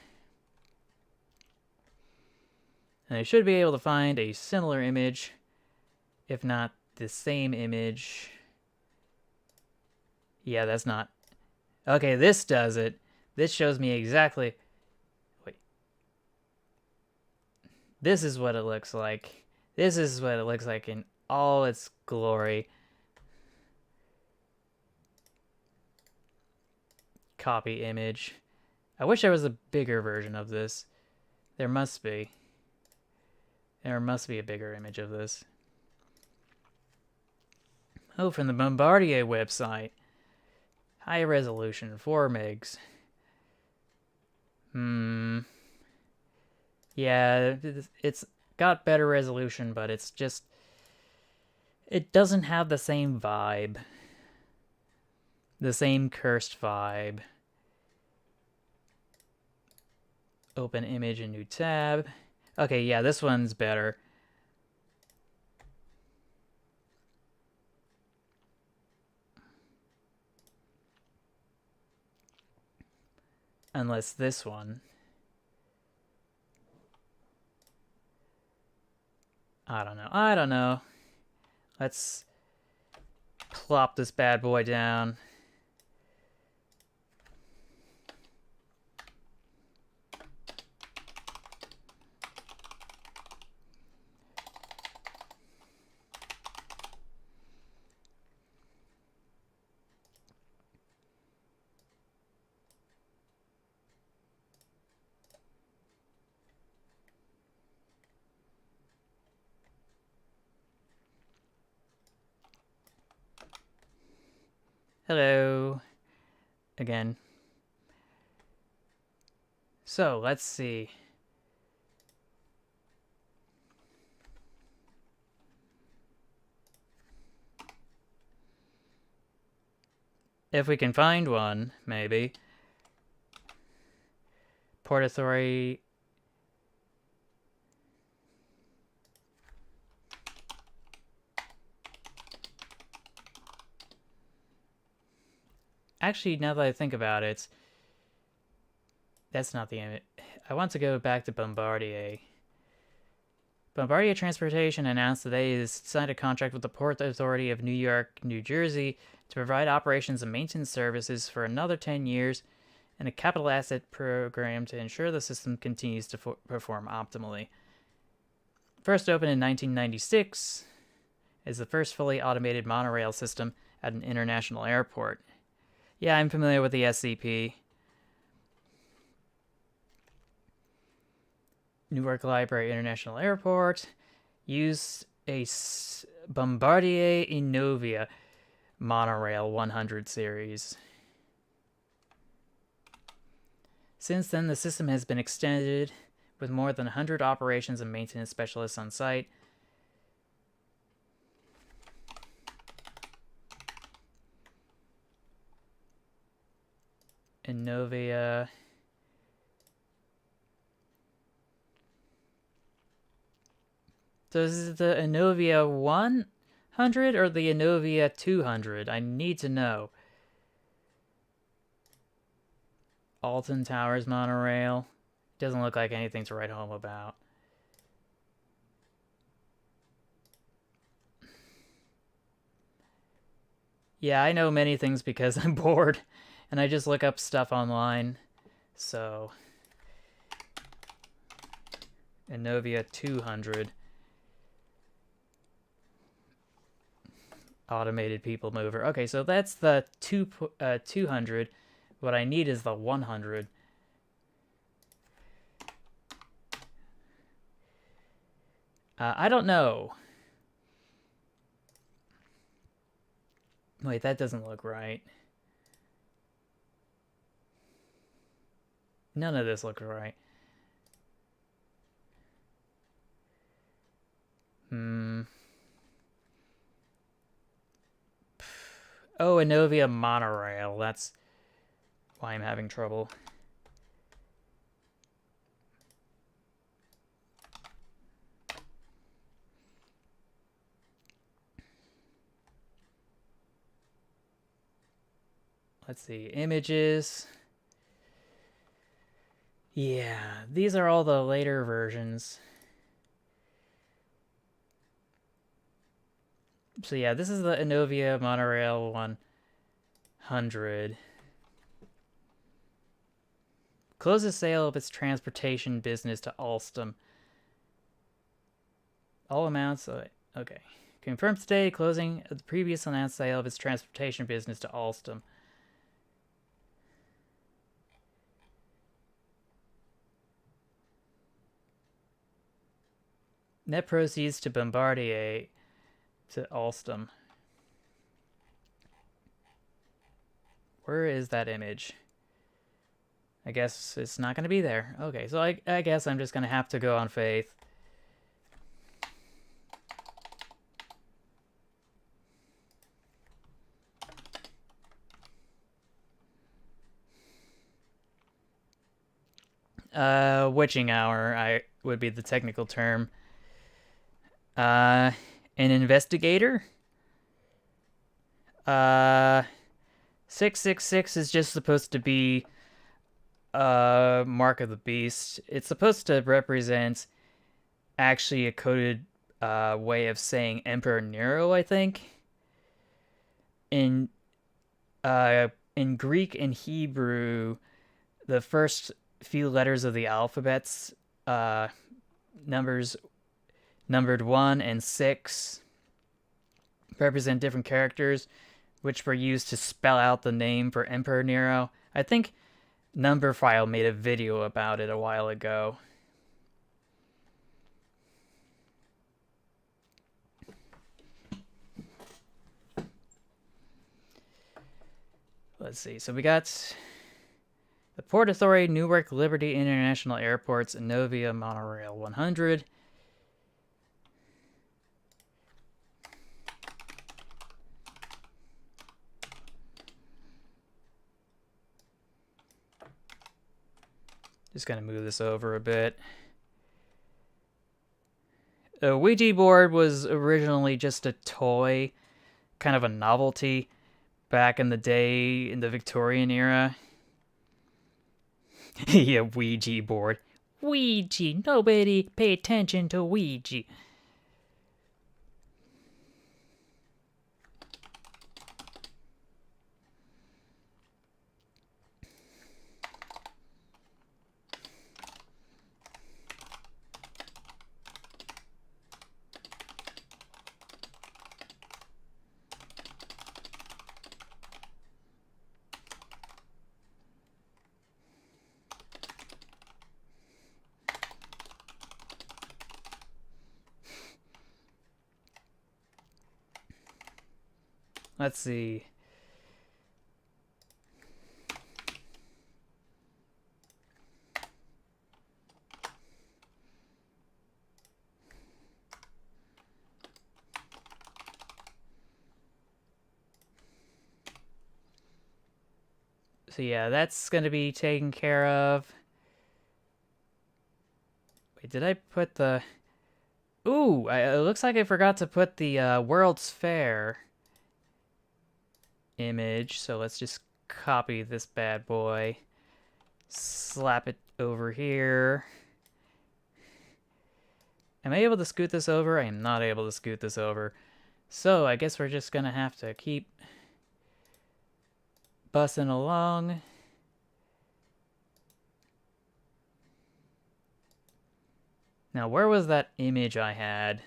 And I should be able to find a similar image, if not the same image. Yeah, that's not. Okay, this does it. This shows me exactly. Wait. This is what it looks like. This is what it looks like in all its glory. Copy image. I wish there was a bigger version of this. There must be. There must be a bigger image of this. Oh, from the Bombardier website. High resolution, 4 megs. Yeah, it's got better resolution, but it's just... It doesn't have the same vibe. The same cursed vibe. Open image in new tab. Okay, yeah, this one's better. Unless this one. I don't know. Let's plop this bad boy down. Hello. Again. So, let's see. If we can find one, maybe. Port Authority. Actually, now that I think about it, that's not the image. I want to go back to Bombardier. Bombardier Transportation announced today it has signed a contract with the Port Authority of New York, New Jersey to provide operations and maintenance services for another 10 years and a capital asset program to ensure the system continues to perform optimally. First opened in 1996, is the first fully automated monorail system at an international airport. Yeah, I'm familiar with the SCP. Newark Library International Airport used a Bombardier Innovia monorail 100 series. Since then, the system has been extended with more than 100 operations and maintenance specialists on site. Innovia. So is it the Innovia 100 or the Innovia 200? I need to know. Alton Towers monorail. Doesn't look like anything to write home about. Yeah, I know many things because I'm bored and I just look up stuff online. So, Innovia 200. Automated people mover. Okay, so that's the 200. What I need is the 100. I don't know. Wait, that doesn't look right. None of this looks right. Oh, Innovia monorail. That's why I'm having trouble. Let's see. Images. Yeah, these are all the later versions. So yeah, this is the Innovia monorail 100. Closes sale of its transportation business to Alstom. All amounts. Okay. Confirmed today, closing of the previous announced sale of its transportation business to Alstom. Net proceeds to Bombardier to Alstom. Where is that image? I guess it's not going to be there. Okay, so I guess I'm just going to have to go on faith. Witching hour would be the technical term. An investigator? 666 is just supposed to be mark of the beast. It's supposed to represent actually a coded way of saying Emperor Nero, I think. In Greek and Hebrew, the first few letters of the alphabets, numbers numbered 1 and 6, represent different characters, which were used to spell out the name for Emperor Nero. I think Numberphile made a video about it a while ago. Let's see. So we got the Port Authority, Newark Liberty International Airports, and Novia Monorail 100. Just gonna move this over a bit. The Ouija board was originally just a toy, kind of a novelty, back in the day in the Victorian era. Yeah, Ouija board. Ouija. Nobody pay attention to Ouija. Let's see. So yeah, that's going to be taken care of. Wait, did I put the... Ooh, it looks like I forgot to put the World's Fair image. So let's just copy this bad boy. Slap it over here. Am I able to scoot this over? I am not able to scoot this over. So I guess we're just going to have to keep bussing along. Now, where was that image I had?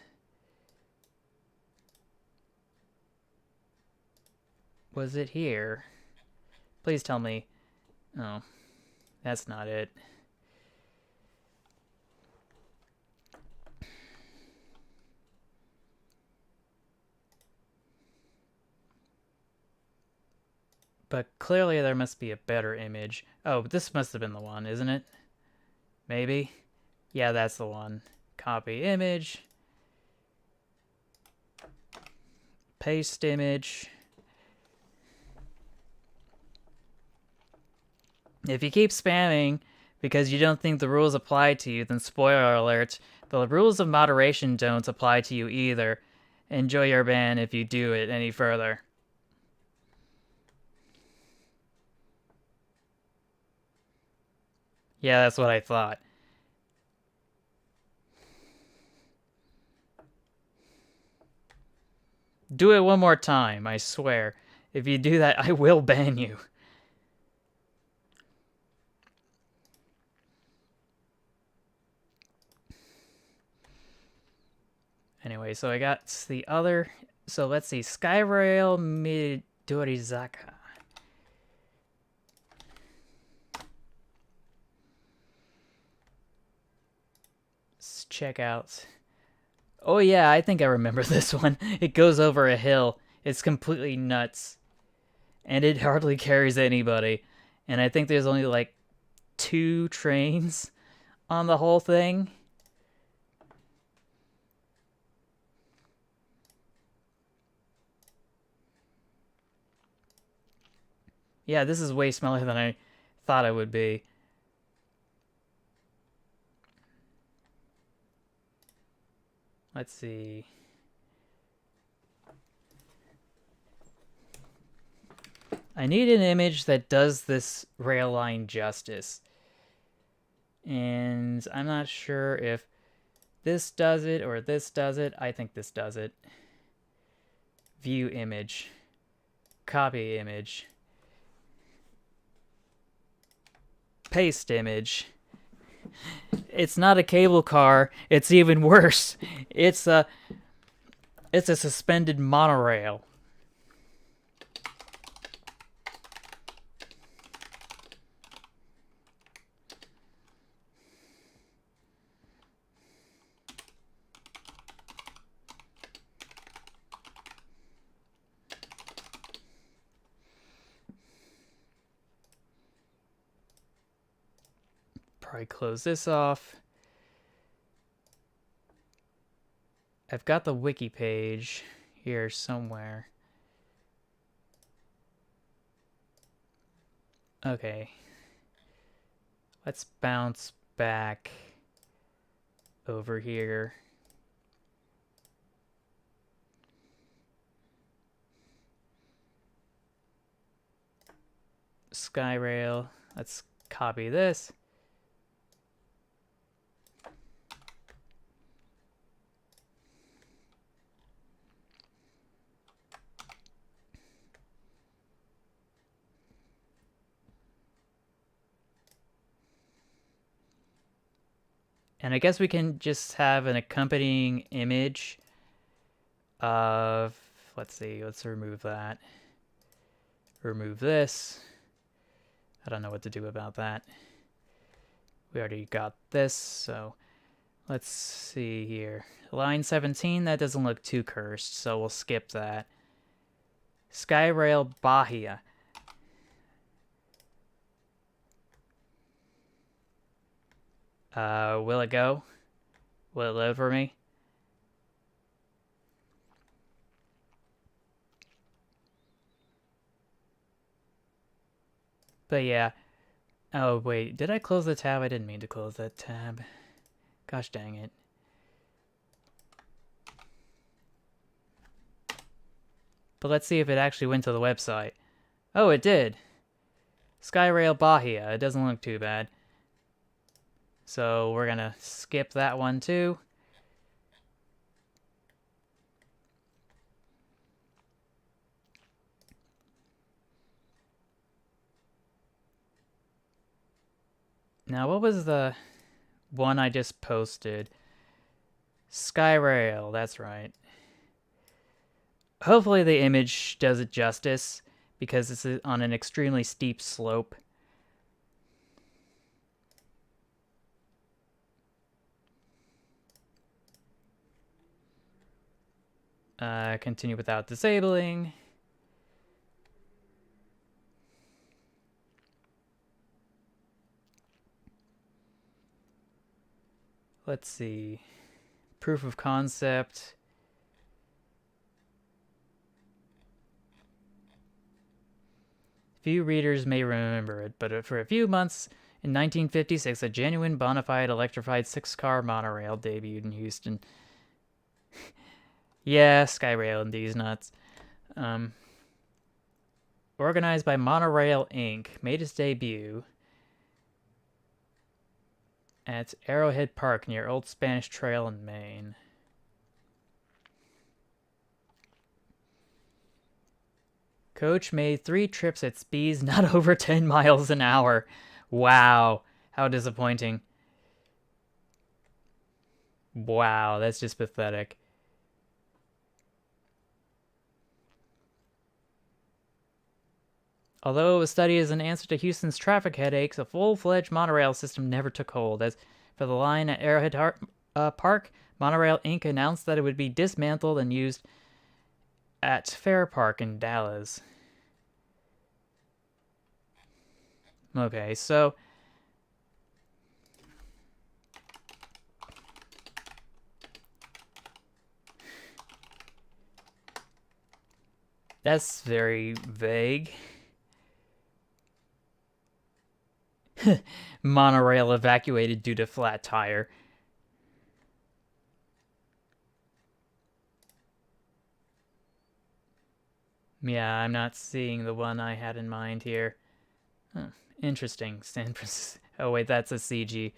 Was it here? Please tell me. Oh, that's not it. But clearly there must be a better image. Oh, but this must have been the one, isn't it? Maybe? Yeah, that's the one. Copy image. Paste image. If you keep spamming because you don't think the rules apply to you, then spoiler alert, the rules of moderation don't apply to you either. Enjoy your ban if you do it any further. Yeah, that's what I thought. Do it one more time, I swear. If you do that, I will ban you. Anyway, so I got the other... So let's see. Skyrail Midorizaka. Let's check out... Oh yeah, I think I remember this one. It goes over a hill. It's completely nuts. And it hardly carries anybody. And I think there's only like 2 trains on the whole thing. Yeah, this is way smellier than I thought it would be. Let's see. I need an image that does this rail line justice. And I'm not sure if this does it or this does it. I think this does it. View image. Copy image. Paste image. It's not a cable car. It's even worse. It's a suspended monorail. probably close this off. I've got the wiki page here somewhere. Okay. Let's bounce back over here. Skyrail. Let's copy this. And I guess we can just have an accompanying image of, let's see, let's remove that. Remove this. I don't know what to do about that. We already got this, so let's see here. Line 17, that doesn't look too cursed, so we'll skip that. Skyrail Bahia. Will it go? Will it load for me? But yeah. Oh, wait. Did I close the tab? I didn't mean to close that tab. Gosh dang it. But let's see if it actually went to the website. Oh, it did. Skyrail Bahia. It doesn't look too bad. So we're gonna skip that one too. Now, what was the one I just posted? Skyrail, that's right. Hopefully the image does it justice, because this is on an extremely steep slope. Continue without disabling. Let's see. Proof of concept. Few readers may remember it, but for a few months in 1956, a genuine bona fide electrified 6-car monorail debuted in Houston. Yeah, Skyrail and these nuts. Organized by Monorail Inc., made its debut at Arrowhead Park near Old Spanish Trail in Maine. Coach made 3 trips at speeds not over 10 miles an hour. Wow, how disappointing. Wow, that's just pathetic. Although it was studied as an answer to Houston's traffic headaches, a full-fledged monorail system never took hold. As for the line at Arrowhead Park, Monorail Inc. announced that it would be dismantled and used at Fair Park in Dallas. Okay, so that's very vague. Monorail evacuated due to flat tire. Yeah, I'm not seeing the one I had in mind here. Huh. Interesting. San Francisco. Oh, wait, that's a CG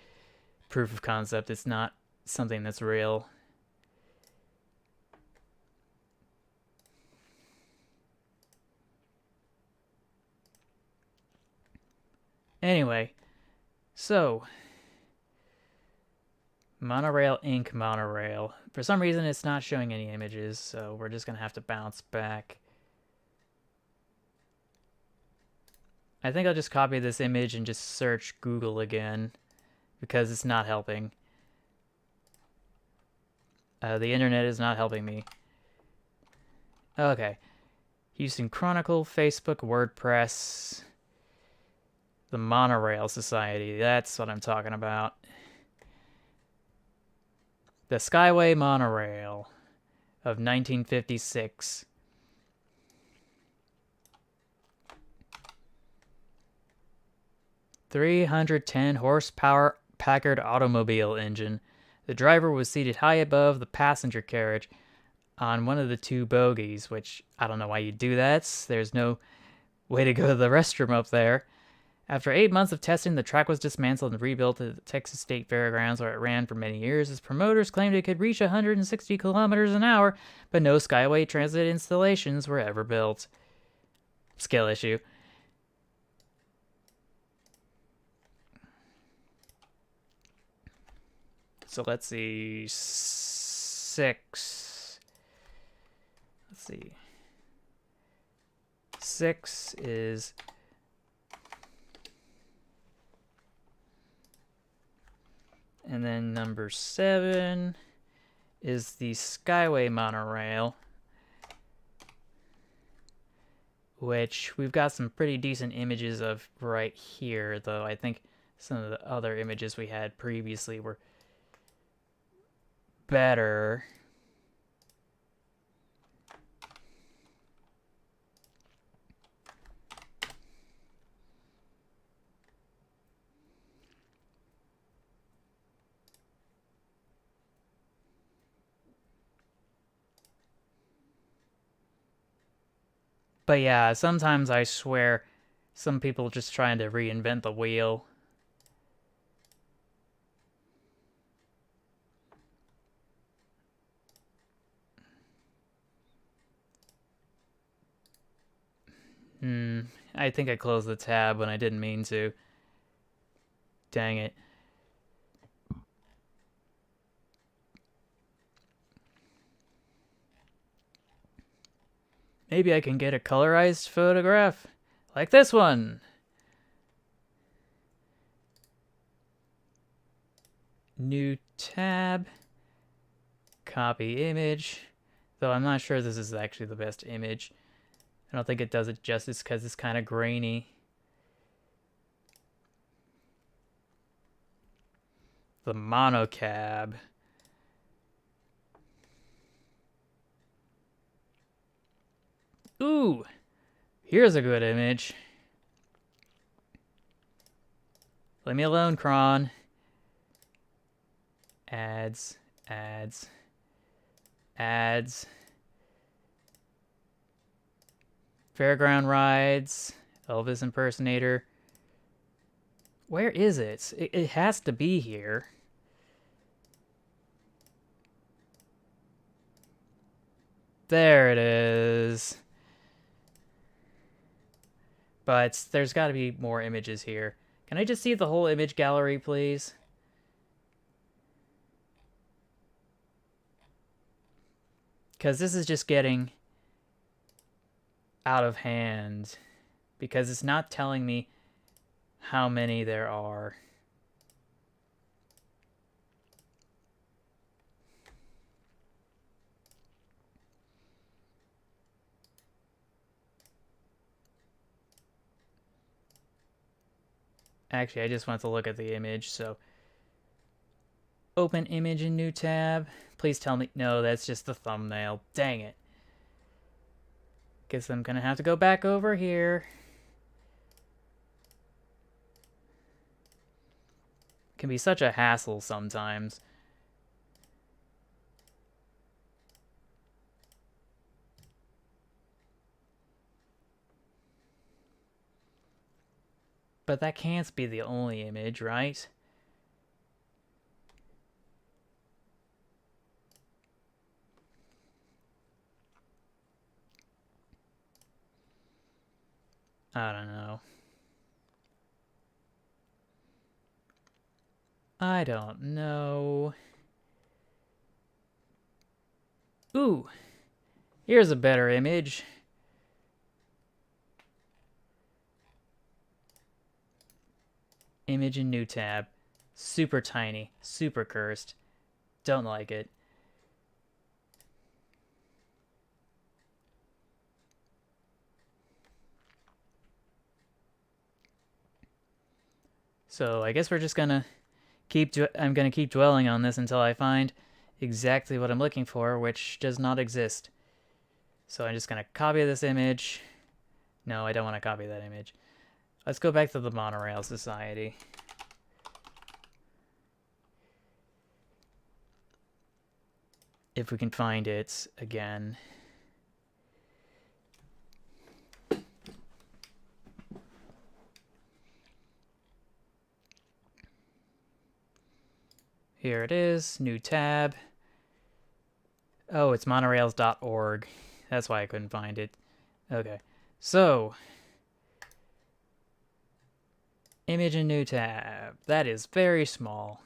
proof of concept. It's not something that's real. Anyway, so Monorail Inc. Monorail. For some reason, it's not showing any images, so we're just going to have to bounce back. I think I'll just copy this image and just search Google again, because it's not helping. The internet is not helping me. Okay. Houston Chronicle, Facebook, WordPress. The Monorail Society, that's what I'm talking about. The Skyway Monorail of 1956. .310 horsepower Packard automobile engine. The driver was seated high above the passenger carriage on one of the two bogies, which I don't know why you do that. There's no way to go to the restroom up there. After 8 months of testing, the track was dismantled and rebuilt at the Texas State Fairgrounds, where it ran for many years. Its promoters claimed it could reach 160 kilometers an hour, but no Skyway transit installations were ever built. Scale issue. So let's see. 6. Let's see. 6 is... And then number 7 is the Skyway monorail, which we've got some pretty decent images of right here, though I think some of the other images we had previously were better. But yeah, sometimes I swear some people just trying to reinvent the wheel. I think I closed the tab when I didn't mean to. Dang it. Maybe I can get a colorized photograph like this one. New tab. Copy image. Though I'm not sure this is actually the best image. I don't think it does it justice because it's kind of grainy. The monocab. Ooh, here's a good image. Leave me alone, Kron. Ads, ads, ads. Fairground rides, Elvis impersonator. Where is it? It has to be here. There it is. But there's got to be more images here. Can I just see the whole image gallery, please? Because this is just getting out of hand. Because it's not telling me how many there are. Actually, I just want to look at the image, so... Open image in new tab. Please tell me... No, that's just the thumbnail. Dang it. Guess I'm gonna have to go back over here. Can be such a hassle sometimes. But that can't be the only image, right? I don't know. I don't know. Ooh, here's a better image. Image in new tab. Super tiny, super cursed. Don't like it. So I guess we're just gonna I'm gonna keep dwelling on this until I find exactly what I'm looking for, which does not exist. So I'm just gonna copy this image. No, I don't want to copy that image. Let's go back to the Monorail Society. If we can find it again. Here it is, new tab. Oh, it's monorails.org. That's why I couldn't find it. Okay, so image and new tab. That is very small.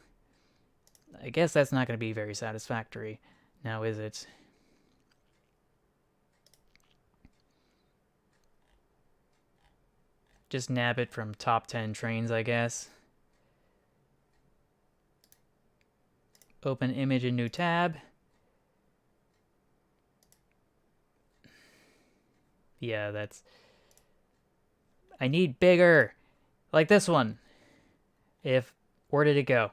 I guess that's not going to be very satisfactory. Now, is it? Just nab it from top 10 trains, I guess. Open image and new tab. Yeah, that's... I need bigger! Like this one. Where did it go?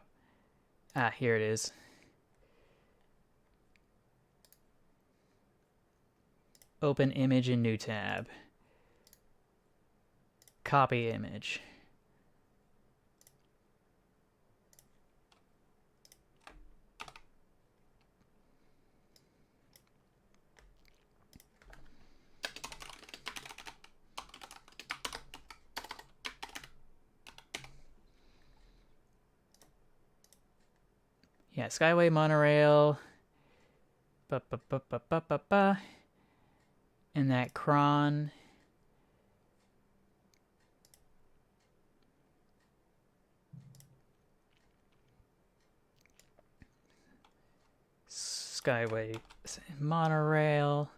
Ah, here it is. Open image in new tab. Copy image. Yeah, Skyway Monorail. Ba-ba-ba-ba-ba-ba-ba. And that cron. Skyway Monorail.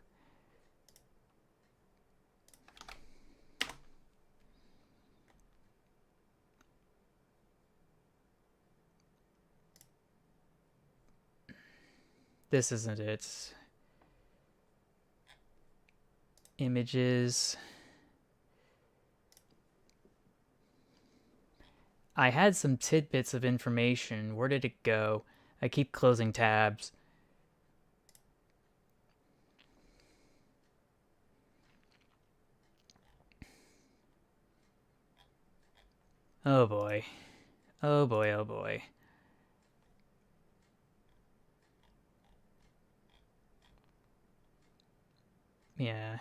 This isn't it. Images. I had some tidbits of information. Where did it go? I keep closing tabs. Oh boy. Oh boy, oh boy. Yeah.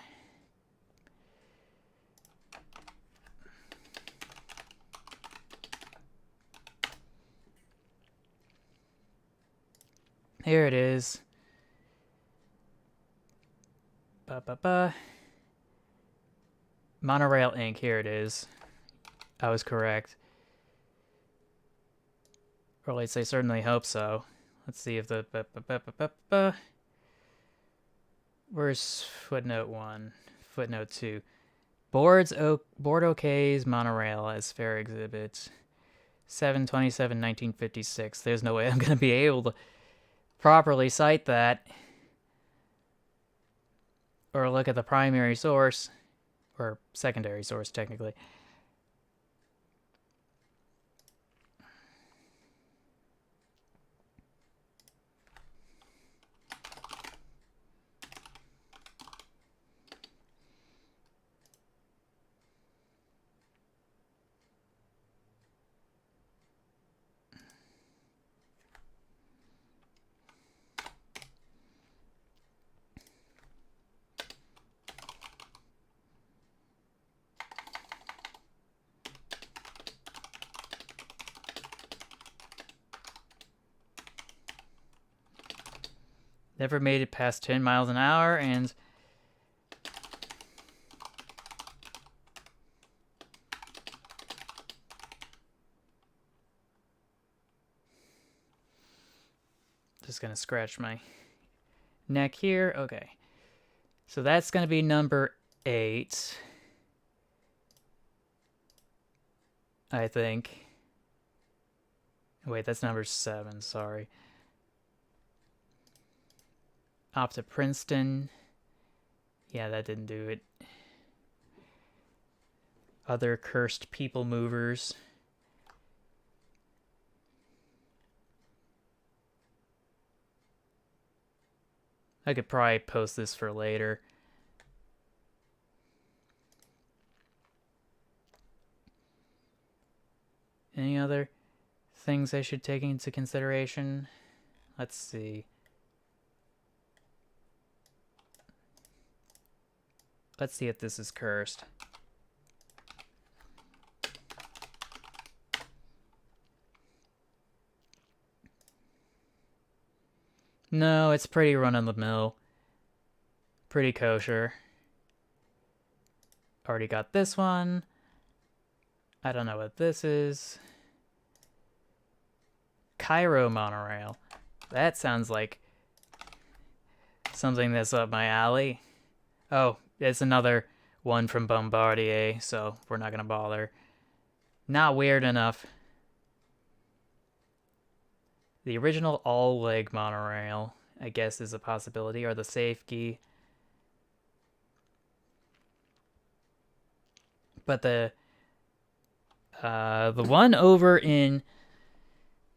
Here it is. Ba-ba-ba. Monorail Inc. Here it is. I was correct. Or at least I certainly hope so. Let's see if the... Where's footnote 1? Footnote 2. Board OK's monorail as fair exhibit. 7/27/1956. There's no way I'm going to be able to properly cite that. Or look at the primary source. Or secondary source, technically. Never made it past 10 miles an hour, and just gonna scratch my neck here. Okay. So that's gonna be number 8. I think. Wait, that's number 7, sorry. Off to Princeton. Yeah, that didn't do it. Other cursed people movers. I could probably post this for later. Any other things I should take into consideration? Let's see. Let's see if this is cursed. No, it's pretty run-of-the-mill. Pretty kosher. Already got this one. I don't know what this is. Cairo monorail. That sounds like something that's up my alley. Oh, it's another one from Bombardier, so we're not gonna bother. Not weird enough. The original all-leg monorail, I guess, is a possibility, or the safe key. But the one over in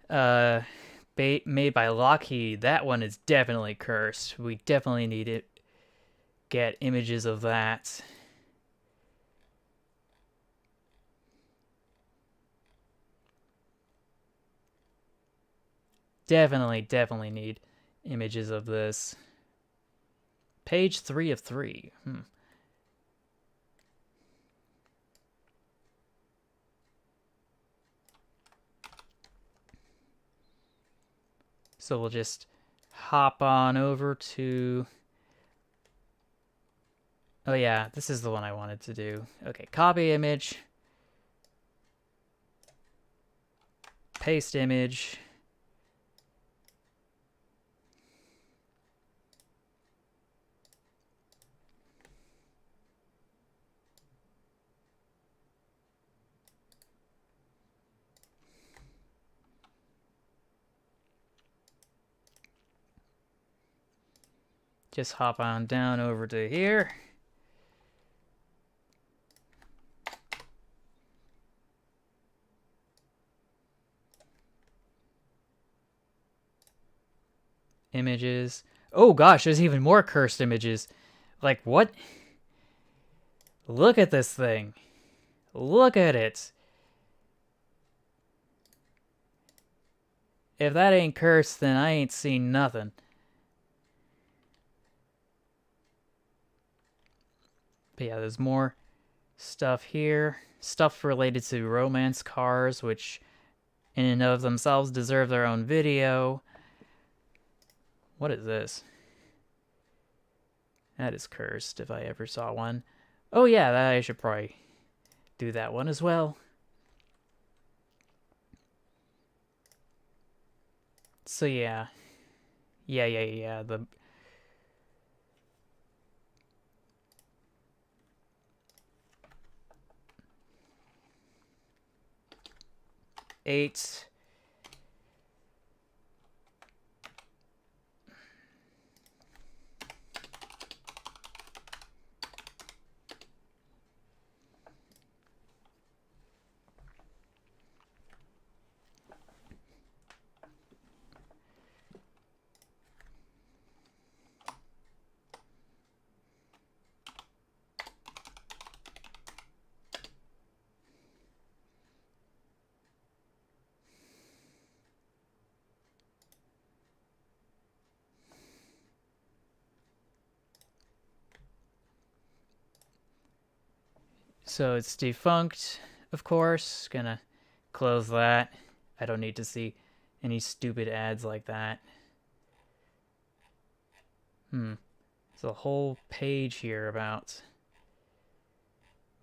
made by Lockheed, that one is definitely cursed. We definitely need to get images of that. Definitely need images of this. Page 3 of 3. So we'll just hop on over to... Oh yeah, this is the one I wanted to do. Okay, copy image. Paste image. Just hop on down over to here. Images. Oh gosh, there's even more cursed images. Like, what? Look at this thing. Look at it. If that ain't cursed, then I ain't seen nothing. But yeah, there's more stuff here. Stuff related to romance cars, which in and of themselves deserve their own video. What is this? That is cursed, if I ever saw one. Oh yeah, that I should probably do that one as well. So yeah. Yeah. The eight. So it's defunct, of course. Gonna close that. I don't need to see any stupid ads like that. There's a whole page here about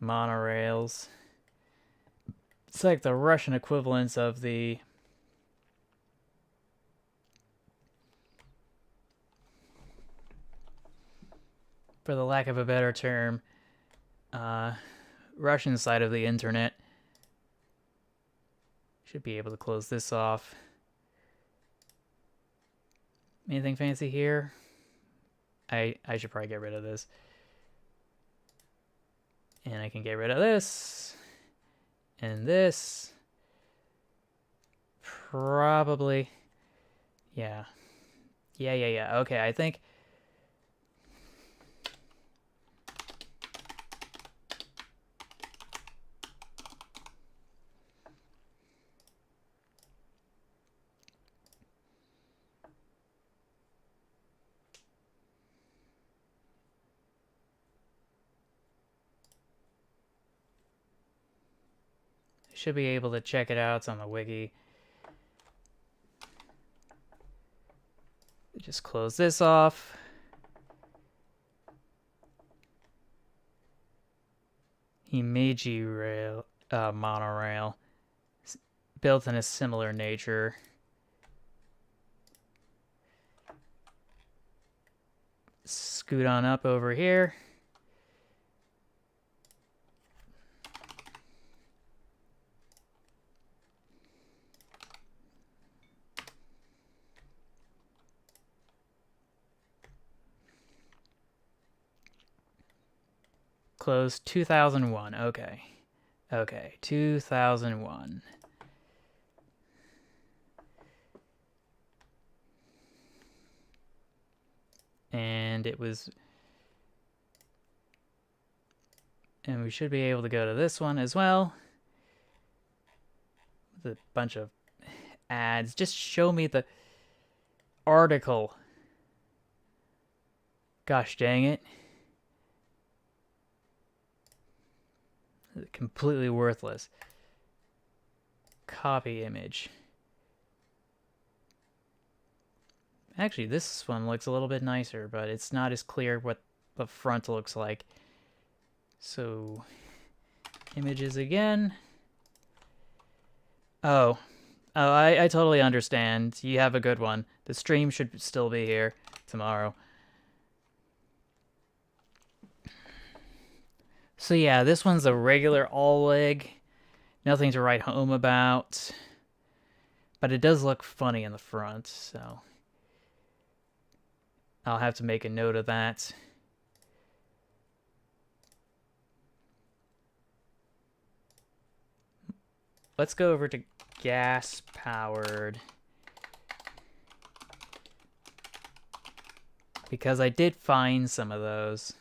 monorails. It's like the Russian equivalents of the... for the lack of a better term, Russian side of the internet. Should be able to close this off. Anything fancy here? I should probably get rid of this. And I can get rid of this. And this. Probably. Yeah. Okay, I think should be able to check it out. It's on the wiki. Just close this off. Himeji rail, monorail, built in a similar nature. Scoot on up over here. Closed 2001. Okay. Okay, 2001. And it was... And we should be able to go to this one as well. With a bunch of ads. Just show me the article. Gosh dang it. Completely worthless. Copy image. Actually, this one looks a little bit nicer, but it's not as clear what the front looks like. So, images again. Oh. Oh, I totally understand. You have a good one. The stream should still be here tomorrow. So yeah, this one's a regular all leg. Nothing to write home about. But it does look funny in the front, so I'll have to make a note of that. Let's go over to gas-powered. Because I did find some of those.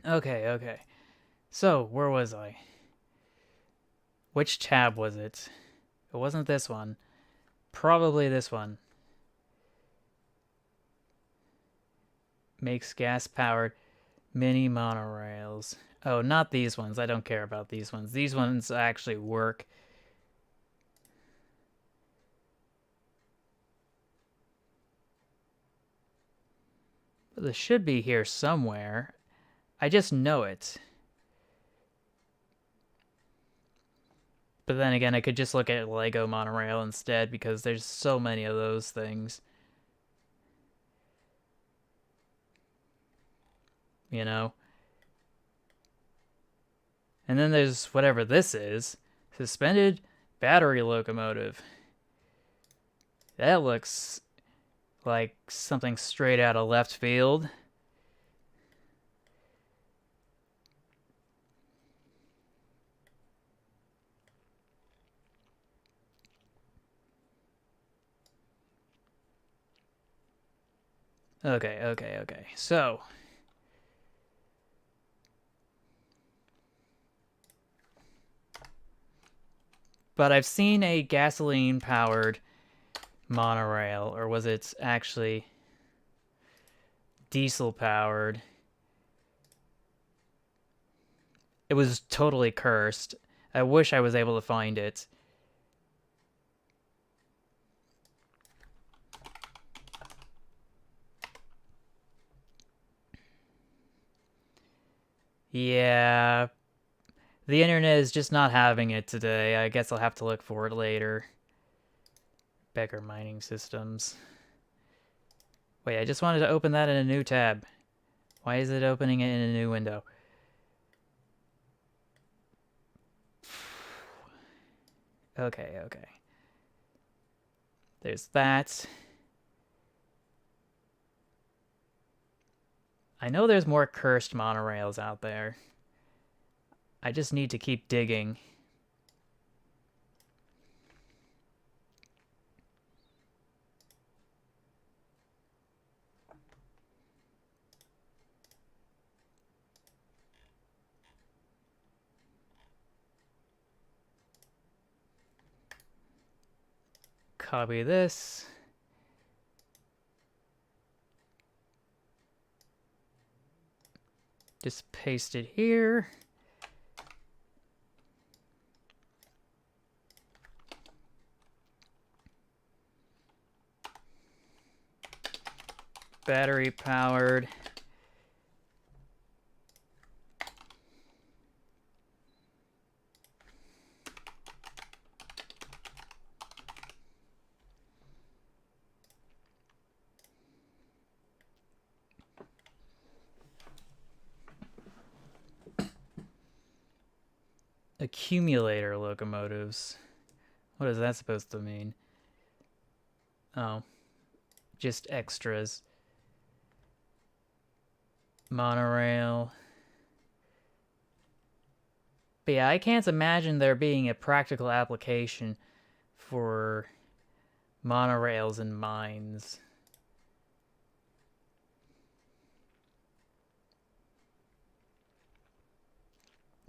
Okay, okay. So, where was I? Which tab was it? It wasn't this one. Probably this one. Makes gas-powered mini monorails. Oh, not these ones. I don't care about these ones. These ones actually work. But this should be here somewhere. I just know it. But then again, I could just look at Lego monorail instead because there's so many of those things. You know? And then there's whatever this is. Suspended battery locomotive. That looks like something straight out of left field. Okay, okay, okay. So, but I've seen a gasoline-powered monorail, or was it actually diesel-powered? It was totally cursed. I wish I was able to find it. Yeah, the internet is just not having it today. I guess I'll have to look for it later. Becker Mining Systems. Wait, I just wanted to open that in a new tab. Why is it opening it in a new window? Okay, okay. There's that. I know there's more cursed monorails out there. I just need to keep digging. Copy this. Just paste it here. Battery powered. Accumulator locomotives. What is that supposed to mean? Oh, just extras. Monorail. But yeah, I can't imagine there being a practical application for monorails and mines.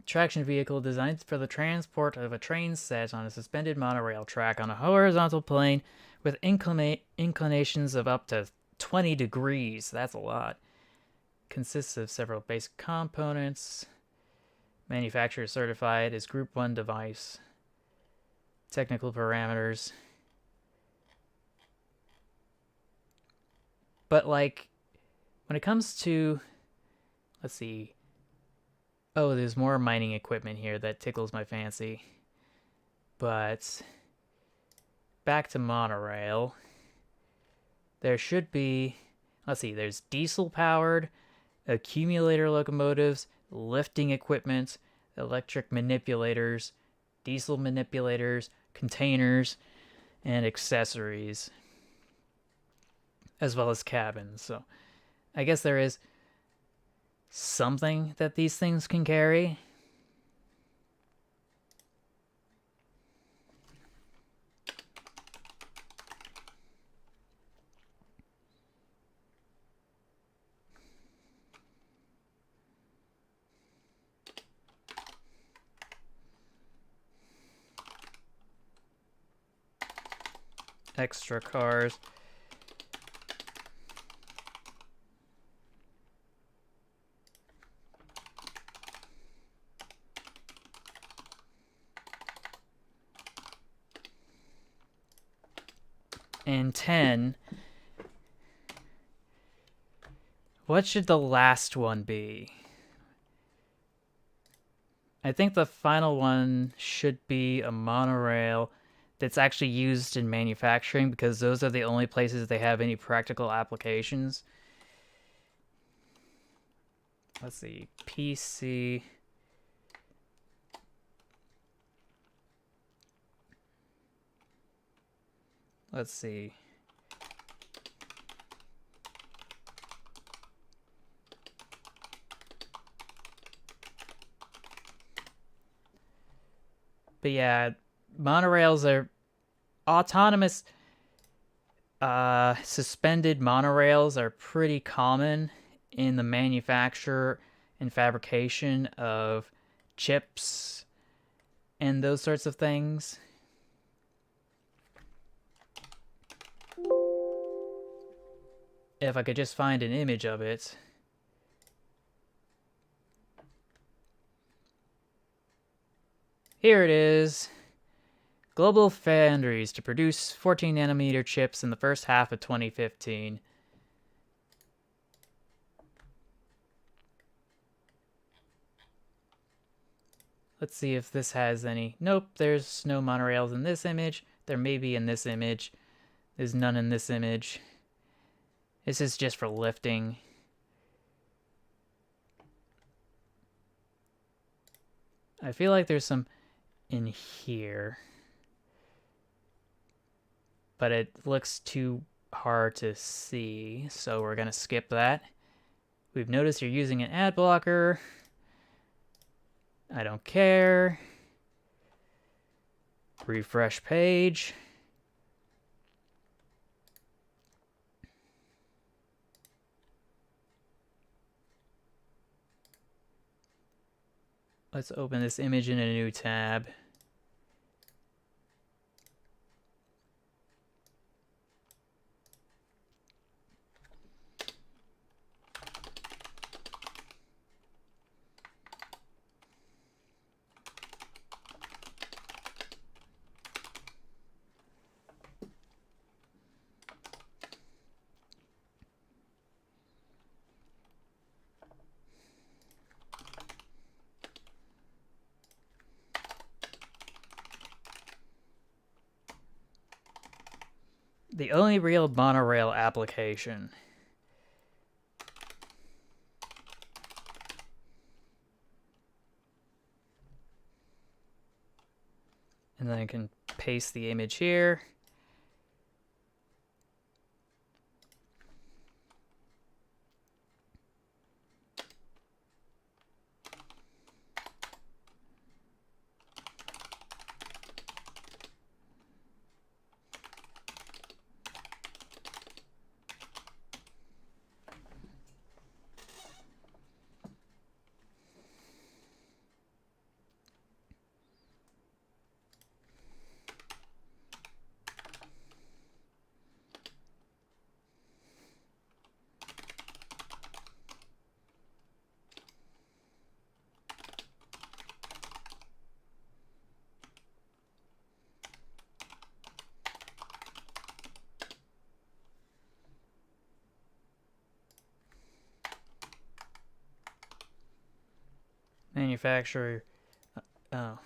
Traction vehicle designed for the transport of a train set on a suspended monorail track on a horizontal plane with inclinations of up to 20 degrees. That's a lot. Consists of several basic components. Manufacturer certified as Group 1 device. Technical parameters. But like, when it comes to, let's see. Oh, there's more mining equipment here that tickles my fancy. But back to monorail. There should be, let's see, there's diesel powered, accumulator locomotives, lifting equipment, electric manipulators, diesel manipulators, containers, and accessories, as well as cabins. So I guess there is something that these things can carry. Extra cars. And 10. What should the last one be? I think the final one should be a monorail that's actually used in manufacturing, because those are the only places they have any practical applications. Let's see, PC. Let's see. But yeah, monorails are autonomous. Suspended monorails are pretty common in the manufacture and fabrication of chips and those sorts of things. If I could just find an image of it. Here it is. Global Foundries to produce 14 nanometer chips in the first half of 2015. Let's see if this has any. Nope, there's no monorails in this image. There may be in this image. There's none in this image. This is just for lifting. I feel like there's some in here, but it looks too hard to see, so we're gonna skip that. We've noticed you're using an ad blocker. I don't care. Refresh page. Let's open this image in a new tab. The only real monorail application. And then I can paste the image here. Manufacturer. Oh.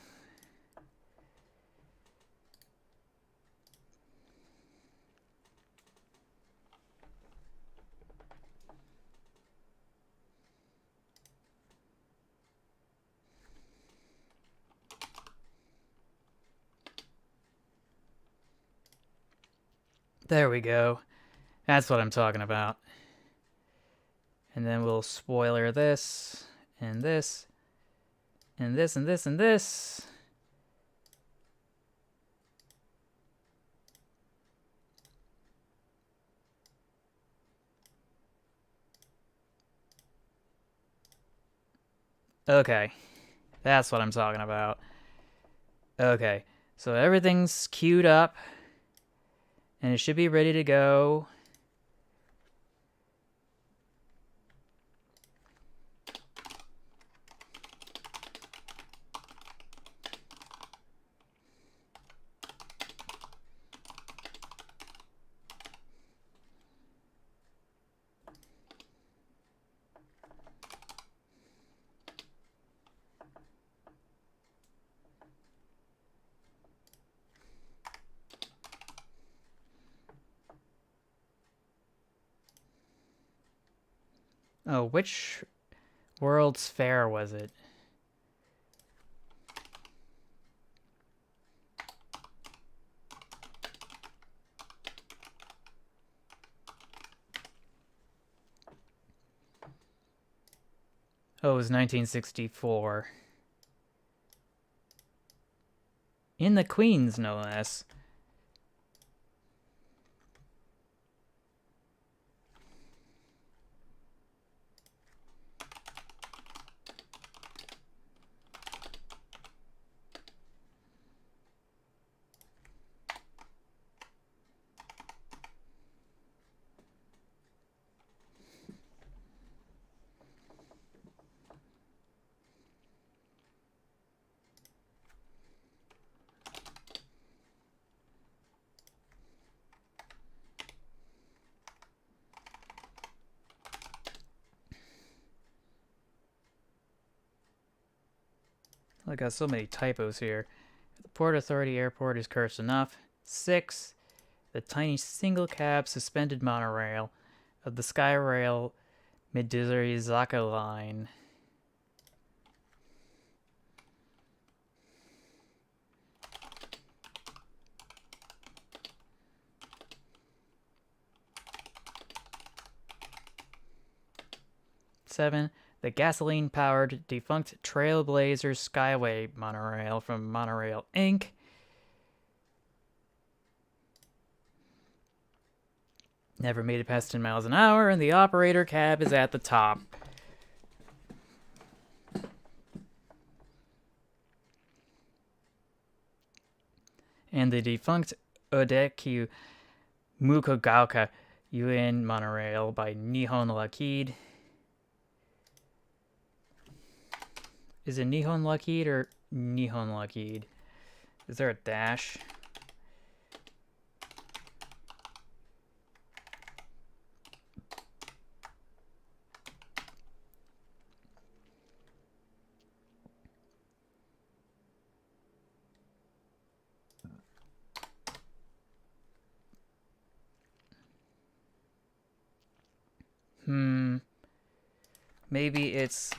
There we go. That's what I'm talking about. And then we'll spoiler this, and this, and this, and this, and this. Okay. That's what I'm talking about. Okay. So everything's queued up. And it should be ready to go. Oh, which World's Fair was it? Oh, it was 1964. In the Queens, no less. I got so many typos here. The Port Authority Airport is cursed enough. 6. The tiny single cab suspended monorail of the Skyrail Midori Zaka line. 7. The gasoline-powered defunct Trailblazer Skyway monorail from Monorail Inc. Never made it past 10 miles an hour, and the operator cab is at the top. And the defunct Odekyu Mukogaoka UN monorail by Nihon Lockheed. Is it Nihon Lockheed or Nihon Lockheed? Is there a dash? Maybe it's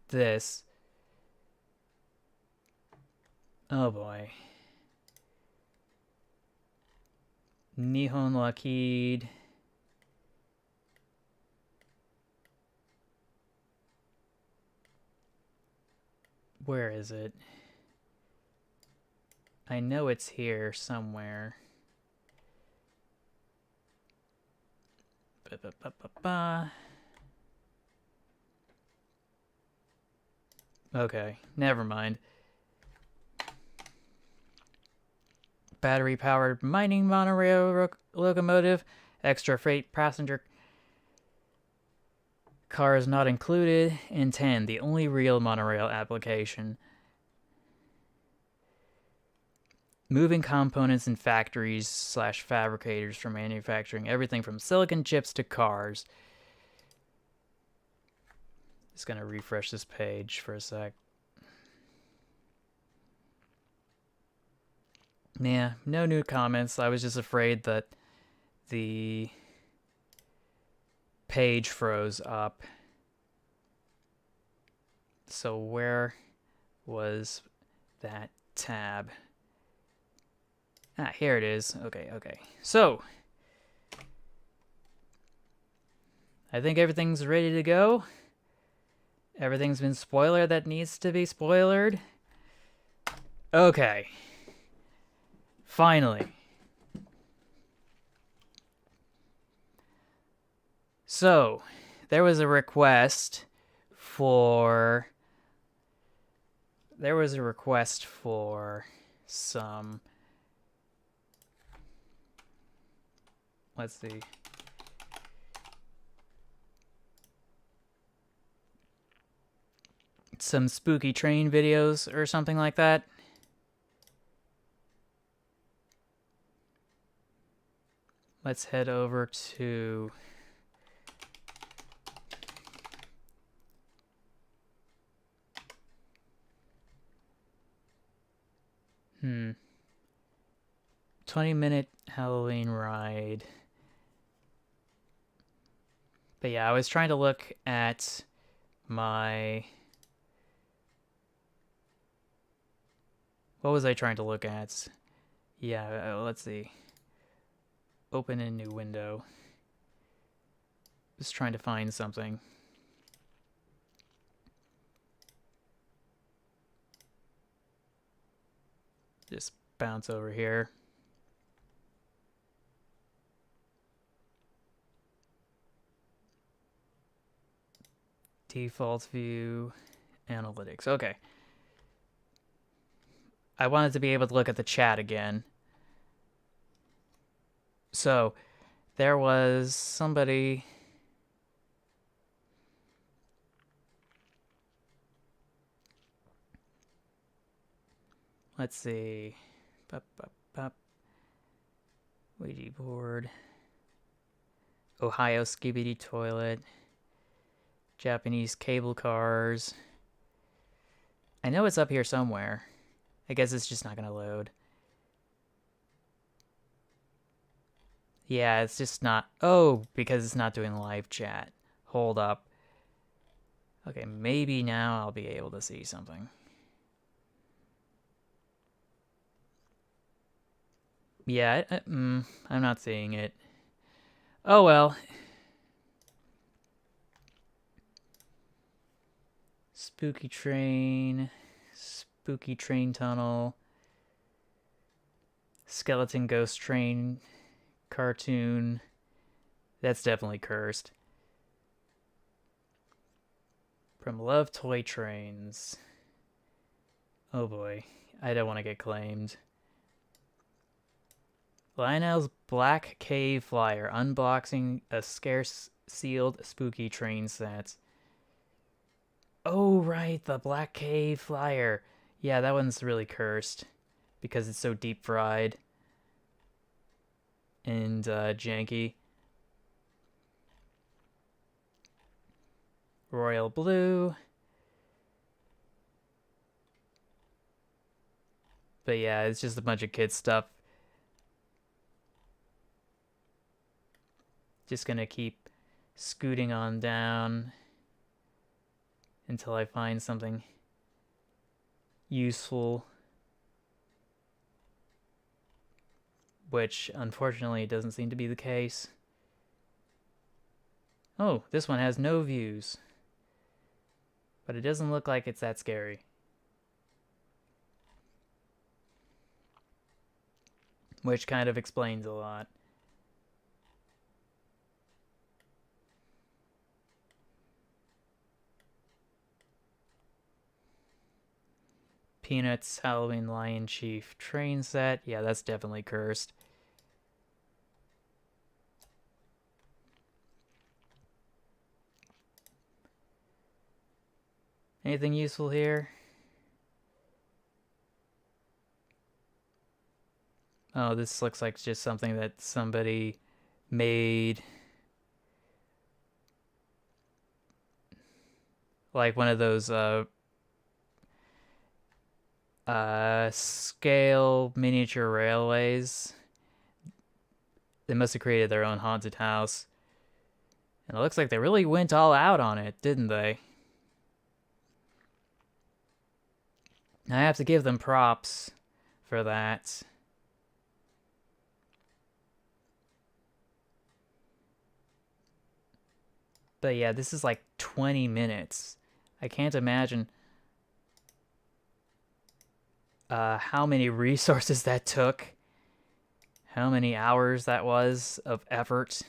this. Oh boy. Nihon Lockheed. Where is it? I know it's here somewhere. Okay, never mind. Battery-powered mining monorail locomotive. Extra freight passenger cars not included. And 10, the only real monorail application. Moving components in factories / fabricators for manufacturing everything from silicon chips to cars. Just gonna refresh this page for a sec. Yeah, no new comments. I was just afraid that the page froze up. So where was that tab? Ah, here it is. Okay. So, I think everything's ready to go. Everything's been spoilered that needs to be spoilered. Okay. Finally. So, there was a request for some, let's see. Some spooky train videos or something like that. Let's head over to Hmm. 20-minute Halloween ride. But yeah, I was trying to look at my... What was I trying to look at? Yeah, let's see. Open a new window. Just trying to find something. Just bounce over here. Default view, analytics. Okay. I wanted to be able to look at the chat again. So, there was somebody... Let's see. Ouija board. Ohio skibidi toilet. Japanese cable cars. I know it's up here somewhere. I guess it's just not gonna load. Yeah, it's just not... Oh, because it's not doing live chat. Hold up. Okay, maybe now I'll be able to see something. Yeah, I'm not seeing it. Oh well. Spooky train. Spooky train tunnel. Skeleton ghost train cartoon. That's definitely cursed. From Love Toy Trains. Oh boy, I don't want to get claimed. Lionel's Black Cave Flyer. Unboxing a scarce sealed spooky train set. Oh right, the Black Cave Flyer. Yeah, that one's really cursed. Because it's so deep fried. And janky. Royal Blue. But yeah, it's just a bunch of kids stuff. Just gonna keep scooting on down until I find something useful. Which, unfortunately, doesn't seem to be the case. Oh, this one has no views. But it doesn't look like it's that scary. Which kind of explains a lot. Peanuts Halloween Lion Chief train set. Yeah, that's definitely cursed. Anything useful here? Oh, this looks like just something that somebody made. Like one of those scale miniature railways. They must have created their own haunted house. And it looks like they really went all out on it, didn't they? I have to give them props for that. But yeah, this is like 20 minutes. I can't imagine how many resources that took. How many hours that was of effort.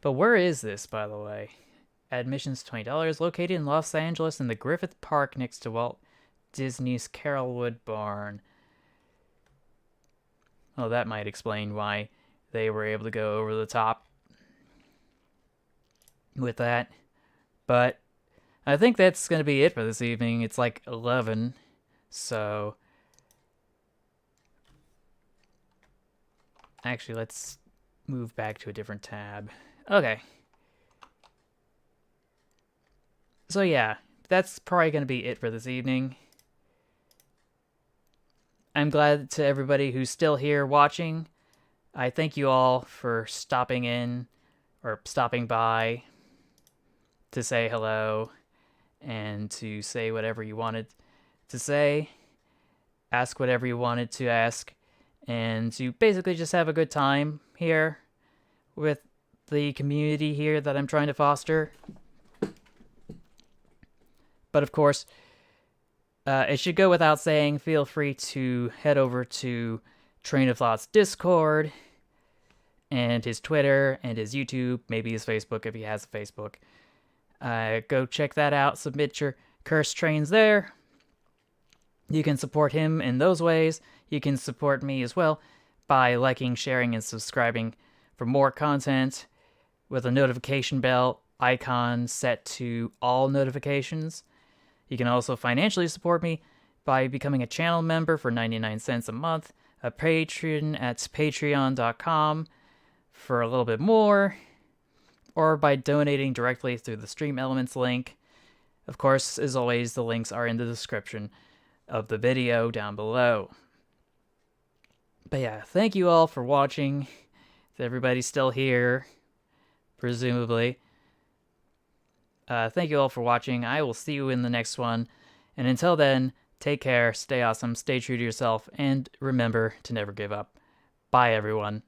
But where is this, by the way? Admission's $20. Located in Los Angeles in the Griffith Park next to Walt Disney's Carolwood Barn. Oh, that might explain why they were able to go over the top with that. But I think that's going to be it for this evening. It's like 11, so... Actually, let's move back to a different tab. Okay. So yeah, that's probably going to be it for this evening. I'm glad to everybody who's still here watching. I thank you all for stopping in or stopping by to say hello and to say whatever you wanted to say, ask whatever you wanted to ask, and to basically just have a good time here with the community here that I'm trying to foster. But of course, it should go without saying, feel free to head over to Train of Thought's Discord and his Twitter and his YouTube, maybe his Facebook if he has a Facebook. Go check that out. Submit your cursed trains there. You can support him in those ways. You can support me as well by liking, sharing, and subscribing for more content with a notification bell icon set to all notifications. You can also financially support me by becoming a channel member for 99 cents a month, a patron at patreon.com for a little bit more, or by donating directly through the Stream Elements link. Of course, as always, the links are in the description of the video down below. But yeah, thank you all for watching. Everybody's still here, presumably. Thank you all for watching. I will see you in the next one. And until then, take care, stay awesome, stay true to yourself, and remember to never give up. Bye, everyone.